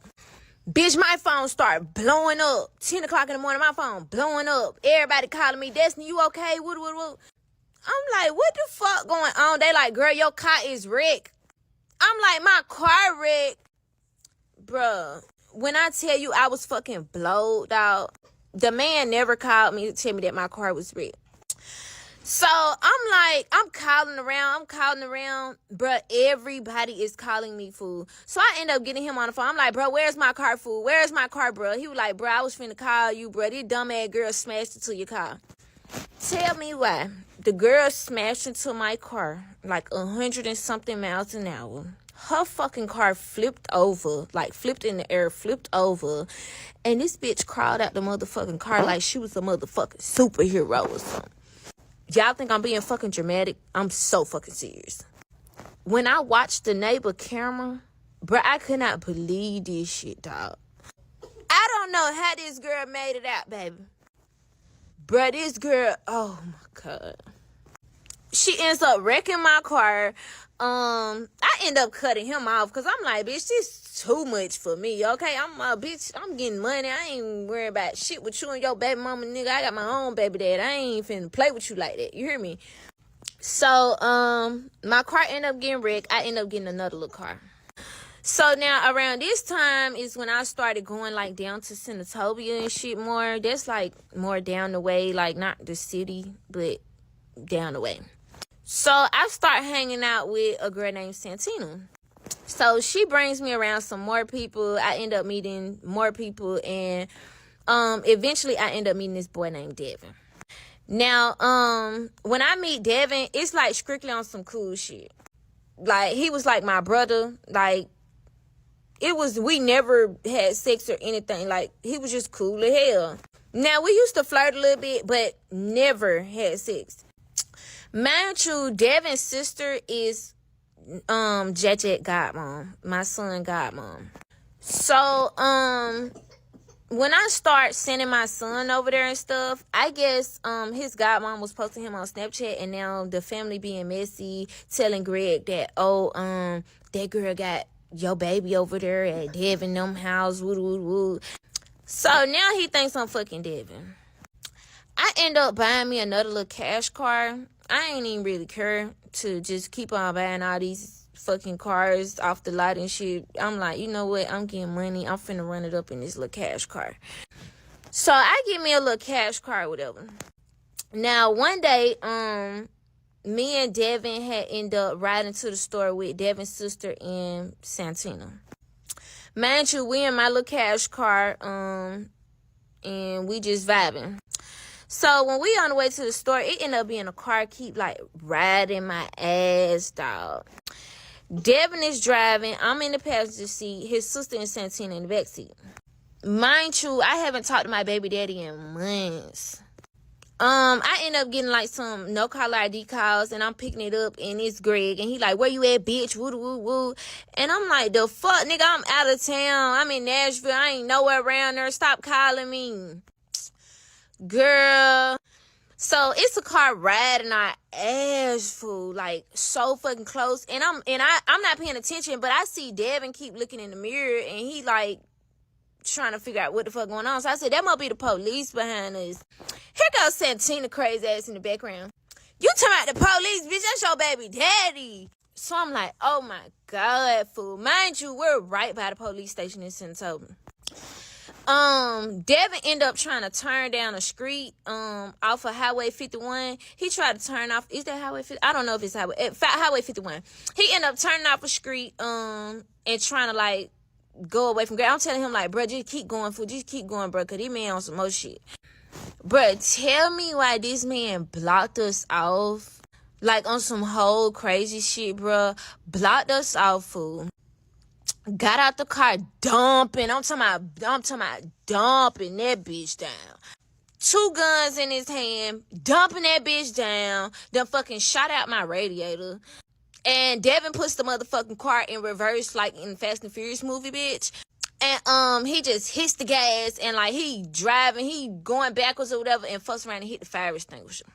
Bitch, my phone started blowing up. 10 o'clock in the morning, my phone blowing up. Everybody calling me, Destiny, you okay? What? I'm like, what the fuck going on? They like, girl, your car is wrecked. I'm like, my car wrecked? Bruh, when I tell you I was fucking blowed out, the man never called me to tell me that my car was wrecked. So I'm like, I'm calling around, bruh, everybody is calling me, fool. So I end up getting him on the phone. I'm like, bro, where's my car, fool? Where's my car, bro? He was like, bro, I was finna call you, bro. This dumbass girl smashed into your car. Tell me why. The girl smashed into my car like 100 and something miles an hour. Her fucking car flipped over, like flipped in the air, flipped over. And this bitch crawled out the motherfucking car like she was a motherfucking superhero or something. Y'all think I'm being fucking dramatic? I'm so fucking serious. When I watched the neighbor camera, bro, I could not believe this shit, dog. I don't know how this girl made it out, baby. Bro, this girl, oh my God. she ends up wrecking my car. I end up cutting him off because I'm like, bitch, this is too much for me, okay? I'm a bitch. I'm getting money. I ain't worried about shit with you and your baby mama, nigga. I got my own baby dad. I ain't finna play with you like that. You hear me? So, my car end up getting wrecked. I end up getting another little car. So now around this time is when I started going like down to Senatobia and shit more. That's like more down the way, like not the city, but down the way. So I start hanging out with a girl named Santina. So she brings me around some more people. I end up meeting more people, and eventually I end up meeting this boy named Devin. Now, when I meet Devin, it's like strictly on some cool shit. Like, he was like my brother. Like, we never had sex or anything. Like, he was just cool as hell. Now, we used to flirt a little bit, but never had sex. Mind you, Devin's sister is JJ godmom, my son godmom. So, when I start sending my son over there and stuff, I guess his godmom was posting him on Snapchat, and now the family being messy, telling Greg that, that girl got your baby over there at Devin them house, woo. So now he thinks I'm fucking Devin. I end up buying me another little cash car. I ain't even really care to just keep on buying all these fucking cars off the lot and shit. I'm like, you know what? I'm getting money. I'm finna run it up in this little cash car. So I get me a little cash car, whatever. Now, one day, me and Devin had ended up riding to the store with Devin's sister and Santina. Mind you, we in my little cash car, and we just vibing. So when we on the way to the store, it ended up being a car keep like riding my ass, dog. Devin is driving. I'm in the passenger seat. His sister and Santina in the back seat. Mind you, I haven't talked to my baby daddy in months. I end up getting like some no caller ID calls, and I'm picking it up, and it's Greg, and he like, where you at, bitch? Woo woo woo. And I'm like, the fuck, nigga, I'm out of town. I'm in Nashville. I ain't nowhere around there. Stop calling me, girl. So it's a car riding our ass, fool, like so fucking close, and I'm not paying attention, but I see Devin keep looking in the mirror, and he like trying to figure out what the fuck going on. So I said, that must be the police behind us. Here goes Santina crazy ass in the background. You talking about the police, bitch? That's your baby daddy. So I'm like, oh my God, fool. Mind you, we're right by the police station in Senatobia. Devin ended up trying to turn down a street off of Highway 51. He tried to turn off. Is that Highway 50? I don't know if it's Highway 51. He ended up turning off a street and trying to like go away from Greg. I'm telling him like, bro, just keep going, fool. Just keep going, bro, because this man on some more shit. Bro, tell me why this man blocked us off. Like on some whole crazy shit, bro. Blocked us off, fool. Got out the car dumping. I'm talking about dumping that bitch down. 2 guns in his hand, dumping that bitch down. Then fucking shot out my radiator. And Devin puts the motherfucking car in reverse like in Fast and Furious movie, bitch. And he just hits the gas, and like he driving, he going backwards or whatever, and fucks around and hit the fire extinguisher.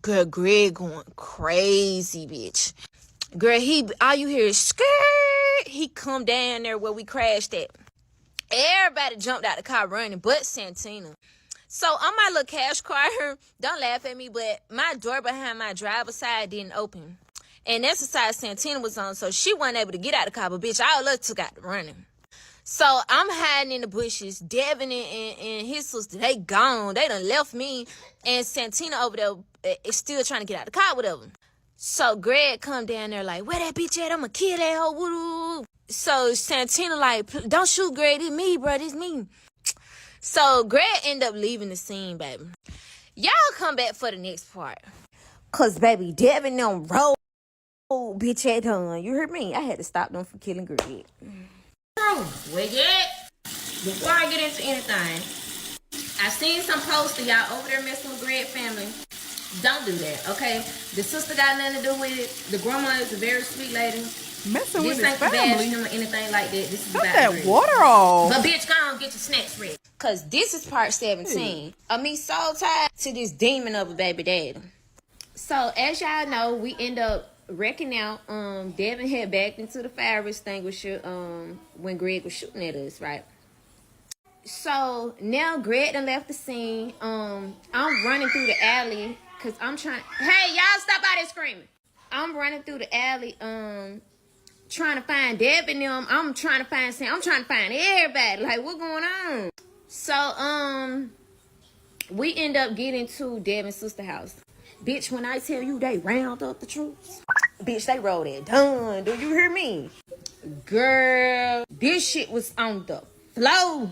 Girl, Greg going crazy, bitch. Girl, all you hear is skirt. He come down there where we crashed at. Everybody jumped out the car running, but Santina. So on my little cash car, don't laugh at me, but my door behind my driver's side didn't open. And that's the side Santina was on, so she wasn't able to get out the car, but bitch, all of us took out the running. So I'm hiding in the bushes. Devin and his sister, they gone. They done left me. And Santina over there is still trying to get out the car with them. So Greg come down there like, where that bitch at? I'ma kill that hoe. Woo-doo. So Santina like, don't shoot Greg. It's me, bro. It's me. So Greg end up leaving the scene, baby. Y'all come back for the next part. Cause baby, Devin them roll bitch at done. You heard me? I had to stop them from killing Greg. Well, yeah, before I get into anything, I seen some posts of y'all over there messing with Greg family. Don't do that, okay? The sister got nothing to do with it. The grandma is a very sweet lady. Messing with his This ain't family. bashing or anything like that. This is Cut about that Greg. water off. But bitch, go on, get your snacks ready. Cause this is part 17 of me so tied to this demon of a baby daddy. So as y'all know, we end up wrecking out. Devin had backed into the fire extinguisher when Greg was shooting at us, right? So now Greg done left the scene. I'm running through the alley because I'm trying. Hey, y'all, stop out there screaming. I'm running through the alley, trying to find Deb and them. I'm trying to find Sam. I'm trying to find everybody. Like, what going on? So, we end up getting to Dev's sister house. Bitch, when I tell you they round up the troops, bitch, they rolled it done. Do you hear me? Girl, this shit was on the floor.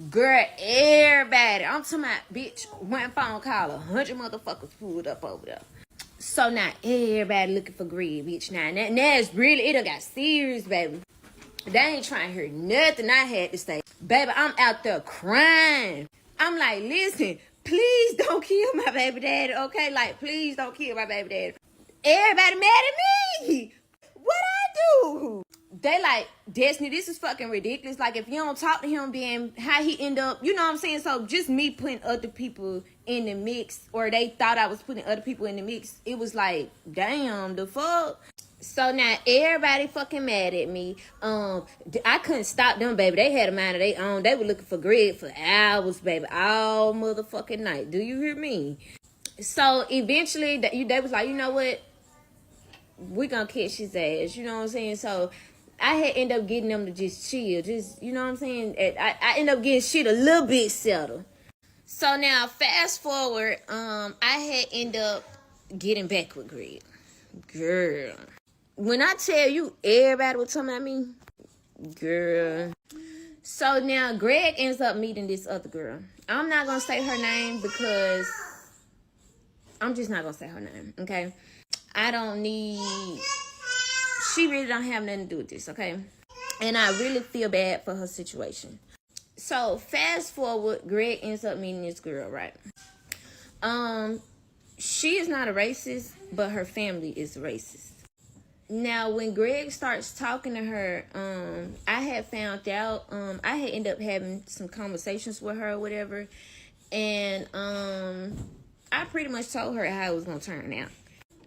Girl, everybody. I'm talking about, bitch, one phone call, 100 motherfuckers pulled up over there. So now everybody looking for Greg, bitch. Now it's really, it done got serious, baby. They ain't trying to hear nothing I had to say. Baby, I'm out there crying. I'm like, listen, please don't kill my baby daddy, okay? Like, please don't kill my baby daddy. Everybody mad at me. What I do? They like, Destiny, this is fucking ridiculous. Like, if you don't talk to him, then how he end up, you know what I'm saying? So just me putting other people in the mix, or they thought I was putting other people in the mix, it was like, damn, the fuck? So now everybody fucking mad at me. I couldn't stop them, baby. They had a mind of their own. They were looking for Greg for hours, baby, all motherfucking night. Do you hear me? So eventually, they was like, you know what? We gonna catch his ass. You know what I'm saying? So I had ended up getting them to just chill. Just, you know what I'm saying? I ended up getting shit a little bit settled. So now, fast forward, I had ended up getting back with Greg. Girl. When I tell you everybody was talking about me, girl. So now Greg ends up meeting this other girl. I'm not going to say her name because I'm just not going to say her name, okay? She really don't have nothing to do with this, okay? And I really feel bad for her situation. So fast forward, Greg ends up meeting this girl, right? She is not a racist, but her family is racist. Now, when Greg starts talking to her, I had found out, I had ended up having some conversations with her or whatever, and I pretty much told her how it was going to turn out.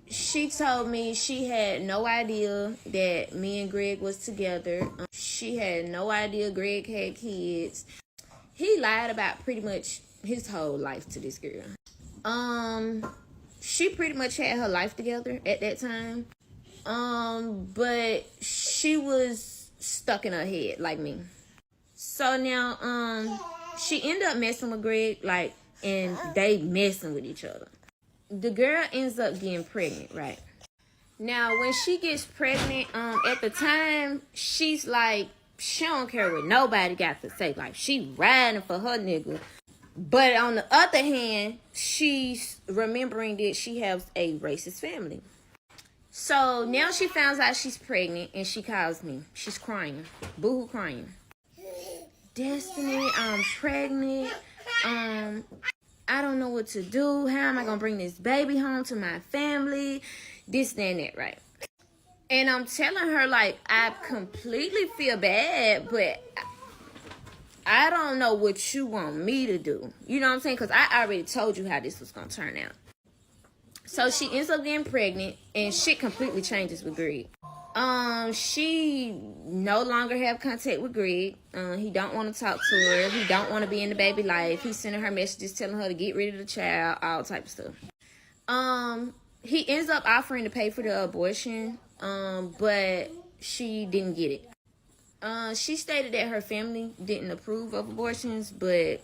She told me she had no idea that me and Greg was together. She had no idea Greg had kids. He lied about pretty much his whole life to this girl. She pretty much had her life together at that time. But she was stuck in her head like me. So now, she ended up messing with Greg, like, and they messing with each other. The girl ends up getting pregnant, right? Now, when she gets pregnant, at the time, she's like, she don't care what nobody got to say. Like, she riding for her nigga. But on the other hand, she's remembering that she has a racist family. So now she finds out she's pregnant and she calls me. She's crying. Boo-hoo crying. Destiny, I'm pregnant. I don't know what to do. How am I going to bring this baby home to my family? This, that, and that, right? And I'm telling her, like, I completely feel bad, but I don't know what you want me to do. You know what I'm saying? Because I already told you how this was going to turn out. So she ends up getting pregnant, and shit completely changes with Greg. She no longer have contact with Greg. He don't want to talk to her. He don't want to be in the baby life. He's sending her messages telling her to get rid of the child, all type of stuff. He ends up offering to pay for the abortion, but she didn't get it. She stated that her family didn't approve of abortions, but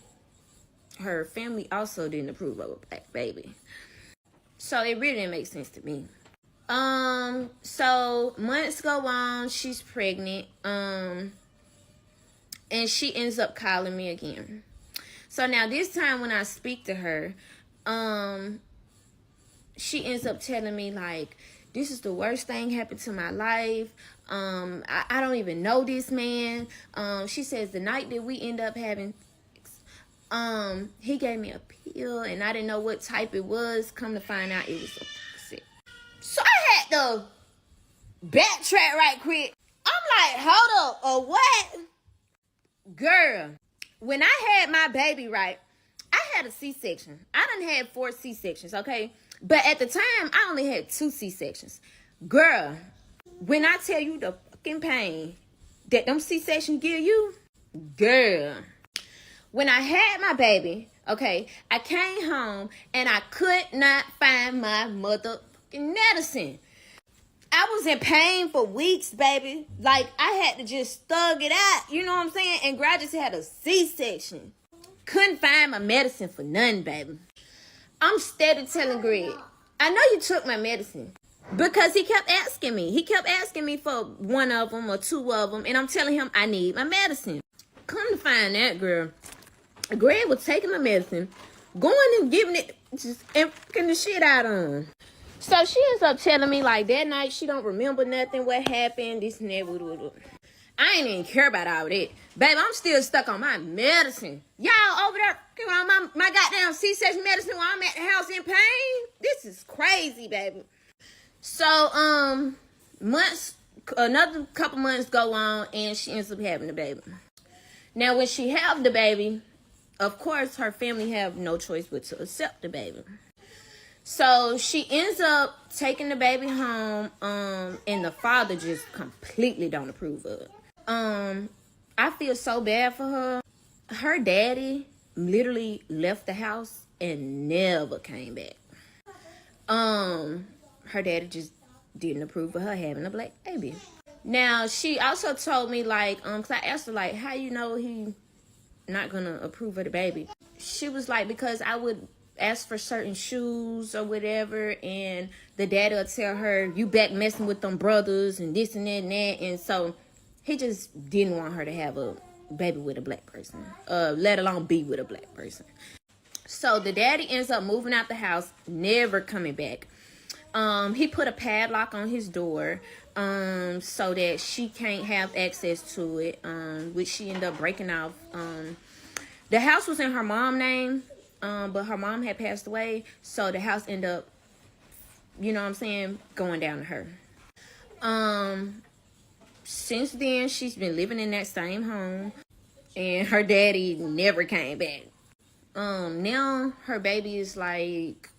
her family also didn't approve of a black baby. So it really didn't make sense to me. So months go on, she's pregnant, and she ends up calling me again. So now this time when I speak to her, she ends up telling me, like, this is the worst thing happened to my life. I don't even know this man. She says the night that we end up having, he gave me a pill and I didn't know what type it was. Come to find out it was a pussy. So I had to backtrack right quick. I'm like, hold up, or what? Girl, when I had my baby, right, I had a C-section. I done had 4 C-sections, okay? But at the time, I only had 2 C-sections. Girl, when I tell you the fucking pain that them C-sections give you, girl. When I had my baby, okay, I came home and I could not find my motherfucking medicine. I was in pain for weeks, baby. Like, I had to just thug it out, you know what I'm saying? And girl, I just had a C-section. Couldn't find my medicine for nothing, baby. I'm steady telling Greg, I know you took my medicine. Because he kept asking me. He kept asking me for one of them or 2 of them. And I'm telling him I need my medicine. Come to find that, girl, Greg was taking my medicine, going and giving it, just emptying the shit out on him. So she ends up telling me, like, that night she don't remember nothing, what happened, this and that. I ain't even care about all that. Baby, I'm still stuck on my medicine. Y'all over there on my goddamn C-section medicine while I'm at the house in pain? This is crazy, baby. So, another couple months go on, and she ends up having the baby. Now, when she have the baby, of course, her family have no choice but to accept the baby. So she ends up taking the baby home, and the father just completely don't approve of it. I feel so bad for her. Her daddy literally left the house and never came back. Her daddy just didn't approve of her having a black baby. Now, she also told me, like, because I asked her, like, how you know he not gonna approve of the baby? She was like, because I would ask for certain shoes or whatever, and the daddy will tell her, you back messing with them brothers and this and that and that. And so he just didn't want her to have a baby with a black person, let alone be with a black person. So the daddy ends up moving out the house, never coming back. He put a padlock on his door so that she can't have access to it, which she ended up breaking off. The house was in her mom's name, but her mom had passed away, so the house ended up, you know what I'm saying, going down to her. Since then, she's been living in that same home, and her daddy never came back. Now her baby is like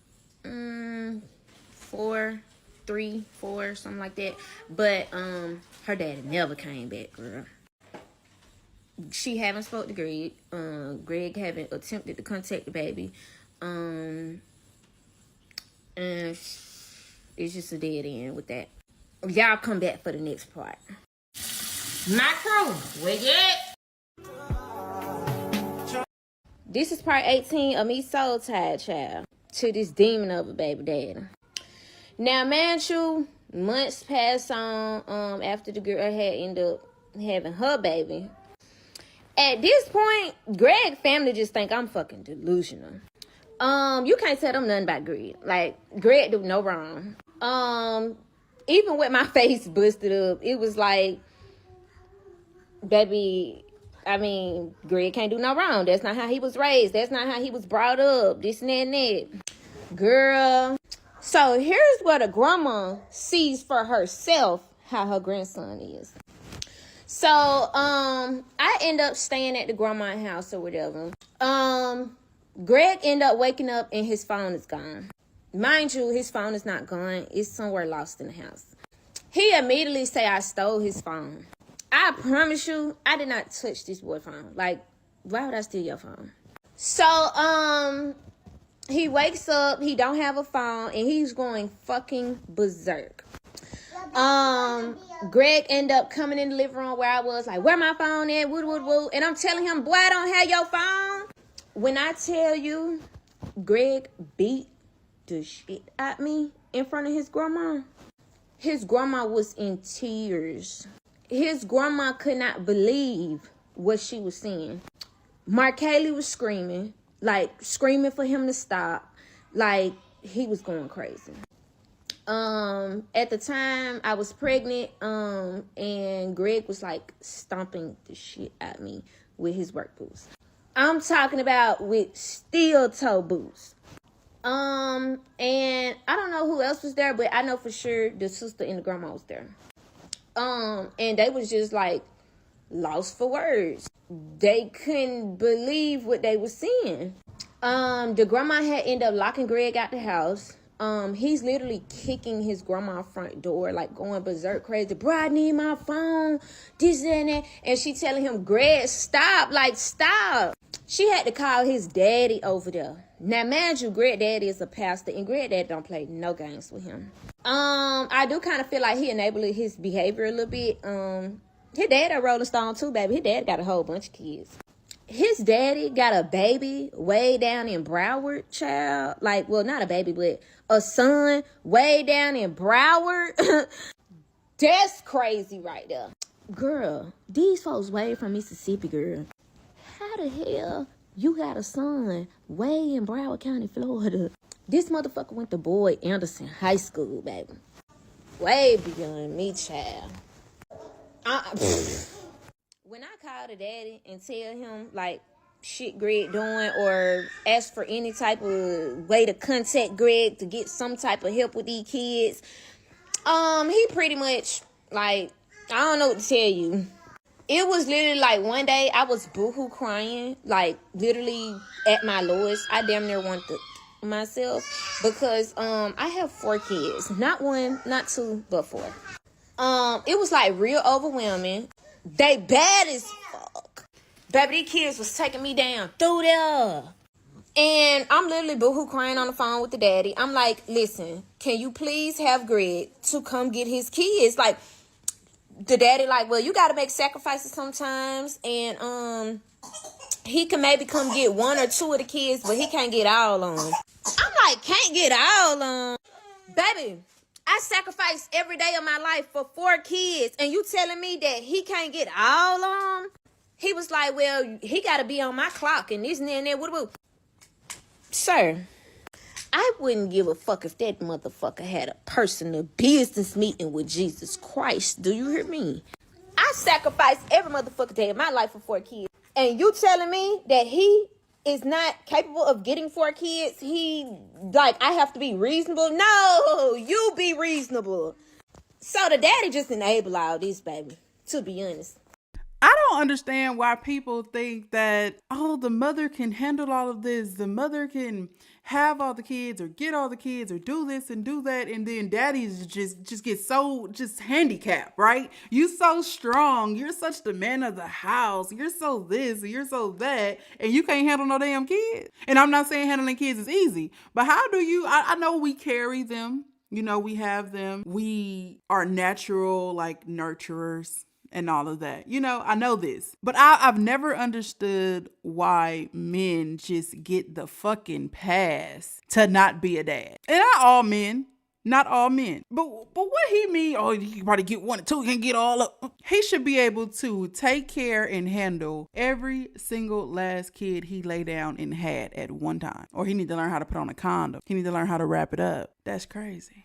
4, 3, 4, something like that. But her daddy never came back, girl. She haven't spoke to Greg. Greg haven't attempted to contact the baby. And it's just a dead end with that. Y'all come back for the next part. My crew, where you at? This is part 18 of me soul tied, child, to this demon of a baby daddy. Now, man, months passed on after the girl had ended up having her baby. At this point, Greg's family just think I'm fucking delusional. You can't tell them nothing about Greg. Like, Greg do no wrong. Even with my face busted up, it was like, baby, I mean, Greg can't do no wrong. That's not how he was raised. That's not how he was brought up. This and that and that. Girl. So here's what a grandma sees for herself how her grandson is. So, I end up staying at the grandma's house or whatever. Greg end up waking up and his phone is gone. Mind you, his phone is not gone. It's somewhere lost in the house. He immediately say I stole his phone. I promise you, I did not touch this boy's phone. Like, why would I steal your phone? So, he wakes up, he don't have a phone, and he's going fucking berserk. Greg end up coming in the living room where I was, like, where my phone at? Woo. And I'm telling him, boy, I don't have your phone. When I tell you, Greg beat the shit at me in front of his grandma. His grandma was in tears. His grandma could not believe what she was seeing. Mark Haley was screaming for him to stop. Like, he was going crazy. At the time, I was pregnant, and Greg was, like, stomping the shit at me with his work boots. I'm talking about with steel toe boots. And I don't know who else was there, but I know for sure the sister and the grandma was there. And they was just, like, lost for words. They couldn't believe what they were seeing. The grandma had ended up locking Greg out the house. He's literally kicking his grandma's front door, like going berserk crazy. Bro, I need my phone, this and that. And she telling him, Greg, stop, like, stop. She had to call his daddy over there. Now, mind you, Greg daddy is a pastor, and Greg daddy don't play no games with him. I do kind of feel like he enabled his behavior a little bit. His dad a Rolling Stone too, baby. His dad got a whole bunch of kids. His daddy got a baby way down in Broward, child. Like, well, not a baby, but a son way down in Broward. That's crazy right there. Girl, these folks way from Mississippi, girl. How the hell you got a son way in Broward County, Florida? This motherfucker went to Boyd Anderson High School, baby. Way beyond me, child. When I call the daddy and tell him, like, shit Greg doing, or ask for any type of way to contact Greg to get some type of help with these kids, he pretty much, like, I don't know what to tell you. It was literally like one day I was boohoo crying, like literally at my lowest. I damn near wanted to myself because I have 4 kids. Not 1, not 2, but 4. It was like real overwhelming. They bad as fuck. Baby, these kids was taking me down through there. And I'm literally boohoo crying on the phone with the daddy. I'm like, listen, can you please have Greg to come get his kids? Like, the daddy like, well, you got to make sacrifices sometimes. And he can maybe come get 1 or 2 of the kids, but he can't get all on. I'm like, can't get all on. Baby, I sacrifice every day of my life for 4 kids, and you telling me that he can't get all on? He was like, well, he got to be on my clock and this and that and that. Woo. Sir, I wouldn't give a fuck if that motherfucker had a personal business meeting with Jesus Christ. Do you hear me? I sacrifice every motherfucking day of my life for 4 kids. And you telling me that he is not capable of getting 4 kids? I have to be reasonable? No, you be reasonable. So the daddy just enabled all this, baby, to be honest. I don't understand why people think that, oh, the mother can handle all of this. The mother can have all the kids or get all the kids or do this and do that. And then daddies just get so handicapped, right? You so strong. You're such the man of the house. You're so this, you're so that. And you can't handle no damn kids. And I'm not saying handling kids is easy. But how do you, I know we carry them. You know, we have them. We are natural, like, nurturers and all of that. You know, I know this. But I've never understood why men just get the fucking pass to not be a dad. And not all men. Not all men. But what he mean, oh, you can probably get 1 or 2, you can get all up. He should be able to take care and handle every single last kid he lay down and had at one time. Or he need to learn how to put on a condom. He need to learn how to wrap it up. That's crazy.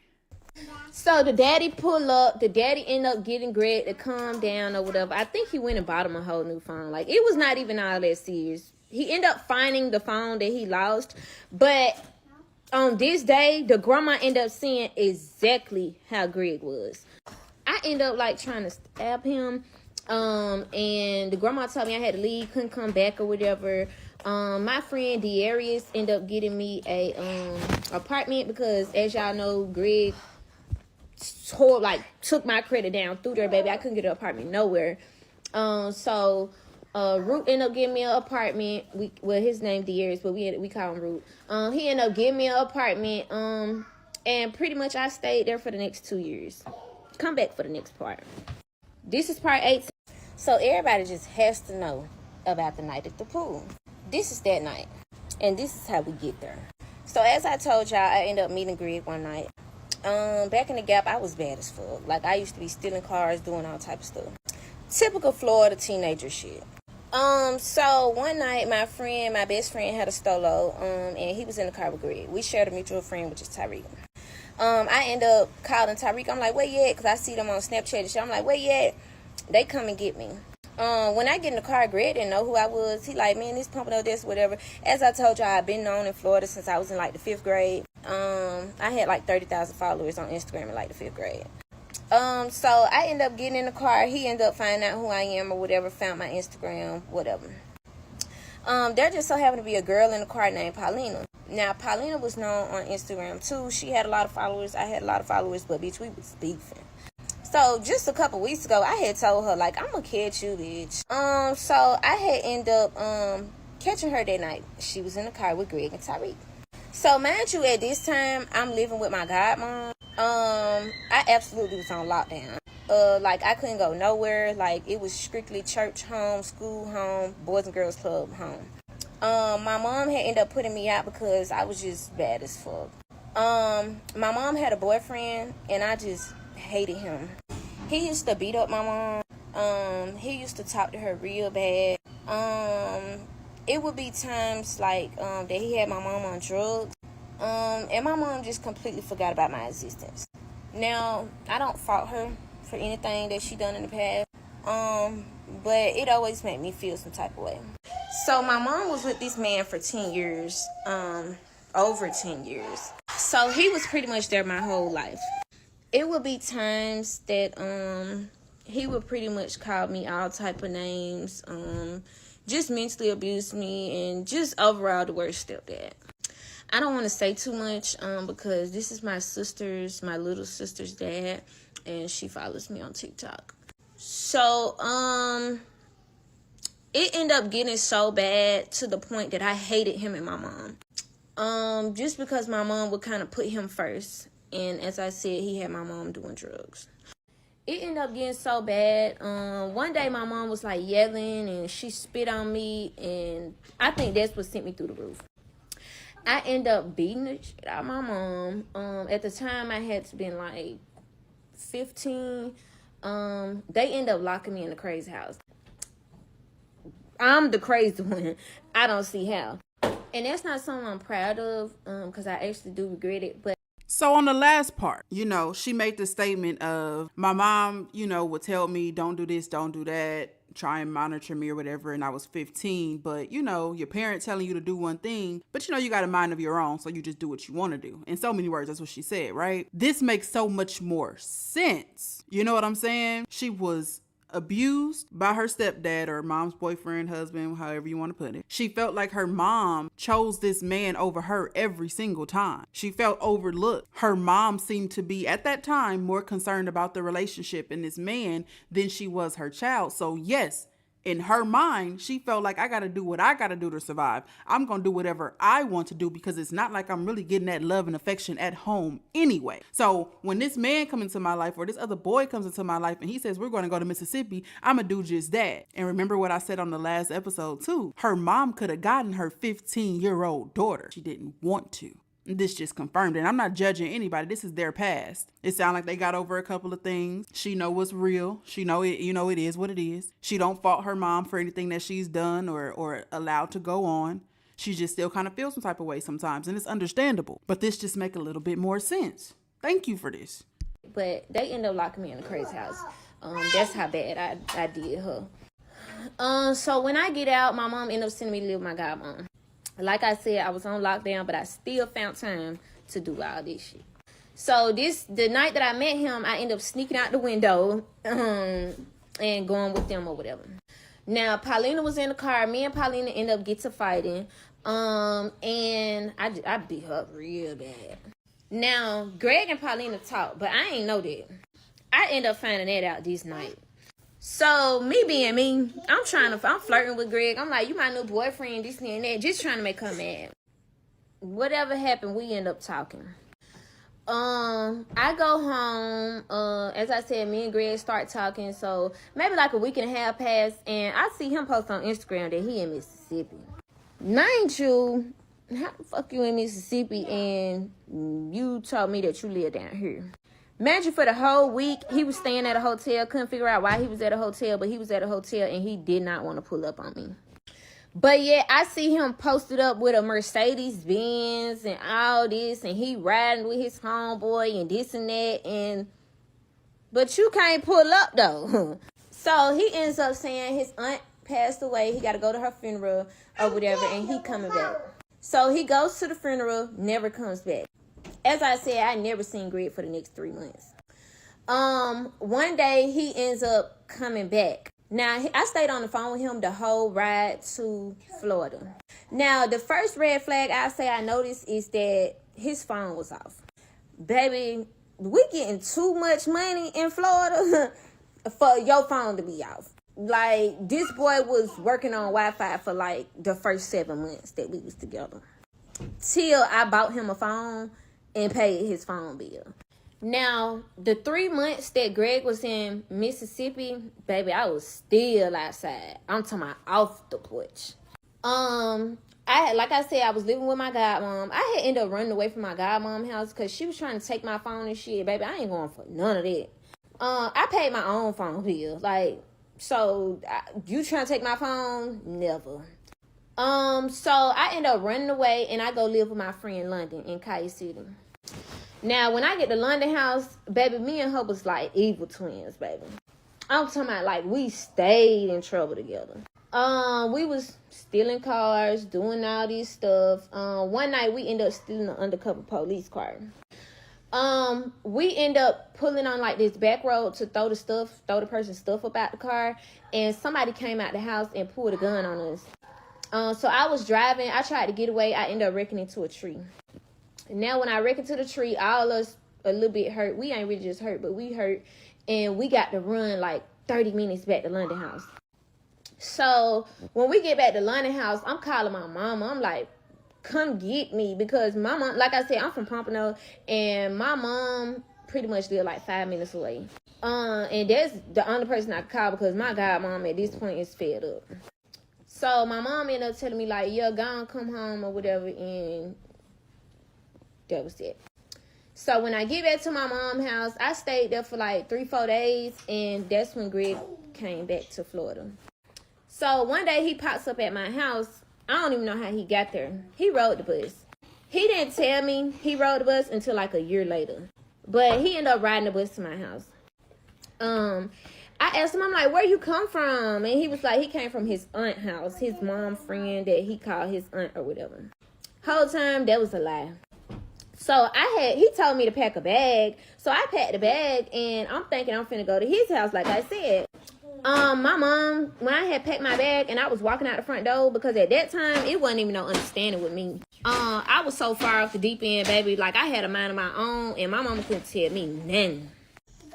So the daddy pull up. The daddy end up getting Greg to calm down or whatever. I think he went and bought him a whole new phone. Like, it was not even all that serious. He ended up finding the phone that he lost. But on this day, the grandma ended up seeing exactly how Greg was. I ended up, like, trying to stab him. And the grandma told me I had to leave, couldn't come back or whatever. My friend Darius ended up getting me a apartment because, as y'all know, Greg took my credit down through there, baby. I couldn't get an apartment nowhere. So Root ended up getting me an apartment. His name Darius, but we call him Root. He ended up getting me an apartment. And pretty much I stayed there for the next 2 years. Come back for the next part. This is part 8. So everybody just has to know about the night at the pool. This is that night. And this is how we get there. So as I told y'all, I ended up meeting Greg one night. Back in the Gap, I was bad as fuck. Like, I used to be stealing cars, doing all type of stuff. Typical Florida teenager shit. So one night, my best friend had a Stolo, and he was in the car with Greg. We shared a mutual friend, which is Tyreek. I end up calling Tyreek. I'm like, where you at? Because I see them on Snapchat and shit. I'm like, where you at? They come and get me. When I get in the car, Greg didn't know who I was. He like, man, this pumping up this, whatever. As I told y'all, I've been known in Florida since I was in, like, the 5th grade. I had, like, 30,000 followers on Instagram in, like, the 5th grade. So I end up getting in the car. He ended up finding out who I am or whatever, found my Instagram, whatever. There just so happened to be a girl in the car named Paulina. Now, Paulina was known on Instagram, too. She had a lot of followers. I had a lot of followers, but, bitch, we was beefing. So, just a couple weeks ago, I had told her, like, I'm gonna catch you, bitch. So, I had ended up, catching her that night. She was in the car with Greg and Tyreek. So, mind you, at this time, I'm living with my godmom. I absolutely was on lockdown. Like, I couldn't go nowhere. Like, it was strictly church home, school home, boys and girls club home. My mom had ended up putting me out because I was just bad as fuck. My mom had a boyfriend, and I just hated him. He used to beat up my mom. He used to talk to her real bad. It would be times, like, that he had my mom on drugs. And my mom just completely forgot about my existence. Now, I don't fault her for anything that she done in the past. But it always made me feel some type of way. So my mom was with this man for 10 years, over 10 years. So he was pretty much there my whole life. It would be times that he would pretty much call me all type of names, just mentally abuse me, and just overall the worst stepdad. I don't want to say too much because this is my little sister's dad, and she follows me on TikTok. So, it ended up getting so bad to the point that I hated him and my mom. Just because my mom would kind of put him first. And as I said, he had my mom doing drugs. It ended up getting so bad. One day my mom was like yelling and she spit on me. And I think that's what sent me through the roof. I ended up beating the shit out of my mom. At the time I had to been like 15. They ended up locking me in the crazy house. I'm the crazy one. I don't see how. And that's not something I'm proud of, because I actually do regret it. But so on the last part, she made the statement of my mom, would tell me, don't do this, don't do that, try and monitor me or whatever. And I was 15, but your parents telling you to do one thing, but you got a mind of your own. So you just do what you want to do. In so many words, that's what she said, right? This makes so much more sense. You know what I'm saying? She was abused by her stepdad or mom's boyfriend, husband, however you want to put it. She felt like her mom chose this man over her every single time. She felt overlooked. Her mom seemed to be, at that time, more concerned about the relationship and this man than she was her child. So yes, in her mind, she felt like I got to do what I got to do to survive. I'm going to do whatever I want to do because it's not like I'm really getting that love and affection at home anyway. So when this man comes into my life or this other boy comes into my life and he says, we're going to go to Mississippi, I'm going to do just that. And remember what I said on the last episode too. Her mom could have gotten her 15-year-old daughter. She didn't want to. This just confirmed it. And I'm not judging anybody. This is their past. It sounds like they got over a couple of things. She know what's real. She know it, it is what it is. She don't fault her mom for anything that she's done or allowed to go on. She just still kind of feels some type of way sometimes. And it's understandable. But this just make a little bit more sense. Thank you for this. But they ended up locking me in the crazy house. That's how bad I did her. So when I get out, my mom ended up sending me to live with my godmom. Like I said, I was on lockdown, but I still found time to do all this shit. So the night that I met him, I ended up sneaking out the window and going with them or whatever. Now, Paulina was in the car. Me and Paulina ended up getting to fighting. And I beat her up real bad. Now, Greg and Paulina talked, but I ain't know that. I ended up finding that out this night. So, me being me, I'm flirting with Greg. I'm like, you my new boyfriend, this and that. Just trying to make her mad. Whatever happened, we end up talking. I go home. As I said, me and Greg start talking. So, maybe like a week and a half passed. And I see him post on Instagram that he in Mississippi. Now, ain't you? How the fuck you in Mississippi and you told me that you live down here? Imagine for the whole week, he was staying at a hotel. Couldn't figure out why he was at a hotel, but he was at a hotel and he did not want to pull up on me. But yeah, I see him posted up with a Mercedes-Benz and all this, and he riding with his homeboy and this and that, but you can't pull up though. So he ends up saying his aunt passed away. He got to go to her funeral or whatever, and he coming back. So he goes to the funeral, never comes back. As I said, I never seen Greg for the next 3 months. One day he ends up coming back. Now, I stayed on the phone with him the whole ride to Florida. Now, the first red flag I say I noticed is that his phone was off. Baby, we getting too much money in Florida for your phone to be off. Like, this boy was working on Wi-Fi for like the first 7 months that we was together. Till I bought him a phone and paid his phone bill. Now, the 3 months that Greg was in Mississippi, baby, I was still outside. I'm talking about off the porch. Like I said, I was living with my godmom. I had ended up running away from my godmom house because she was trying to take my phone and shit. Baby, I ain't going for none of that. I paid my own phone bill. Like, so you trying to take my phone? Never. So I ended up running away and I go live with my friend London in Kite City. Now, when I get to London house, baby, me and her was like evil twins, baby. I'm talking about like we stayed in trouble together. We was stealing cars, doing all this stuff. One night we ended up stealing an undercover police car. We end up pulling on like this back road to throw the person's stuff up out the car, and somebody came out the house and pulled a gun on us. So I was driving, I tried to get away, I ended up wrecking into a tree. Now when I wrecked into the tree, all us a little bit hurt. We ain't really just hurt, but we hurt, and we got to run like 30 minutes back to London house. So when we get back to London house, I'm calling my mama. I'm like, come get me, because my mom, like I said, I'm from Pompano, and my mom pretty much live like 5 minutes away. And that's the only person I could call because my godmom at this point is fed up. So my mom ended up telling me like, yeah, go on, come home or whatever, and that was it. So when I get back to my mom's house, I stayed there for like 3-4 days, and that's when Greg came back to Florida. So one day he pops up at my house. I don't even know how he got there. He rode the bus. He didn't tell me he rode the bus until like a year later. But he ended up riding the bus to my house. I asked him, I'm like, where you come from? And he was like, he came from his aunt's house. His mom friend that he called his aunt or whatever. Whole time, that was a lie. So he told me to pack a bag. So I packed the bag, and I'm thinking I'm finna go to his house like I said. My mom, when I had packed my bag and I was walking out the front door, because at that time, it wasn't even no understanding with me. I was so far off the deep end, baby. Like, I had a mind of my own, and my mama couldn't tell me nothing.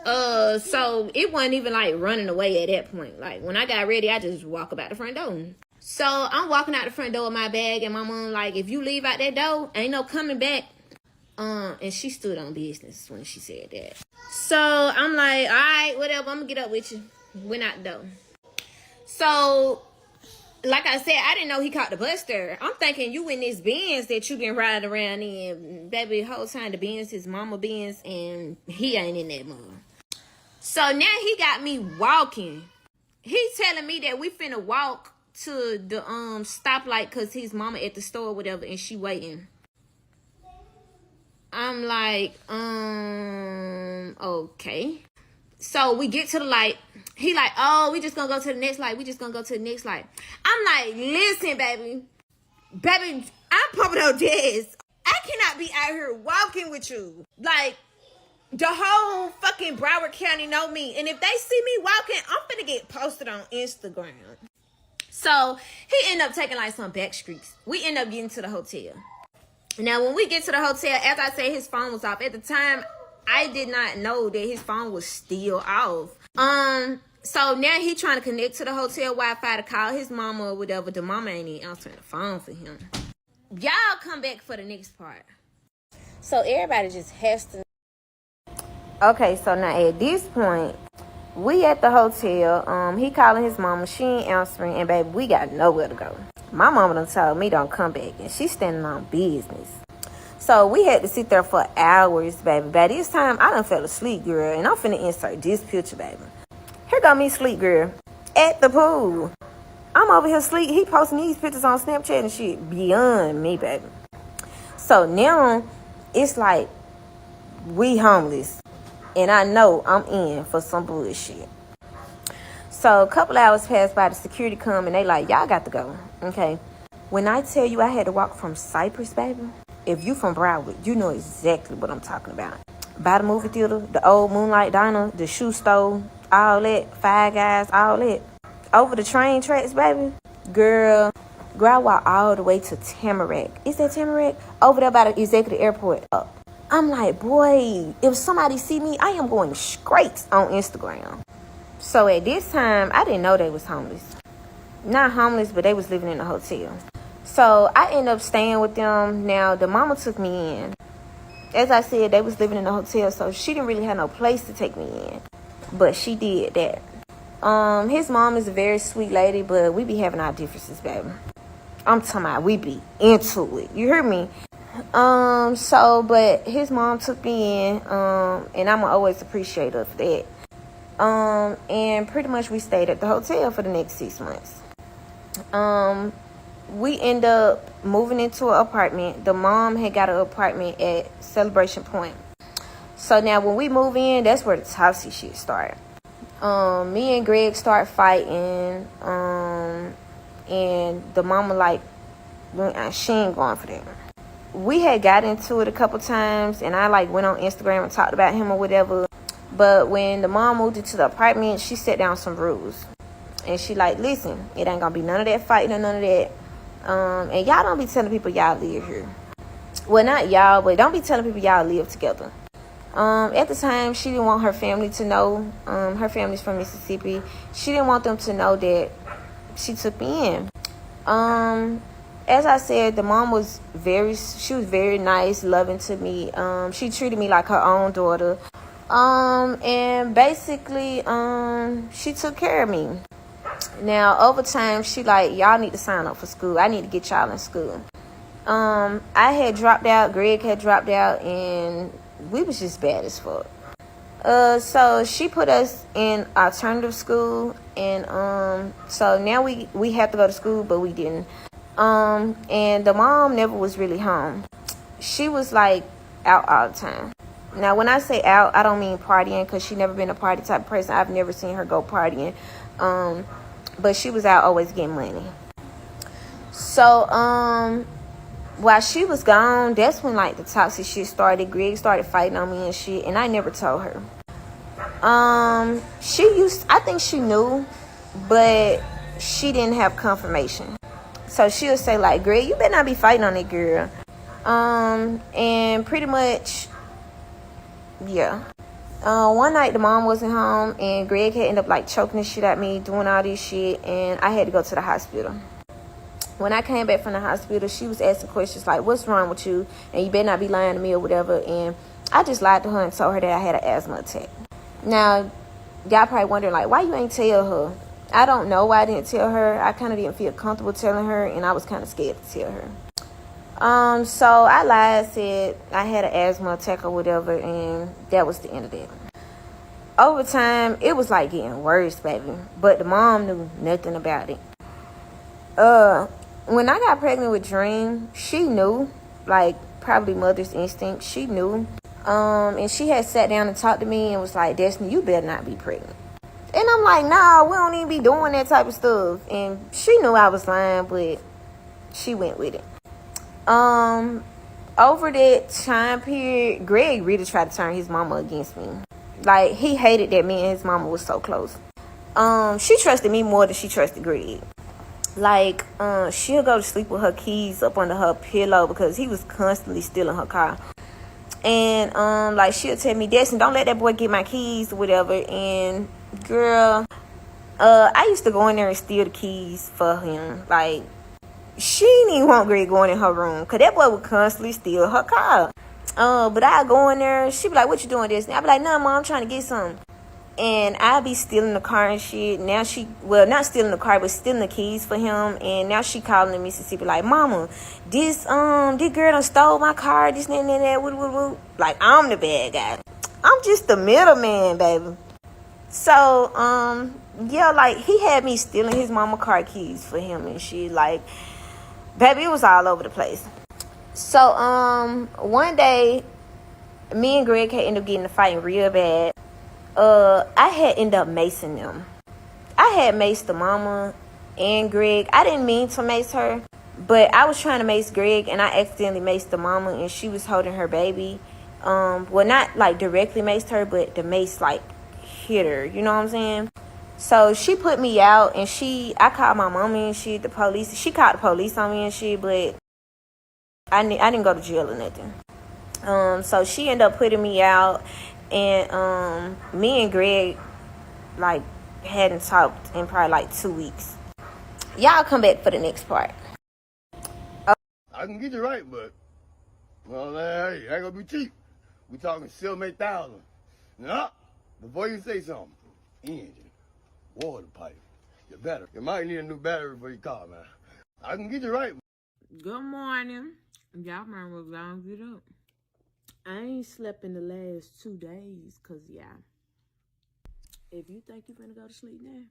So it wasn't even like running away at that point. Like, when I got ready, I just walk about the front door. So I'm walking out the front door with my bag, and my mom like, if you leave out that door, ain't no coming back. And she stood on business when she said that. So I'm like, all right, whatever, I'm gonna get up with you. Went out the door. So, like I said, I didn't know he caught the bus there. I'm thinking you in this Benz that you been riding around in. Baby, the whole time the Benz is mama Benz, and he ain't in that mug. So now he got me walking. He's telling me that we finna walk to the stoplight because his mama at the store or whatever, and she waiting. I'm like, okay. So we get to the light. He like, oh, we just gonna go to the next light. We just gonna go to the next light. I'm like, listen, baby. Baby, I'm pumping on this. I cannot be out here walking with you. Like, the whole fucking Broward County know me. And if they see me walking, I'm finna get posted on Instagram. So he ended up taking like some back streets. We end up getting to the hotel. Now, when we get to the hotel, as I said, his phone was off. At the time, I did not know that his phone was still off. So now he trying to connect to the hotel Wi-Fi to call his mama or whatever. The mama ain't even answering the phone for him. Y'all come back for the next part. So everybody just has to. Okay, so now at this point, we at the hotel. He calling his mama. She ain't answering. And baby, we got nowhere to go. My mama done told me don't come back. And she's standing on business. So we had to sit there for hours, baby. By this time, I done fell asleep, girl. And I'm finna insert this picture, baby. Here go me sleep, girl. At the pool. I'm over here sleep. He posting these pictures on Snapchat and shit. Beyond me, baby. So now, it's like, we homeless. And I know I'm in for some bullshit. So a couple hours passed by, the security come and they like, y'all got to go. Okay. When I tell you I had to walk from Cypress, baby, if you from Broward, you know exactly what I'm talking about. By the movie theater, the old Moonlight Diner, the shoe store, all that, Five Guys, all that. over the train tracks, baby. Girl, I walked all the way to Tamarack. Is that Tamarack? Over there by the executive airport. I'm like, boy, if somebody see me, I am going straight on Instagram. So at this time, I didn't know they was homeless. Not homeless, but they was living in a hotel. So I ended up staying with them. Now, the mama took me in. As I said, they was living in a hotel, so she didn't really have no place to take me in. But she did that. His mom is a very sweet lady, but we be having our differences, baby. I'm talking about we be into it. You hear me? But his mom took me in, and I'm always appreciative of that. And pretty much we stayed at the hotel for the next 6 months. We end up moving into an apartment. The mom had got an apartment at Celebration Point. So now when we move in, that's where the toxic shit started. Me and Greg start fighting, and the mama like, she ain't going for that. We had got into it a couple times, and I like went on Instagram and talked about him or whatever. But when the mom moved into the apartment, she set down some rules. And she like, listen, it ain't gonna be none of that fighting or none of that. And y'all don't be telling people y'all live here. Well, not y'all, but don't be telling people y'all live together. At the time, she didn't want her family to know. Her family's from Mississippi. She didn't want them to know that she took me in. As I said, the mom was very nice, loving to me. She treated me like her own daughter. And basically, she took care of me. Now, over time, she like, y'all need to sign up for school. I need to get y'all in school. I had dropped out. Greg had dropped out, and we was just bad as fuck. So she put us in alternative school, and so now we have to go to school, but we didn't. And the mom never was really home. She was like out all the time. Now, when I say out, I don't mean partying, because she never been a party type of person. I've never seen her go partying. But she was out always getting money. So, while she was gone, that's when like the toxic shit started. Greg started fighting on me and shit, and I never told her. I think she knew, but she didn't have confirmation. So she'll say like, Greg, you better not be fighting on that girl. And pretty much, yeah. One night the mom wasn't home, and Greg had ended up like choking the shit at me, doing all this shit, and I had to go to the hospital. When I came back from the hospital, she was asking questions like, what's wrong with you? And you better not be lying to me or whatever. And I just lied to her and told her that I had an asthma attack. Now, y'all probably wondering like, why you ain't tell her? I don't know why I didn't tell her. I kind of didn't feel comfortable telling her, and I was kind of scared to tell her. So I lied, said I had an asthma attack or whatever, and that was the end of that. Over time, it was like getting worse, baby. But the mom knew nothing about it. When I got pregnant with Dream, she knew, like probably mother's instinct. She knew. And she had sat down and talked to me and was like, Destiny, you better not be pregnant. And I'm like, nah, we don't even be doing that type of stuff. And she knew I was lying, but she went with it. Over that time period, Greg really tried to turn his mama against me. Like, he hated that me and his mama was so close. She trusted me more than she trusted Greg. Like, she'll go to sleep with her keys up under her pillow because he was constantly stealing her car. And, like, she'll tell me, Destiny, don't let that boy get my keys or whatever. And, girl, I used to go in there and steal the keys for him. Like, she didn't even want Greg going in her room because that boy would constantly steal her car. But I go in there, she be like, what you doing, Destiny? I be like, nah, Mom, I'm trying to get something. And I be stealing the car and shit. Now not stealing the car, but stealing the keys for him. And now she calling in Mississippi like, Mama, this girl done stole my car, this and that, woo. Like, I'm the bad guy. I'm just the middleman, baby. So, yeah, like, he had me stealing his mama car keys for him and shit. Like, baby, it was all over the place. So, one day, me and Greg had ended up getting to fighting real bad. I had ended up macing them. I had maced the mama and Greg. I didn't mean to mace her, but I was trying to mace Greg, and I accidentally maced the mama, and she was holding her baby. Well, not like directly maced her, but the mace like hit her. You know what I'm saying? So she put me out, and I called my mommy and shit, the police. She called the police on me and shit, but I didn't go to jail or nothing. So she ended up putting me out, and me and Greg like hadn't talked in probably like 2 weeks. Y'all come back for the next part. I can get you right, but well, hey, I ain't gonna be cheap. We talking 7,000-8,000. Nah, before you say something, engine, water pipe, you might need a new battery for your car, man. I can get you right. Good morning. Y'all remember we're gonna get up. I ain't slept in the last 2 days, cause if you think you're gonna go to sleep now.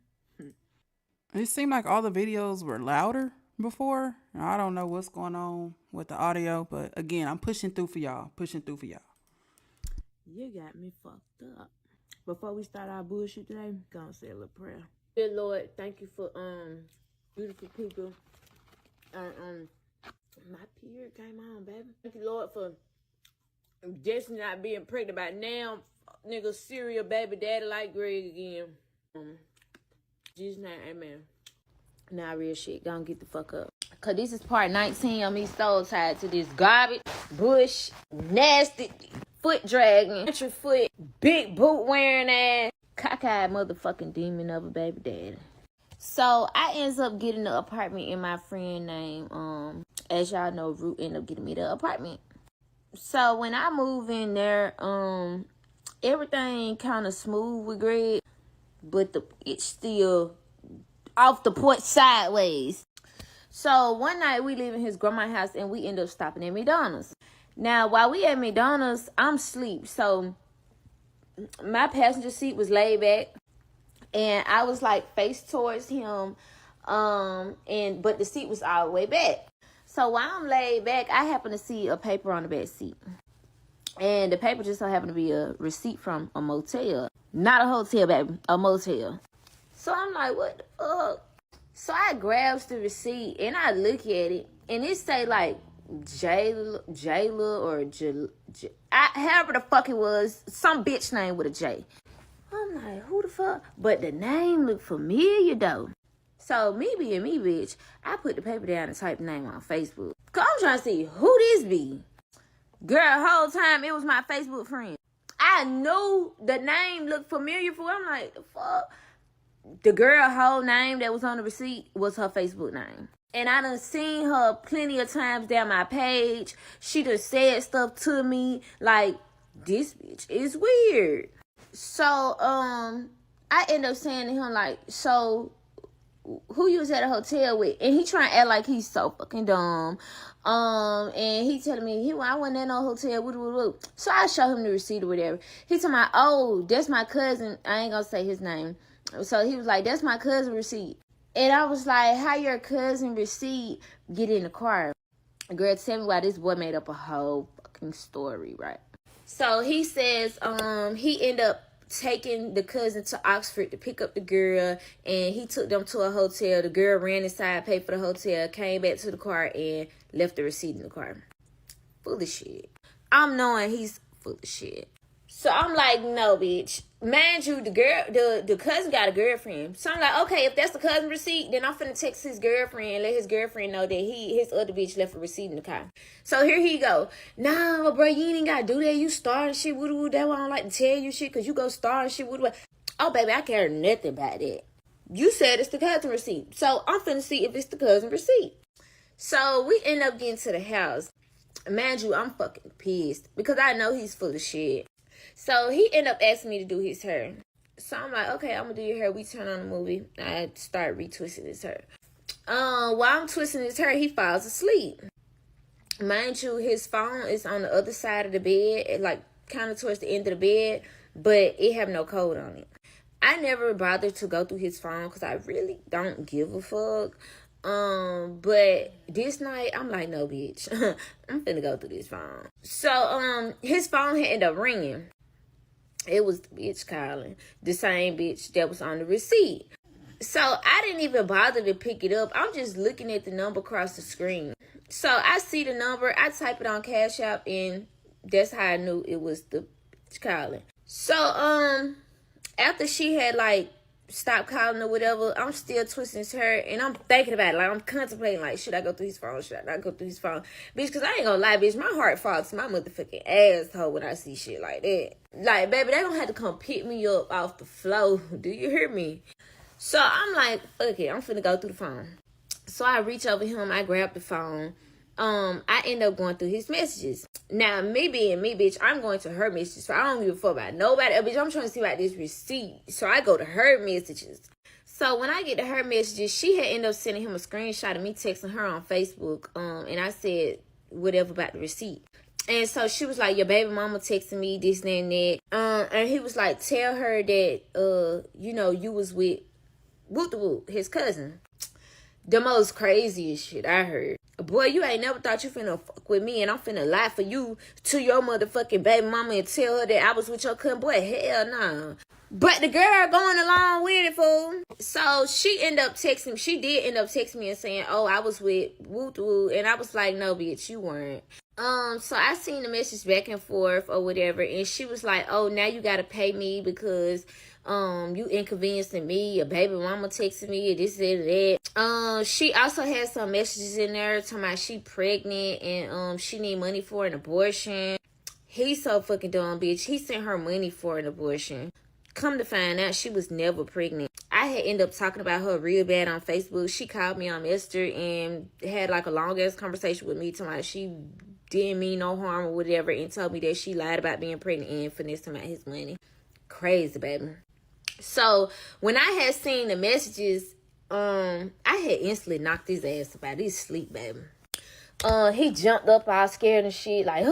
It seemed like all the videos were louder before. I don't know what's going on with the audio, but again, I'm pushing through for y'all. You got me fucked up. Before we start our bullshit today, gonna say a little prayer. Dear Lord, thank you for beautiful people. My period came on, baby. Thank you, Lord, for just not being pregnant by now. Nigga, serial baby daddy like Greg again. Jesus' name, amen. Nah, real shit. Gonna get the fuck up. Cause this is part 19 of me so tied to this garbage, bush, nasty, foot dragging, country foot, big boot wearing ass, cockeyed motherfucking demon of a baby daddy. So I ends up getting the apartment in my friend name. As y'all know, Root ended up getting me the apartment. So when I move in there, everything kind of smooth with Greg, but it's still off the porch sideways. So one night we leaving his grandma's house and we end up stopping at McDonald's. Now while we at McDonald's, I'm asleep. So my passenger seat was laid back and I was like face towards him. But the seat was all the way back. So while I'm laid back, I happen to see a paper on the back seat. And the paper just so happened to be a receipt from a motel. Not a hotel, baby. A motel. So I'm like, what the fuck? So I grabs the receipt and I look at it. And it say like Jayla or however the fuck it was. Some bitch name with a J. I'm like, who the fuck? But the name looked familiar though. So me being me, bitch, I put the paper down and typed the name on Facebook. Cause I'm trying to see who this be. Girl, the whole time it was my Facebook friend. I knew the name looked familiar for her. I'm like, the fuck? The girl whole name that was on the receipt was her Facebook name. And I done seen her plenty of times down my page. She done said stuff to me like, this bitch is weird. So, I end up saying to him like, so who you was at a hotel with? And he trying to act like he's so fucking dumb. And he telling me, I wasn't at no hotel. Woo. So I show him the receipt or whatever. He told me, oh, that's my cousin. I ain't gonna say his name. So he was like, that's my cousin receipt. And I was like, how your cousin receipt get in the car? Girl, tell me why this boy made up a whole fucking story, right? So he says, he ended up taking the cousin to Oxford to pick up the girl, and he took them to a hotel. The girl ran inside, paid for the hotel, came back to the car, and left the receipt in the car. Full of shit. I'm knowing he's full of shit. So I'm like, no, bitch. Mind you, the cousin got a girlfriend. So I'm like, okay, if that's the cousin receipt, then I'm finna text his girlfriend and let his girlfriend know that his other bitch left a receipt in the car. So here he go. No, bro, you ain't gotta do that. You starting shit. Woo. That's why I don't like to tell you shit, because you go starting shit. Woo. Oh, baby, I care nothing about that. You said it's the cousin receipt. So I'm finna see if it's the cousin receipt. So we end up getting to the house. Mind you, I'm fucking pissed because I know he's full of shit. So he ended up asking me to do his hair. So I'm like, okay, I'm gonna do your hair. We turn on the movie. I start retwisting his hair. While I'm twisting his hair, he falls asleep. Mind you, his phone is on the other side of the bed, like kind of towards the end of the bed, but it have no code on it. I never bothered to go through his phone because I really don't give a fuck. But this night, I'm like, no, bitch. I'm finna go through this phone. So, his phone had ended up ringing. It was the bitch calling. The same bitch that was on the receipt. So, I didn't even bother to pick it up. I'm just looking at the number across the screen. So, I see the number. I type it on Cash App, and that's how I knew it was the bitch calling. So, after she had, like, stopped calling or whatever, I'm still twisting his hair, and I'm thinking about it. Like, I'm contemplating, like, should I go through his phone? Should I not go through his phone? Bitch, because I ain't gonna lie, bitch, my heart falls to my motherfucking asshole when I see shit like that. Like, baby, they don't have to come pick me up off the floor. Do you hear me? So I'm like, fuck it, I'm finna go through the phone. So I reach over him, I grab the phone. I end up going through his messages. Now, me being me, bitch, I'm going to her messages. So I don't give a fuck about nobody. Bitch, I'm trying to see about this receipt. So I go to her messages. So when I get to her messages, she had ended up sending him a screenshot of me texting her on Facebook. And I said whatever about the receipt. And so she was like, your baby mama texting me this and that. And he was like, tell her that, you was with Whoop his cousin. The most craziest shit I heard. Boy, you ain't never thought you finna fuck with me and I'm finna lie for you to your motherfucking baby mama and tell her that I was with your cousin. Boy, hell nah. But the girl going along with it, fool. So she did end up texting me and saying, oh, I was with Whoop. And I was like, no, bitch, you weren't. So I seen the message back and forth or whatever. And she was like, oh, now you gotta pay me because you inconveniencing me, your baby mama texting me, this and that. She also had some messages in there talking about she pregnant and she need money for an abortion. He's so fucking dumb, bitch. He sent her money for an abortion. Come to find out, she was never pregnant. I had ended up talking about her real bad on Facebook. She called me on Messenger and had like a long ass conversation with me talking about she didn't mean no harm or whatever and told me that she lied about being pregnant and finessing about his money. Crazy, baby. So when I had seen the messages, I had instantly knocked his ass about his sleep, baby. He jumped up all scared and shit, like,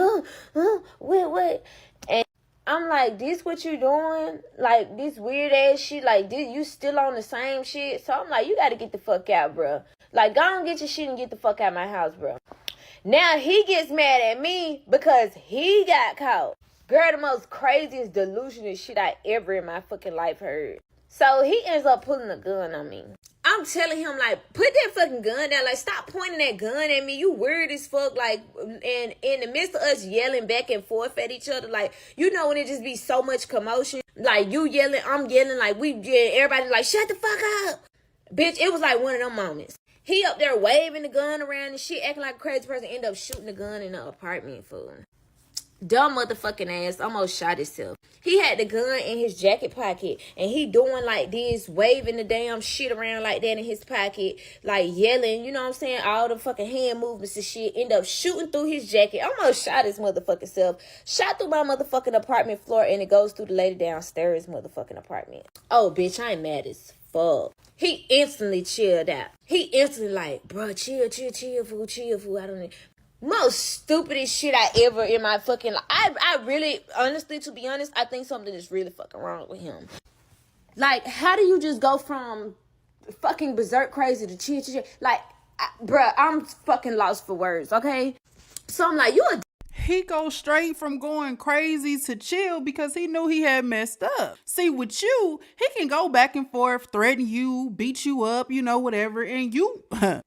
what? And I'm like, this what you doing? Like, this weird ass shit, like, this, you still on the same shit? So I'm like, you gotta get the fuck out, bro. Like, go and get your shit and get the fuck out of my house, bro. Now he gets mad at me because he got caught. Girl, the most craziest delusional shit I ever in my fucking life heard. So he ends up pulling a gun on me. I'm telling him, like, put that fucking gun down. Like, stop pointing that gun at me. You weird as fuck. Like, and in the midst of us yelling back and forth at each other, like, you know when it just be so much commotion? Like, you yelling, I'm yelling, like, everybody like, shut the fuck up. Bitch, it was like one of them moments. He up there waving the gun around and shit, acting like a crazy person, end up shooting the gun in the apartment, fool. Dumb motherfucking ass almost shot himself. He had the gun in his jacket pocket and he doing like this, waving the damn shit around like that in his pocket, like yelling, you know what I'm saying, all the fucking hand movements and shit. End up shooting through his jacket. Almost shot his motherfucking self. Shot through my motherfucking apartment floor and it goes through the lady downstairs motherfucking apartment. Oh, bitch, I ain't mad as fuck. He instantly chilled out. He instantly like, bro, chill, fool. I don't know. Most stupidest shit I ever in my fucking life. I really, honestly, to be honest, I think something is really fucking wrong with him. Like, how do you just go from fucking berserk crazy to chill? Like, bruh, I'm fucking lost for words, okay? So I'm like, you a He goes straight from going crazy to chill because he knew he had messed up. See, with you, he can go back and forth, threaten you, beat you up, whatever. And you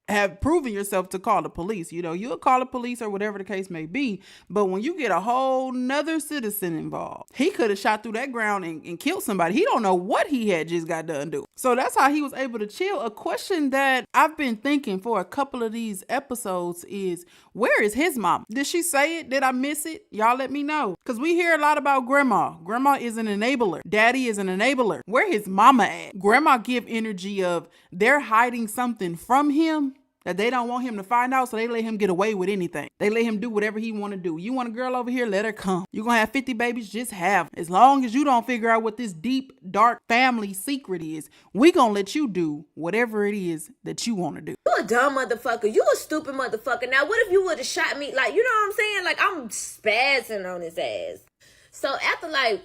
have proven yourself to call the police. You'll call the police or whatever the case may be. But when you get a whole nother citizen involved, he could have shot through that ground and killed somebody. He don't know what he had just got done doing. So that's how he was able to chill. A question that I've been thinking for a couple of these episodes is, where is his mama? Did she say it? Did I miss it? Y'all let me know. Because we hear a lot about grandma. Grandma is an enabler. Daddy is an enabler. Where his mama at? Grandma give energy of they're hiding something from him that they don't want him to find out, so they let him get away with anything. They let him do whatever he want to do. You want a girl over here? Let her come. You gonna have 50 babies? Just have them. As long as you don't figure out what this deep, dark family secret is, we gonna let you do whatever it is that you want to do. You a dumb motherfucker. You a stupid motherfucker. Now, what if you would have shot me? Like, you know what I'm saying? Like, I'm spazzing on his ass. So after like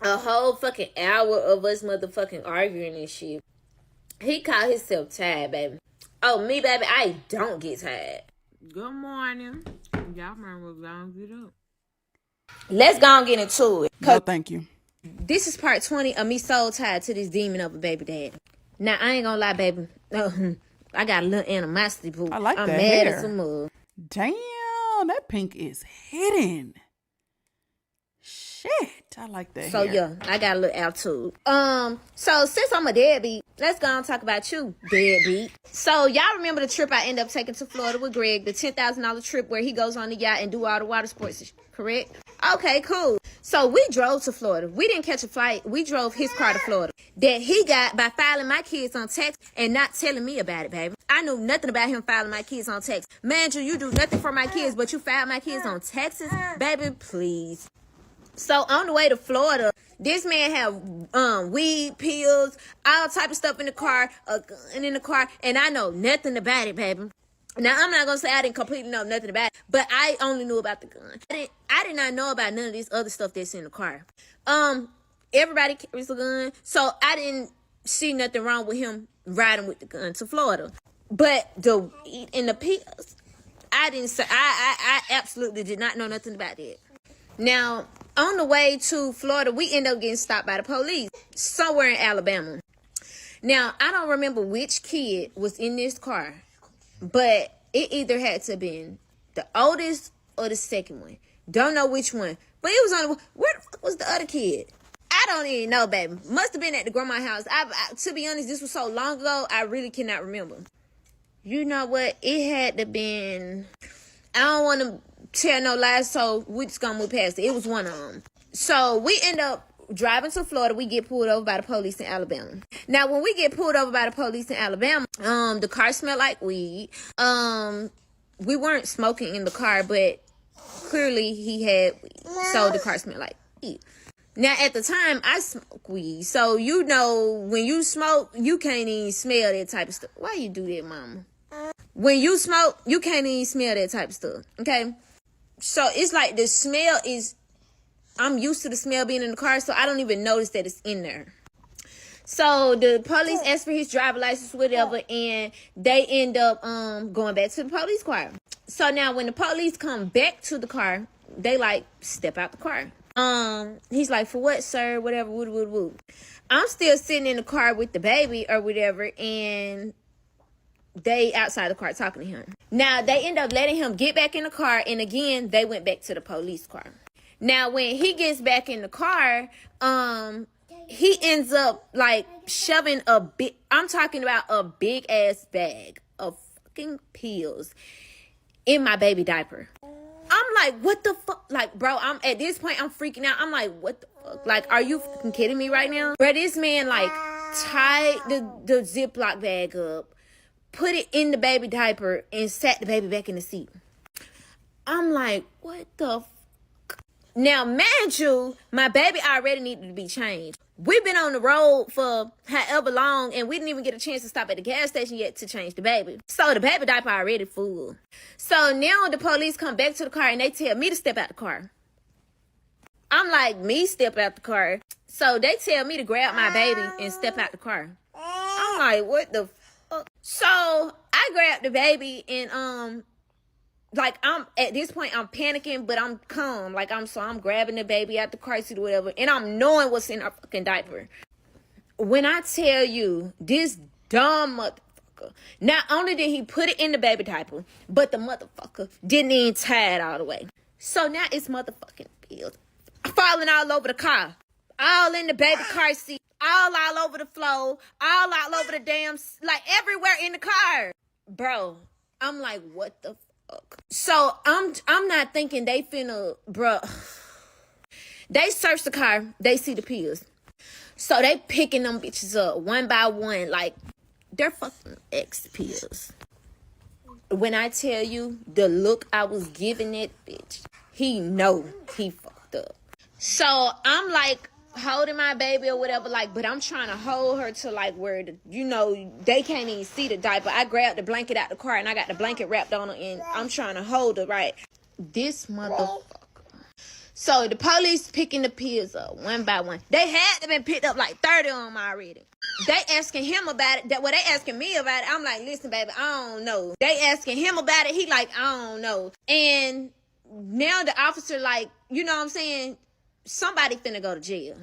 a whole fucking hour of us motherfucking arguing and shit, he called himself tired, baby. Oh, me, baby, I don't get tired. Good morning. Y'all remember we're gonna get up. Let's go and get into it. No, thank you. This is part 20 of me so tired to this demon of a baby daddy. Now, I ain't gonna lie, baby. I got a little animosity, boo. I like I'm that mad hair. as a mug. Damn, that pink is hidden. Shit, I like that. So hair. yeah, I got a little attitude. So since I'm a deadbeat, let's go and talk about you, deadbeat. So y'all remember the trip I ended up taking to Florida with Greg, the $10,000 trip where he goes on the yacht and do all the water sports, correct? Okay, cool. So we drove to Florida. We didn't catch a flight. We drove his car to Florida that he got by filing my kids on text and not telling me about it, baby. I knew nothing about him filing my kids on text. Man, you do nothing for my kids, but you filed my kids on Texas, baby, please. So on the way to Florida, this man had weed, pills, all type of stuff in the car, a gun in the car, and I know nothing about it, baby. Now, I'm not going to say I didn't completely know nothing about it, but I only knew about the gun. I did not know about none of this other stuff that's in the car. Everybody carries a gun, so I didn't see nothing wrong with him riding with the gun to Florida. But the weed and the pills, I absolutely did not know nothing about that. Now, on the way to Florida, we end up getting stopped by the police somewhere in Alabama. Now, I don't remember which kid was in this car, but it either had to have been the oldest or the second one. Don't know which one, but it was on. Where the fuck was the other kid? I don't even know, baby. Must have been at the grandma's house. To be honest, this was so long ago, I really cannot remember. You know what? It had to been. I don't want to tell no lies, so we just gonna move past it. It was one of them. So we end up driving to Florida. We get pulled over by the police in Alabama. Now, when we get pulled over by the police in Alabama, the car smelled like weed. We weren't smoking in the car, but clearly he had weed, so the car smelled like weed. Now, at the time, I smoke weed, so you know when you smoke, you can't even smell that type of stuff. Why you do that, mama? When you smoke, you can't even smell that type of stuff, okay? So it's like the smell is, I'm used to the smell being in the car, so I don't even notice that it's in there. So the police ask for his driver's license, whatever, and they end up going back to the police car. So now when the police come back to the car, they like, step out the car. He's like, for what, sir? Whatever, woo. I'm still sitting in the car with the baby or whatever, and they outside the car talking to him. Now, they end up letting him get back in the car, and again, they went back to the police car. Now, when he gets back in the car, he ends up, like, shoving I'm talking about a big-ass bag of fucking pills in my baby diaper. I'm like, what the fuck? Like, bro, at this point, I'm freaking out. I'm like, what the fuck? Like, are you fucking kidding me right now? Bro, this man, like, tied the Ziploc bag up, put it in the baby diaper, and sat the baby back in the seat. I'm like, what the fuck? Now, mind you, my baby already needed to be changed. We've been on the road for however long, and we didn't even get a chance to stop at the gas station yet to change the baby. So the baby diaper already full. So now the police come back to the car, and they tell me to step out the car. I'm like, me step out the car? So they tell me to grab my baby and step out the car. I'm like, what the fuck? So I grabbed the baby, and like, I'm at this point, I'm panicking, but I'm calm. Like, I'm grabbing the baby out the car seat or whatever, and I'm knowing what's in her fucking diaper. When I tell you, this dumb motherfucker, not only did he put it in the baby diaper, but the motherfucker didn't even tie it all the way. So now it's motherfucking pills falling all over the car, all in the baby car seat, all over the floor, all over the damn, like, everywhere in the car. Bro, I'm like, what the fuck? So I'm not thinking they finna, bruh. They search the car, they see the pills. So they picking them bitches up one by one, like they're fucking X pills. When I tell you the look I was giving that bitch, he know he fucked up. So I'm like holding my baby or whatever, like, but I'm trying to hold her to like where they can't even see the diaper. I grabbed the blanket out the car and I got the blanket wrapped on her, and I'm trying to hold her right. This motherfucker. So the police picking the pills up one by one. They had to been picked up like 30 of them already. They asking him about it. They asking me about it. I'm like, listen, baby, I don't know. They asking him about it. He like, I don't know. And now the officer, like, you know what I'm saying? Somebody finna go to jail.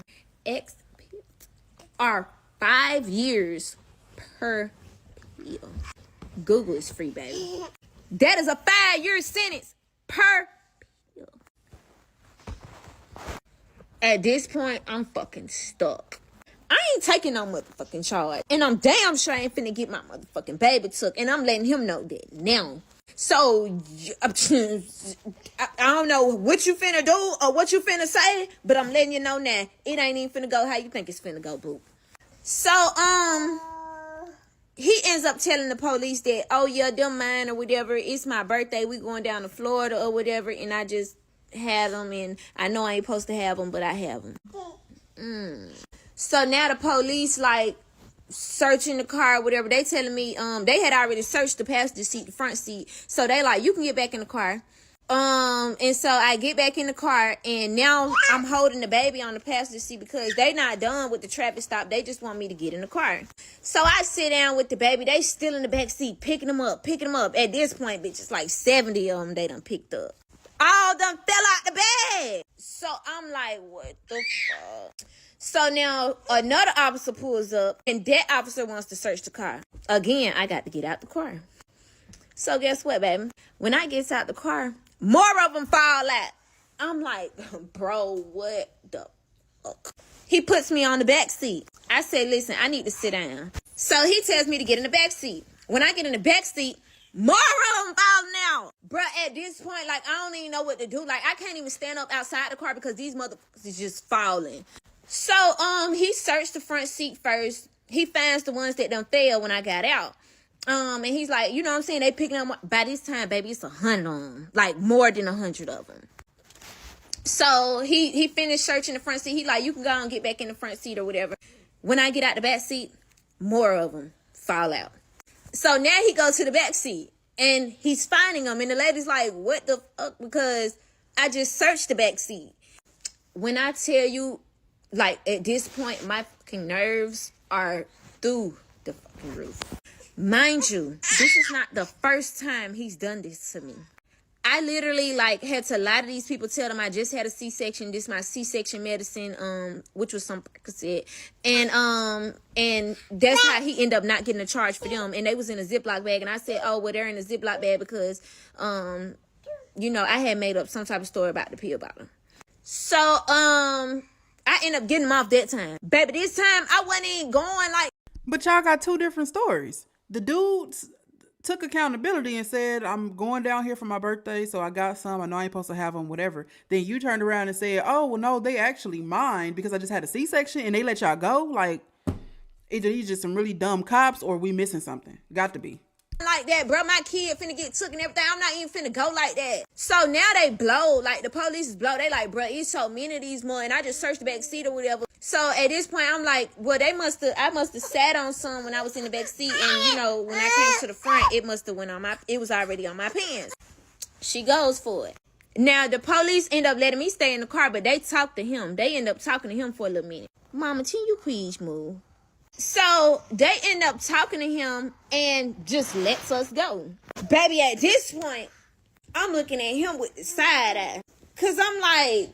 X pills are 5 years per pill. Google is free, baby. That is a 5-year sentence per pill. At this point, I'm fucking stuck. I ain't taking no motherfucking charge. And I'm damn sure I ain't finna get my motherfucking baby took. And I'm letting him know that now. So, I don't know what you finna do or what you finna say, but I'm letting you know now, it ain't even finna go how you think it's finna go, boo. So, he ends up telling the police that, oh yeah, them mine or whatever. It's my birthday. We going down to Florida or whatever. And I just had them, and I know I ain't supposed to have them, but I have them. So now the police like searching the car or whatever. They telling me they had already searched the passenger seat, the front seat. So they like, you can get back in the car. And so I get back in the car, and now I'm holding the baby on the passenger seat because they not done with the traffic stop. They just want me to get in the car. So I sit down with the baby. They still in the back seat, picking them up. At this point, bitch, it's like 70 of them they done picked up. All of them fell out the bed. So I'm like, what the fuck? So now another officer pulls up, and that officer wants to search the car. Again, I got to get out the car. So guess what, baby? When I get out the car, more of them fall out. I'm like, bro, what the fuck? He puts me on the back seat. I said, listen, I need to sit down. So he tells me to get in the back seat. When I get in the back seat, more of them falling out. Bruh, at this point, like, I don't even know what to do. Like, I can't even stand up outside the car because these motherfuckers is just falling. So, he searched the front seat first. He finds the ones that done fell when I got out. And he's like, you know what I'm saying? They picking up, by this time, baby, it's 100 of them. Like, more than 100 of them. So, he finished searching the front seat. He like, you can go and get back in the front seat or whatever. When I get out the back seat, more of them fall out. So, now he goes to the back seat. And he's finding them. And the lady's like, what the fuck? Because I just searched the back seat. When I tell you, like, at this point, my fucking nerves are through the fucking roof. Mind you, this is not the first time he's done this to me. I literally, like, had to lie to these people, tell them I just had a C-section. This is my C-section medicine, which was some Percocet. And that's how he ended up not getting a charge for them. And they was in a Ziploc bag. And I said, oh, well, they're in a Ziploc bag because, you know, I had made up some type of story about the pill bottle. So, I ended up getting them off that time. Baby, this time, I wasn't even going, like. But y'all got two different stories. The dudes took accountability and said, I'm going down here for my birthday, so I got some. I know I ain't supposed to have them, whatever. Then you turned around and said, oh, well, no, they actually mine because I just had a C-section and they let y'all go. Like, either these just some really dumb cops or we missing something. Got to be. Like that, bro. My kid finna get took and everything. I'm not even finna go like that. So now they blow. Like, the police is blow. They like, bro, it's so many of these more. And I just searched the back seat or whatever. So at this point, I'm like, well, I must have sat on some when I was in the back seat. And, you know, when I came to the front, it must have it was already on my pants. She goes for it. Now, the police end up letting me stay in the car, but they talk to him. They end up talking to him for a little minute. Mama, can you please move? So they end up talking to him and just lets us go. Baby, at this point, I'm looking at him with the side eye. Because I'm like,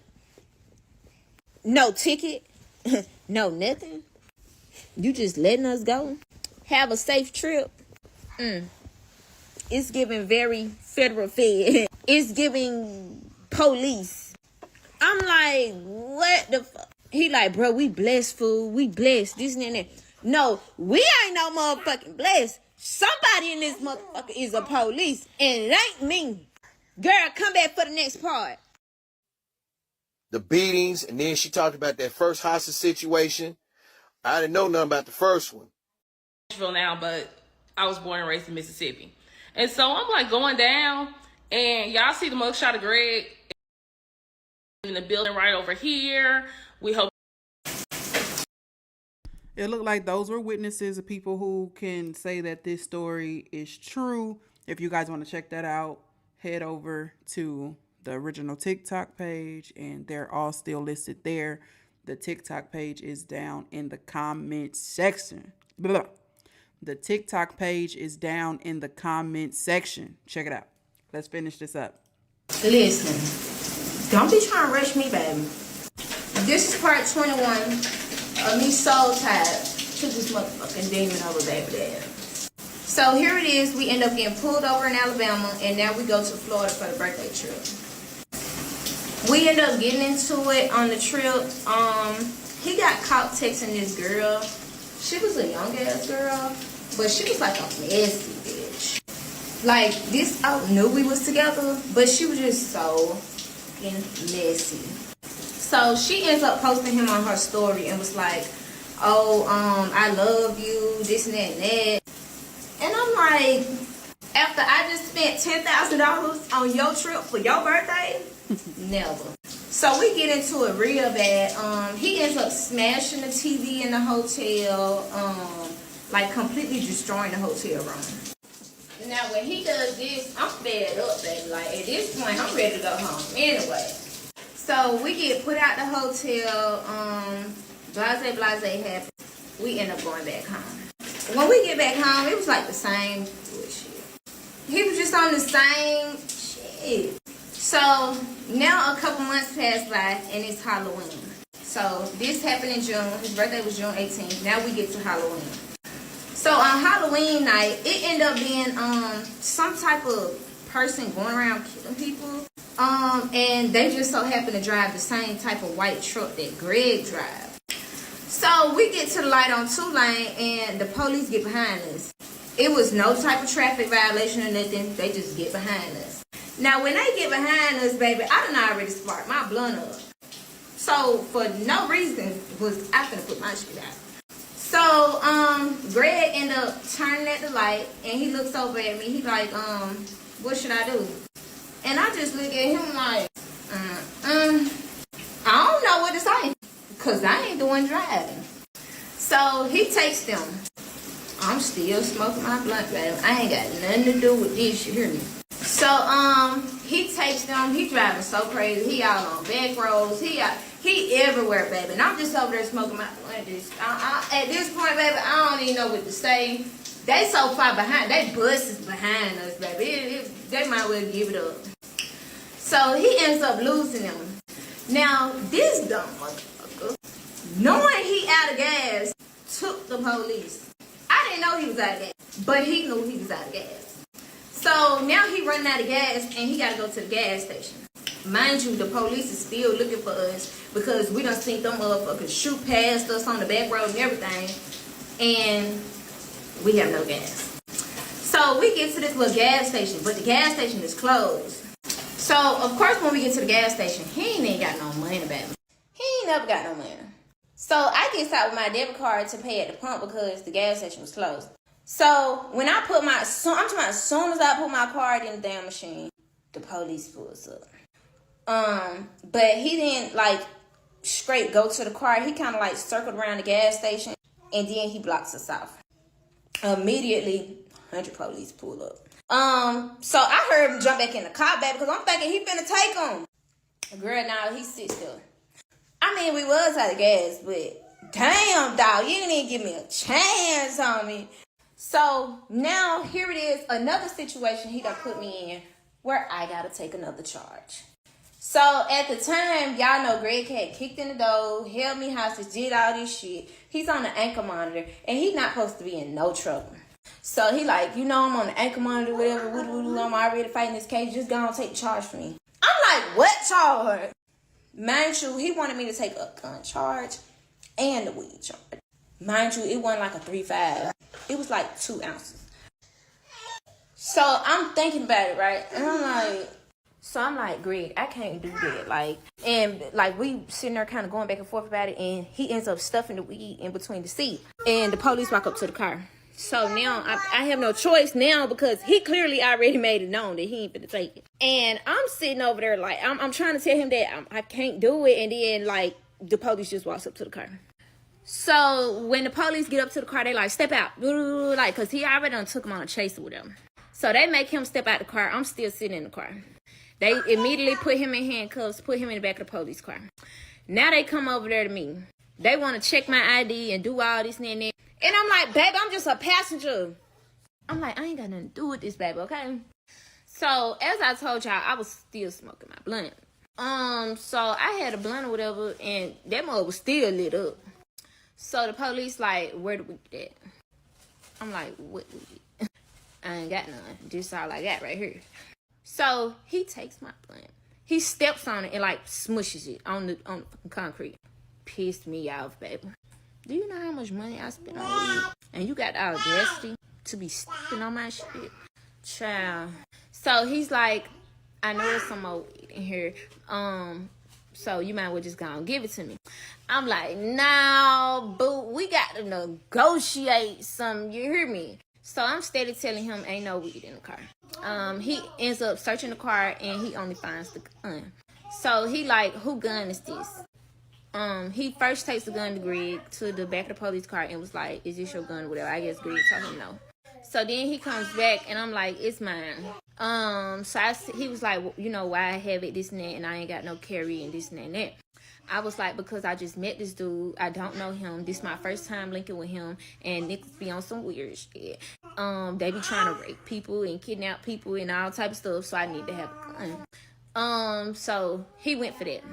no ticket, no nothing. You just letting us go? Have a safe trip? It's giving very federal fed. It's giving police. I'm like, what the fuck? He like, bro, we blessed, fool. We blessed. This and that. No, we ain't no motherfucking blessed. Somebody in this motherfucker is a police, and it ain't me. Girl, come back for the next part. The beatings, and then she talked about that first hostage situation. I didn't know nothing about the first one. Now, but I was born and raised in Mississippi. And so I'm like going down, and y'all see the mugshot of Greg in the building right over here. We hope. It looked like those were witnesses of people who can say that this story is true. If you guys want to check that out, head over to the original TikTok page, and they're all still listed there. The TikTok page is down in the comment section. Blah. The TikTok page is down in the comment section. Check it out. Let's finish this up. Listen, don't be trying to rush me, baby. This is part 21 of me soul tied to this motherfucking demon over baby dad. So here it is. We end up getting pulled over in Alabama, and now we go to Florida for the birthday trip. We ended up getting into it on the trip. He got caught texting this girl. She was a young ass girl, but she was like a messy bitch. Like, this, I knew we was together, but she was just so fucking messy. So she ends up posting him on her story and was like, oh, I love you, this and that and that. And I'm like, after I just spent $10,000 on your trip for your birthday? Never. So we get into it real bad. He ends up smashing the TV in the hotel, like completely destroying the hotel room. Now when he does this, I'm fed up, baby. Like at this point, I'm ready to go home anyway. So we get put out the hotel, blase happens. We end up going back home. When we get back home, it was like the same bullshit. He was just on the same shit. So now a couple months pass by and it's Halloween. So this happened in June. His birthday was June 18th. Now we get to Halloween. So on Halloween night, it ended up being some type of person going around killing people. And they just so happen to drive the same type of white truck that Greg drives. So we get to the light on 2-lane and the police get behind us. It was no type of traffic violation or nothing. They just get behind us. Now when they get behind us, baby, I done already sparked my blunt up. So for no reason was I finna put my shit out. So Greg ended up turning at the light and he looks over at me. He like, what should I do? And I just look at him like, I don't know what to say. Cause I ain't the one driving. So he takes them. I'm still smoking my blunt, baby. I ain't got nothing to do with this, you hear me? So he takes them. He driving so crazy. He out on back roads. He everywhere, baby. And I'm just over there smoking my blunt. At this point, baby, I don't even know what to say. They so far behind. They bus is behind us, baby. They might well give it up. So he ends up losing them. Now this dumb motherfucker, knowing he out of gas, took the police. I didn't know he was out of gas, but he knew he was out of gas. So now he running out of gas and he got to go to the gas station. Mind you, the police is still looking for us because we done seen them motherfuckers shoot past us on the back road and everything. And we have no gas. So we get to this little gas station, but the gas station is closed. So, of course, when we get to the gas station, he ain't got no money, baby. He ain't never got no money. So I get out with my debit card to pay at the pump because the gas station was closed. So when I put my, as soon as I put my card in the damn machine, the police pulls up. But he didn't like straight go to the car. He kind of like circled around the gas station and then he blocks us off. Immediately, 100 police pull up. So I heard him jump back in the car, baby, because I'm thinking he finna take him. Girl, now he sits there. I mean, we was out of gas, but damn, dog, you didn't even give me a chance on me. So now here it is, another situation he done put me in where I gotta take another charge. So at the time, y'all know Greg had kicked in the door, held me hostage, did all this shit. He's on the ankle monitor, and he's not supposed to be in no trouble. So he like, you know, I'm on the ankle monitor, whatever, I'm already fighting this case, just go and take charge for me. I'm like, what charge? Mind you, he wanted me to take a gun charge and the weed charge. Mind you, it wasn't like a 3.5. It was like 2 ounces. So I'm thinking about it, right? And I'm like, Greg, I can't do that. Like, and like we sitting there kind of going back and forth about it, and he ends up stuffing the weed in between the seat. And the police walk up to the car. So now I have no choice now because he clearly already made it known that he ain't finna take it. And I'm sitting over there like, I'm trying to tell him that I can't do it. And then like the police just walks up to the car. So when the police get up to the car, they like, step out. Like, cause he already done took him on a chase with them. So they make him step out the car. I'm still sitting in the car. They immediately put him in handcuffs, put him in the back of the police car. Now they come over there to me. They want to check my ID and do all this and that. And I'm like, baby, I'm just a passenger. I'm like, I ain't got nothing to do with this, baby, okay? So, as I told y'all, I was still smoking my blunt. So I had a blunt or whatever, and that mug was still lit up. So the police like, where the weed at? I'm like, what weed? I ain't got none. This all I got right here. So he takes my blunt. He steps on it and like smushes it on the concrete. Pissed me off, baby. Do you know how much money I spent on weed? And you got the audacity to be stepping on my shit? Child. So he's like, I know there's some more weed in here. So you might well just go and give it to me. I'm like, no, boo, we got to negotiate something. You hear me? So I'm steady telling him ain't no weed in the car. He ends up searching the car and he only finds the gun. So he like, who gun is this? He first takes the gun to Greg to the back of the police car and was like, is this your gun or whatever? I guess Greg told him no. So then he comes back and I'm like, it's mine. He was like, well, you know why I have it, this and that, and I ain't got no carry and this and that. I was like, because I just met this dude. I don't know him. This is my first time linking with him, and niggas be on some weird shit. They be trying to rape people and kidnap people and all type of stuff, so I need to have a gun. So he went for that.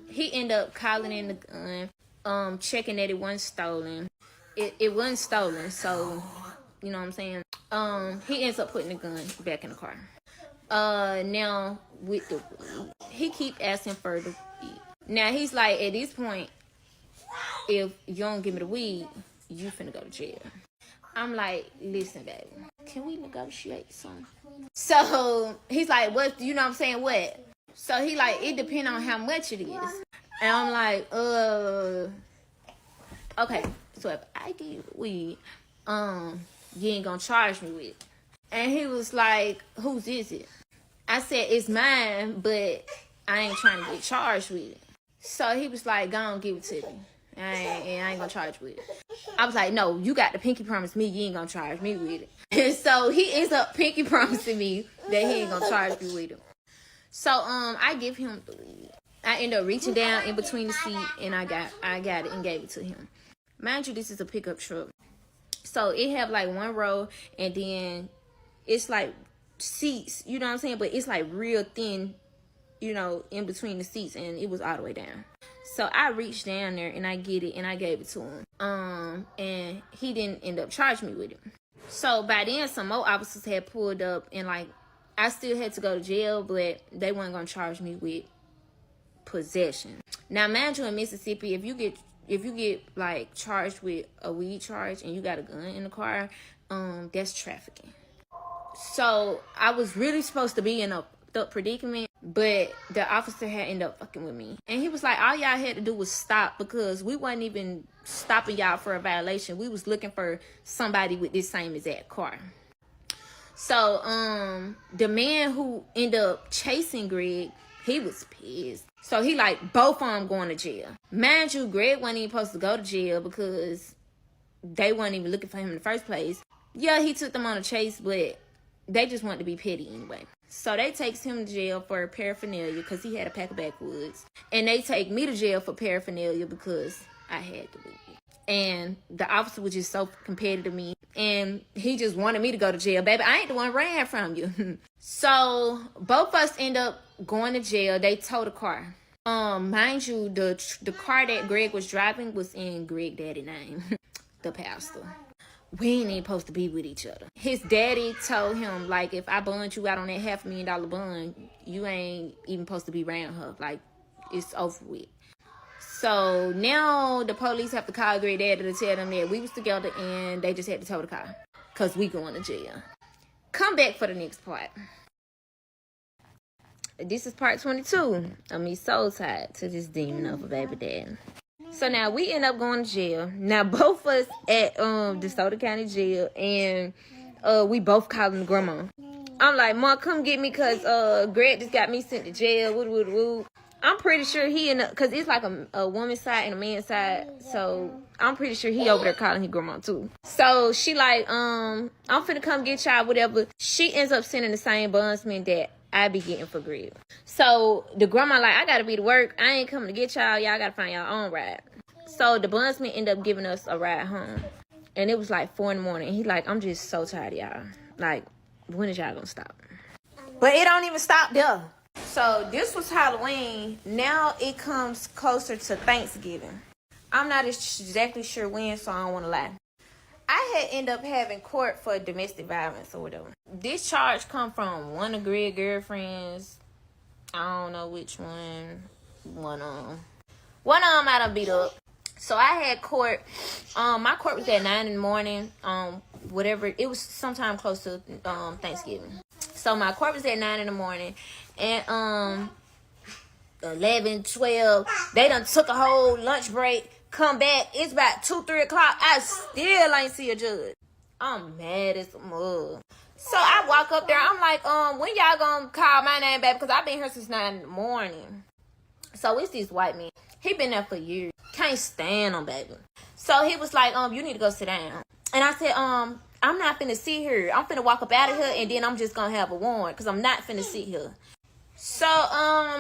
He ended up calling in the gun, checking that it wasn't stolen. It wasn't stolen, so you know what I'm saying? He ends up putting the gun back in the car. Now with the weed, he keep asking for the weed. Now he's like, at this point, if you don't give me the weed, you finna go to jail. I'm like, listen, baby, can we negotiate something? So he's like, what? You know what I'm saying? What? So he like, it depends on how much it is. And I'm like, okay. So if I give you weed, you ain't gonna charge me with it. And he was like, whose is it? I said, it's mine, but I ain't trying to get charged with it. So he was like, go on, give it to me. I ain't gonna charge with it. I was like, no, you got to pinky promise me you ain't gonna charge me with it. And so he ends up pinky promising me that he ain't gonna charge me with it. So I give him the weed. I end up reaching down in between the seat and I got it and gave it to him. Mind you, this is a pickup truck. So it have like one row and then it's like seats, you know what I'm saying? But it's like real thin, you know, in between the seats, and it was all the way down. So I reached down there and I get it and I gave it to him. And he didn't end up charging me with it. So by then some more officers had pulled up and like I still had to go to jail, but they weren't gonna charge me with possession. Now mind you, in Mississippi, if you get like charged with a weed charge and you got a gun in the car, that's trafficking. So I was really supposed to be in a predicament, but the officer had ended up fucking with me. And he was like, all y'all had to do was stop, because we wasn't even stopping y'all for a violation. We was looking for somebody with this same exact car. So the man who ended up chasing Greg, he was pissed. So he like, both of them going to jail. Mind you, Greg wasn't even supposed to go to jail because they weren't even looking for him in the first place. Yeah, he took them on a chase, but they just wanted to be petty anyway. So they takes him to jail for paraphernalia because he had a pack of backwoods. And they take me to jail for paraphernalia because I had to leave. And the officer was just so competitive to me. And he just wanted me to go to jail. Baby, I ain't the one ran from you. So both of us end up going to jail. They towed the car. Mind you, the car that Greg was driving was in Greg daddy's name. The pastor. We ain't even supposed to be with each other. His daddy told him, like, if I bond you out on that $500,000 bond, you ain't even supposed to be around her. Like, it's over with. So now the police have to call Greg daddy to tell them that we was together and they just had to tow the car because we going to jail. Come back for the next part. This is part 22 of me so tied to this demon of a baby dad. So now we end up going to jail. Now both of us at DeSoto County Jail, and we both calling grandma. I'm like, Mom, come get me because Greg just got me sent to jail. Woo. I'm pretty sure he because it's like a woman's side and a man's side. So I'm pretty sure he over there calling his grandma too. So she like, I'm finna come get y'all, whatever. She ends up sending the same bondsman that I be getting for Greg. So the grandma like, I gotta be to work. I ain't coming to get y'all. Y'all gotta find y'all own ride. So the bondsman ended up giving us a ride home. And it was like 4 a.m. He like, I'm just so tired of y'all. Like, when is y'all gonna stop? But it don't even stop there. So this was Halloween. Now it comes closer to Thanksgiving. I'm not exactly sure when, so I don't want to lie. I had ended up having court for domestic violence or whatever. This charge come from one of Greg's girlfriends I don't know which one. One of them I done beat up. So I had court. My court was at 9 in the morning. Whatever, it was sometime close to Thanksgiving. So my court was at 9 in the morning, and 11, 12, they done took a whole lunch break. Come back, it's about 2, 3 o'clock. I still ain't see a judge. I'm mad as a mug. So I walk up there. I'm like, when y'all gonna call my name back? Because I've been here since 9 in the morning. So it's this white man. He been there for years. Can't stand him, baby. So he was like, you need to go sit down. And I said, I'm not finna sit here. I'm finna walk up out of here, and then I'm just gonna have a warrant, because I'm not finna sit here. So,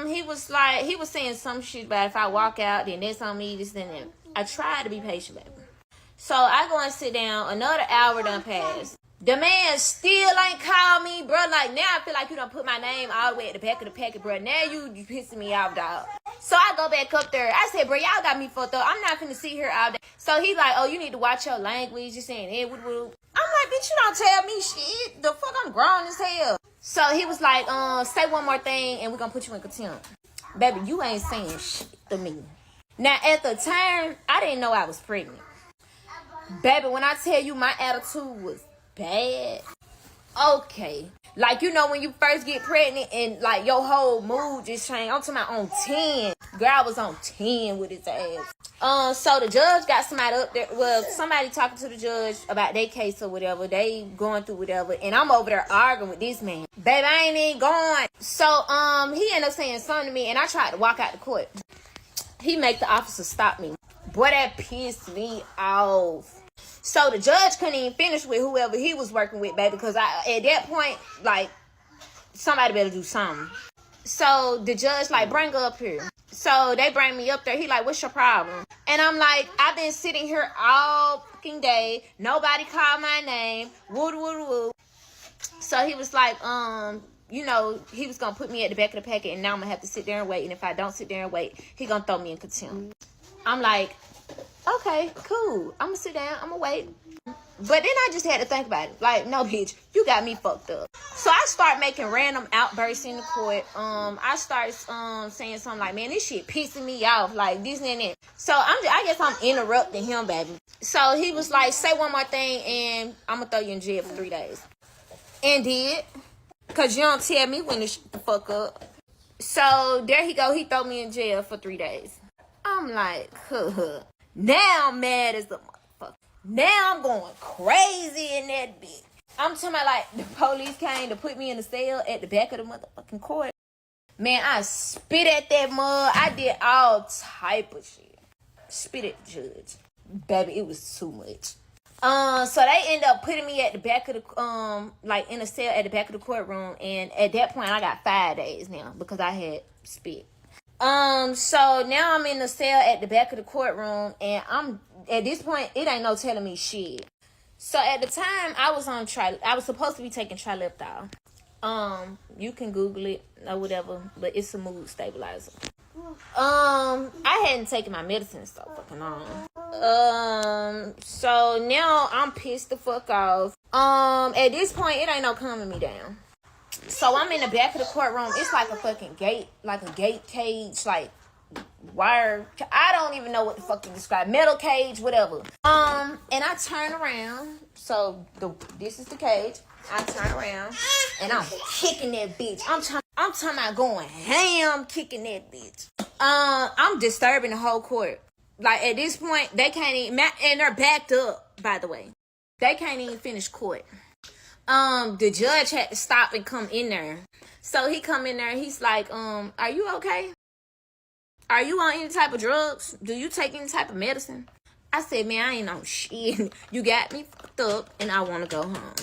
he was saying some shit about if I walk out, then that's on me, this and that. I tried to be patient, baby. So I go and sit down. Another hour done passed. The man still ain't called me, bro. Like, now I feel like you done put my name all the way at the back of the packet, bro. Now you pissing me off, dog. So I go back up there. I said, bro, y'all got me fucked up. I'm not finna sit here all day. So he like, oh, you need to watch your language. You saying, hey, woo. I'm like, bitch, you don't tell me shit. The fuck, I'm grown as hell. So he was like, say one more thing and we're gonna put you in contempt. Baby, you ain't saying shit to me. Now, at the time, I didn't know I was pregnant. Baby, when I tell you my attitude was bad, okay. Like, you know, when you first get pregnant and, like, your whole mood just changed. I'm talking about on 10. Girl, I was on 10 with his ass. So the judge got somebody up there. Well, somebody talking to the judge about their case or whatever. They going through whatever. And I'm over there arguing with this man. Baby, I ain't even going. So, he ended up saying something to me, and I tried to walk out the court. He make the officer stop me. Boy, that pissed me off. So the judge couldn't even finish with whoever he was working with, baby, because at that point, like, somebody better do something. So the judge, like, bring her up here. So they bring me up there. He like, what's your problem? And I'm like, I've been sitting here all fucking day. Nobody called my name. Woo. So he was like, you know, he was going to put me at the back of the packet, and now I'm going to have to sit there and wait. And if I don't sit there and wait, he going to throw me in contempt. I'm like, okay, cool. I'm going to sit down. I'm going to wait. But then I just had to think about it. Like, no, bitch, you got me fucked up. So I start making random outbursts in the court. I start saying something like, man, this shit pissing me off. Like, this and that. So I guess I'm interrupting him, baby. So he was like, say one more thing, and I'm going to throw you in jail for 3 days. And did. Because you don't tell me when to shut the fuck up. So there he go. He throw me in jail for 3 days. I'm like, now I'm mad as the motherfucker. Now I'm going crazy in that bitch. I'm talking about, like, the police came to put me in the cell at the back of the motherfucking court. Man, I spit at that mug. I did all type of shit. Spit at the judge. Baby, it was too much. So they end up putting me at the back of the, like, in a cell at the back of the courtroom. And at that point, I got 5 days now because I had spit. So now I'm in the cell at the back of the courtroom, and at this point, it ain't no telling me shit. So at the time, I was supposed to be taking Trileptal. You can Google it or whatever, but it's a mood stabilizer. I hadn't taken my medicine so fucking long. So now I'm pissed the fuck off. At this point, it ain't no calming me down. So I'm in the back of the courtroom. It's like a fucking gate, like a gate cage, like wire. I don't even know what the fuck to describe. Metal cage, whatever. And I turn around. So this is the cage. I turn around and I'm kicking that bitch. I'm talking about going ham, kicking that bitch. I'm disturbing the whole court. Like, at this point, they can't even, and they're backed up, by the way. They can't even finish court. The judge had to stop and come in there. So he come in there, he's like, are you okay? Are you on any type of drugs? Do you take any type of medicine? I said, man, I ain't on shit. You got me fucked up, and I want to go home.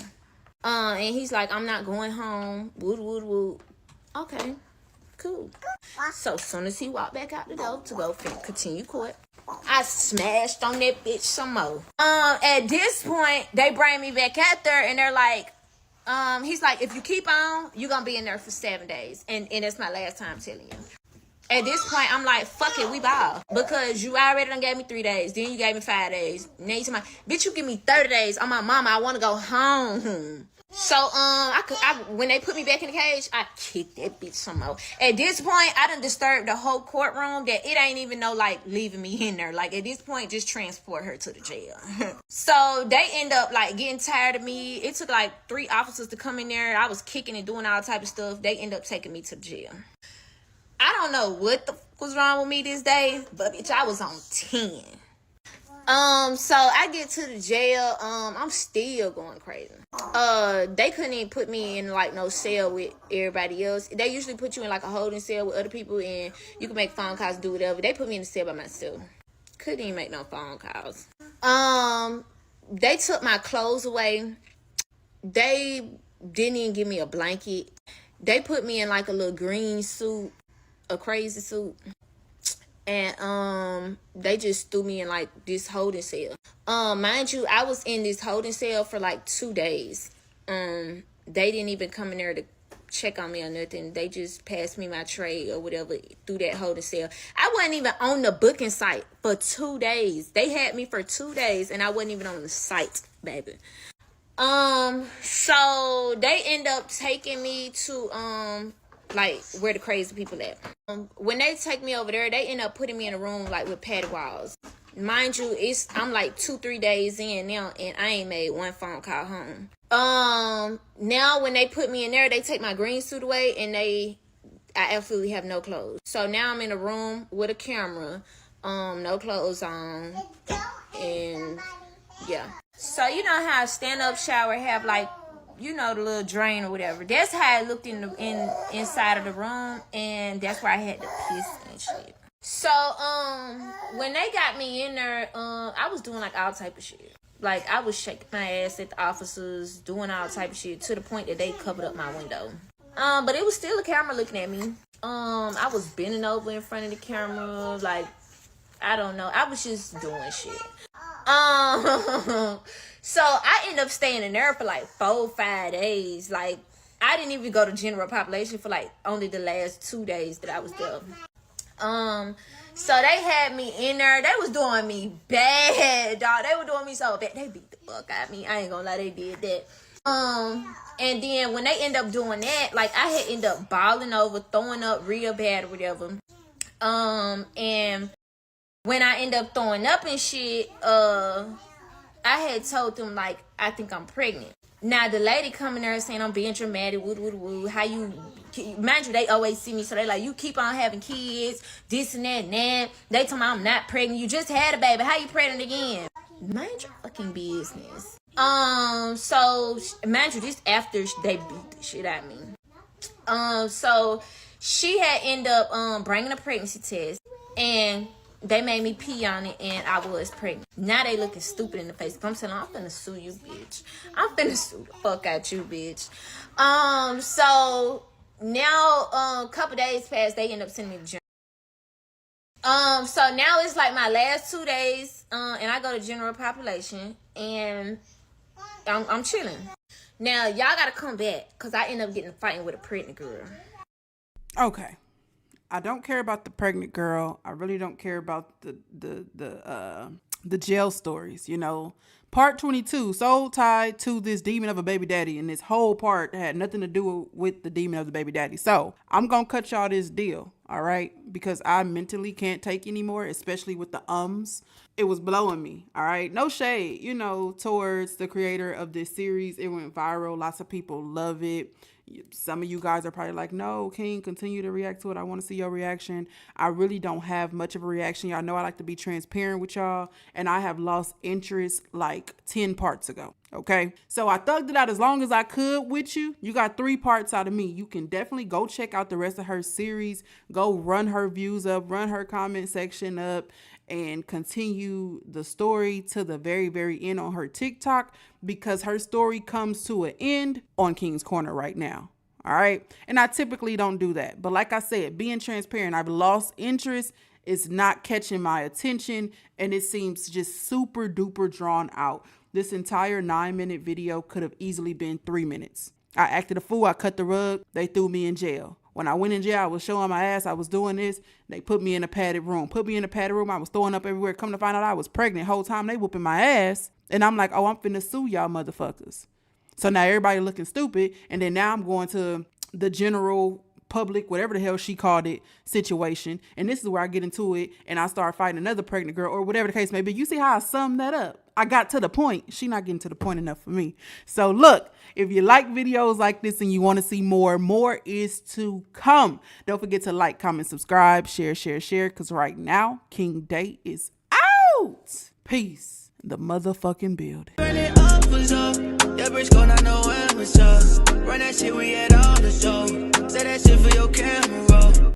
And he's like, I'm not going home. Woot. Okay, cool. So as soon as he walked back out the door to go continue court, I smashed on that bitch some more. At this point, they bring me back out there, and they're like, he's like, if you keep on, you're gonna be in there for 7 days. And that's my last time telling you. At this point, I'm like, fuck it, we ball. Because you already done gave me 3 days. Then you gave me 5 days. Now you tell me, bitch, you give me 30 days. I'm my mama, I want to go home. So when they put me back in the cage, I kicked that bitch some more. At this point, I done disturbed the whole courtroom that it ain't even no like leaving me in there. Like at this point, just transport her to the jail. So they end up like getting tired of me. It took like 3 officers to come in there. I was kicking and doing all type of stuff. They end up taking me to the jail. I don't know what the fuck was wrong with me this day, but bitch, I was on 10. So I get to the jail. I'm still going crazy. They couldn't even put me in like no cell with everybody else. They usually put you in like a holding cell with other people, and you can make phone calls and do whatever. They put me in the cell by myself. Couldn't even make no phone calls. They took my clothes away. They didn't even give me a blanket. They put me in like a little green suit, a crazy suit. And they just threw me in like this holding cell. Mind you, I was in this holding cell for like 2 days. They didn't even come in there to check on me or nothing. They just passed me my tray or whatever through that holding cell. I wasn't even on the booking site for 2 days. They had me for 2 days and I wasn't even on the site, baby. So they end up taking me to like where the crazy people at. When they take me over there, they end up putting me in a room like with padded walls. Mind you, I'm like 2-3 days in now, and I ain't made one phone call home. Now when they put me in there, they take my green suit away, and I absolutely have no clothes. So now I'm in a room with a camera, no clothes on, and yeah. So you know how a stand-up shower have like, you know, the little drain or whatever. That's how it looked inside of the room, and that's where I had to piss and shit. So when they got me in there, I was doing like all type of shit. Like I was shaking my ass at the officers, doing all type of shit to the point that they covered up my window. But it was still a camera looking at me. I was bending over in front of the camera, like I don't know. I was just doing shit. So I ended up staying in there for like 4-5 days. Like I didn't even go to general population for like only the last 2 days that I was there. So they had me in there. They was doing me bad, dog. They were doing me so bad. They beat the fuck out of me. I ain't gonna lie, they did that. And then when they end up doing that, like I had ended up balling over, throwing up real bad or whatever. And when I end up throwing up and shit, I had told them, like, I think I'm pregnant. Now, the lady coming there saying I'm being dramatic, woo. How you, mind you, they always see me, so they like, you keep on having kids, this and that and that. They tell me I'm not pregnant. You just had a baby. How you pregnant again? Mind your fucking business. So, mind you, this after they beat the shit out of me. So, she had ended up, bringing a pregnancy test, and they made me pee on it, and I was pregnant. Now they looking stupid in the face. I'm saying, I'm finna sue you, bitch. I'm finna sue the fuck out you, bitch. So now, a couple days passed. They end up sending me to general. So now it's like my last 2 days, and I go to general population, and I'm chilling. Now y'all gotta come back, cause I end up getting fighting with a pregnant girl. Okay. I don't care about the pregnant girl. I really don't care about the jail stories, you know. Part 22, soul tied to this demon of a baby daddy, and this whole part had nothing to do with the demon of the baby daddy. So I'm gonna cut y'all this deal, all right? Because I mentally can't take anymore, especially with the ums. It was blowing me, all right? No shade, you know, towards the creator of this series. It went viral. Lots of people love it. Some of you guys are probably like, no, King, continue to react to it. I want to see your reaction. I really don't have much of a reaction. Y'all know I like to be transparent with y'all, and I have lost interest like 10 parts ago. Okay, so I thugged it out as long as I could with you. You got 3 parts out of me. You can definitely go check out the rest of her series. Go run her views up, run her comment section up, and continue the story to the very, very end on her TikTok, because her story comes to an end on King's Corner right now. All right. And I typically don't do that. But like I said, being transparent, I've lost interest. It's not catching my attention, and it seems just super duper drawn out. This entire 9-minute video could have easily been 3 minutes. I acted a fool. I cut the rug. They threw me in jail. When I went in jail, I was showing my ass. I was doing this. They put me in a padded room. I was throwing up everywhere. Come to find out I was pregnant. Whole time they whooping my ass. And I'm like, oh, I'm finna sue y'all motherfuckers. So now everybody looking stupid. And then now I'm going to the general public, whatever the hell she called it, situation. And this is where I get into it and I start fighting another pregnant girl or whatever the case may be. You see how I summed that up? I got to the point. She not getting to the point enough for me. So look, if you like videos like this and you want to see more is to come. Don't forget to like, comment, subscribe, share, because right now, King Day is out. Peace. The motherfucking building. Run it up was up. Yeah, BRISKO, not know when was up. Run that shit, we had all the show. Say that shit for your camera roll.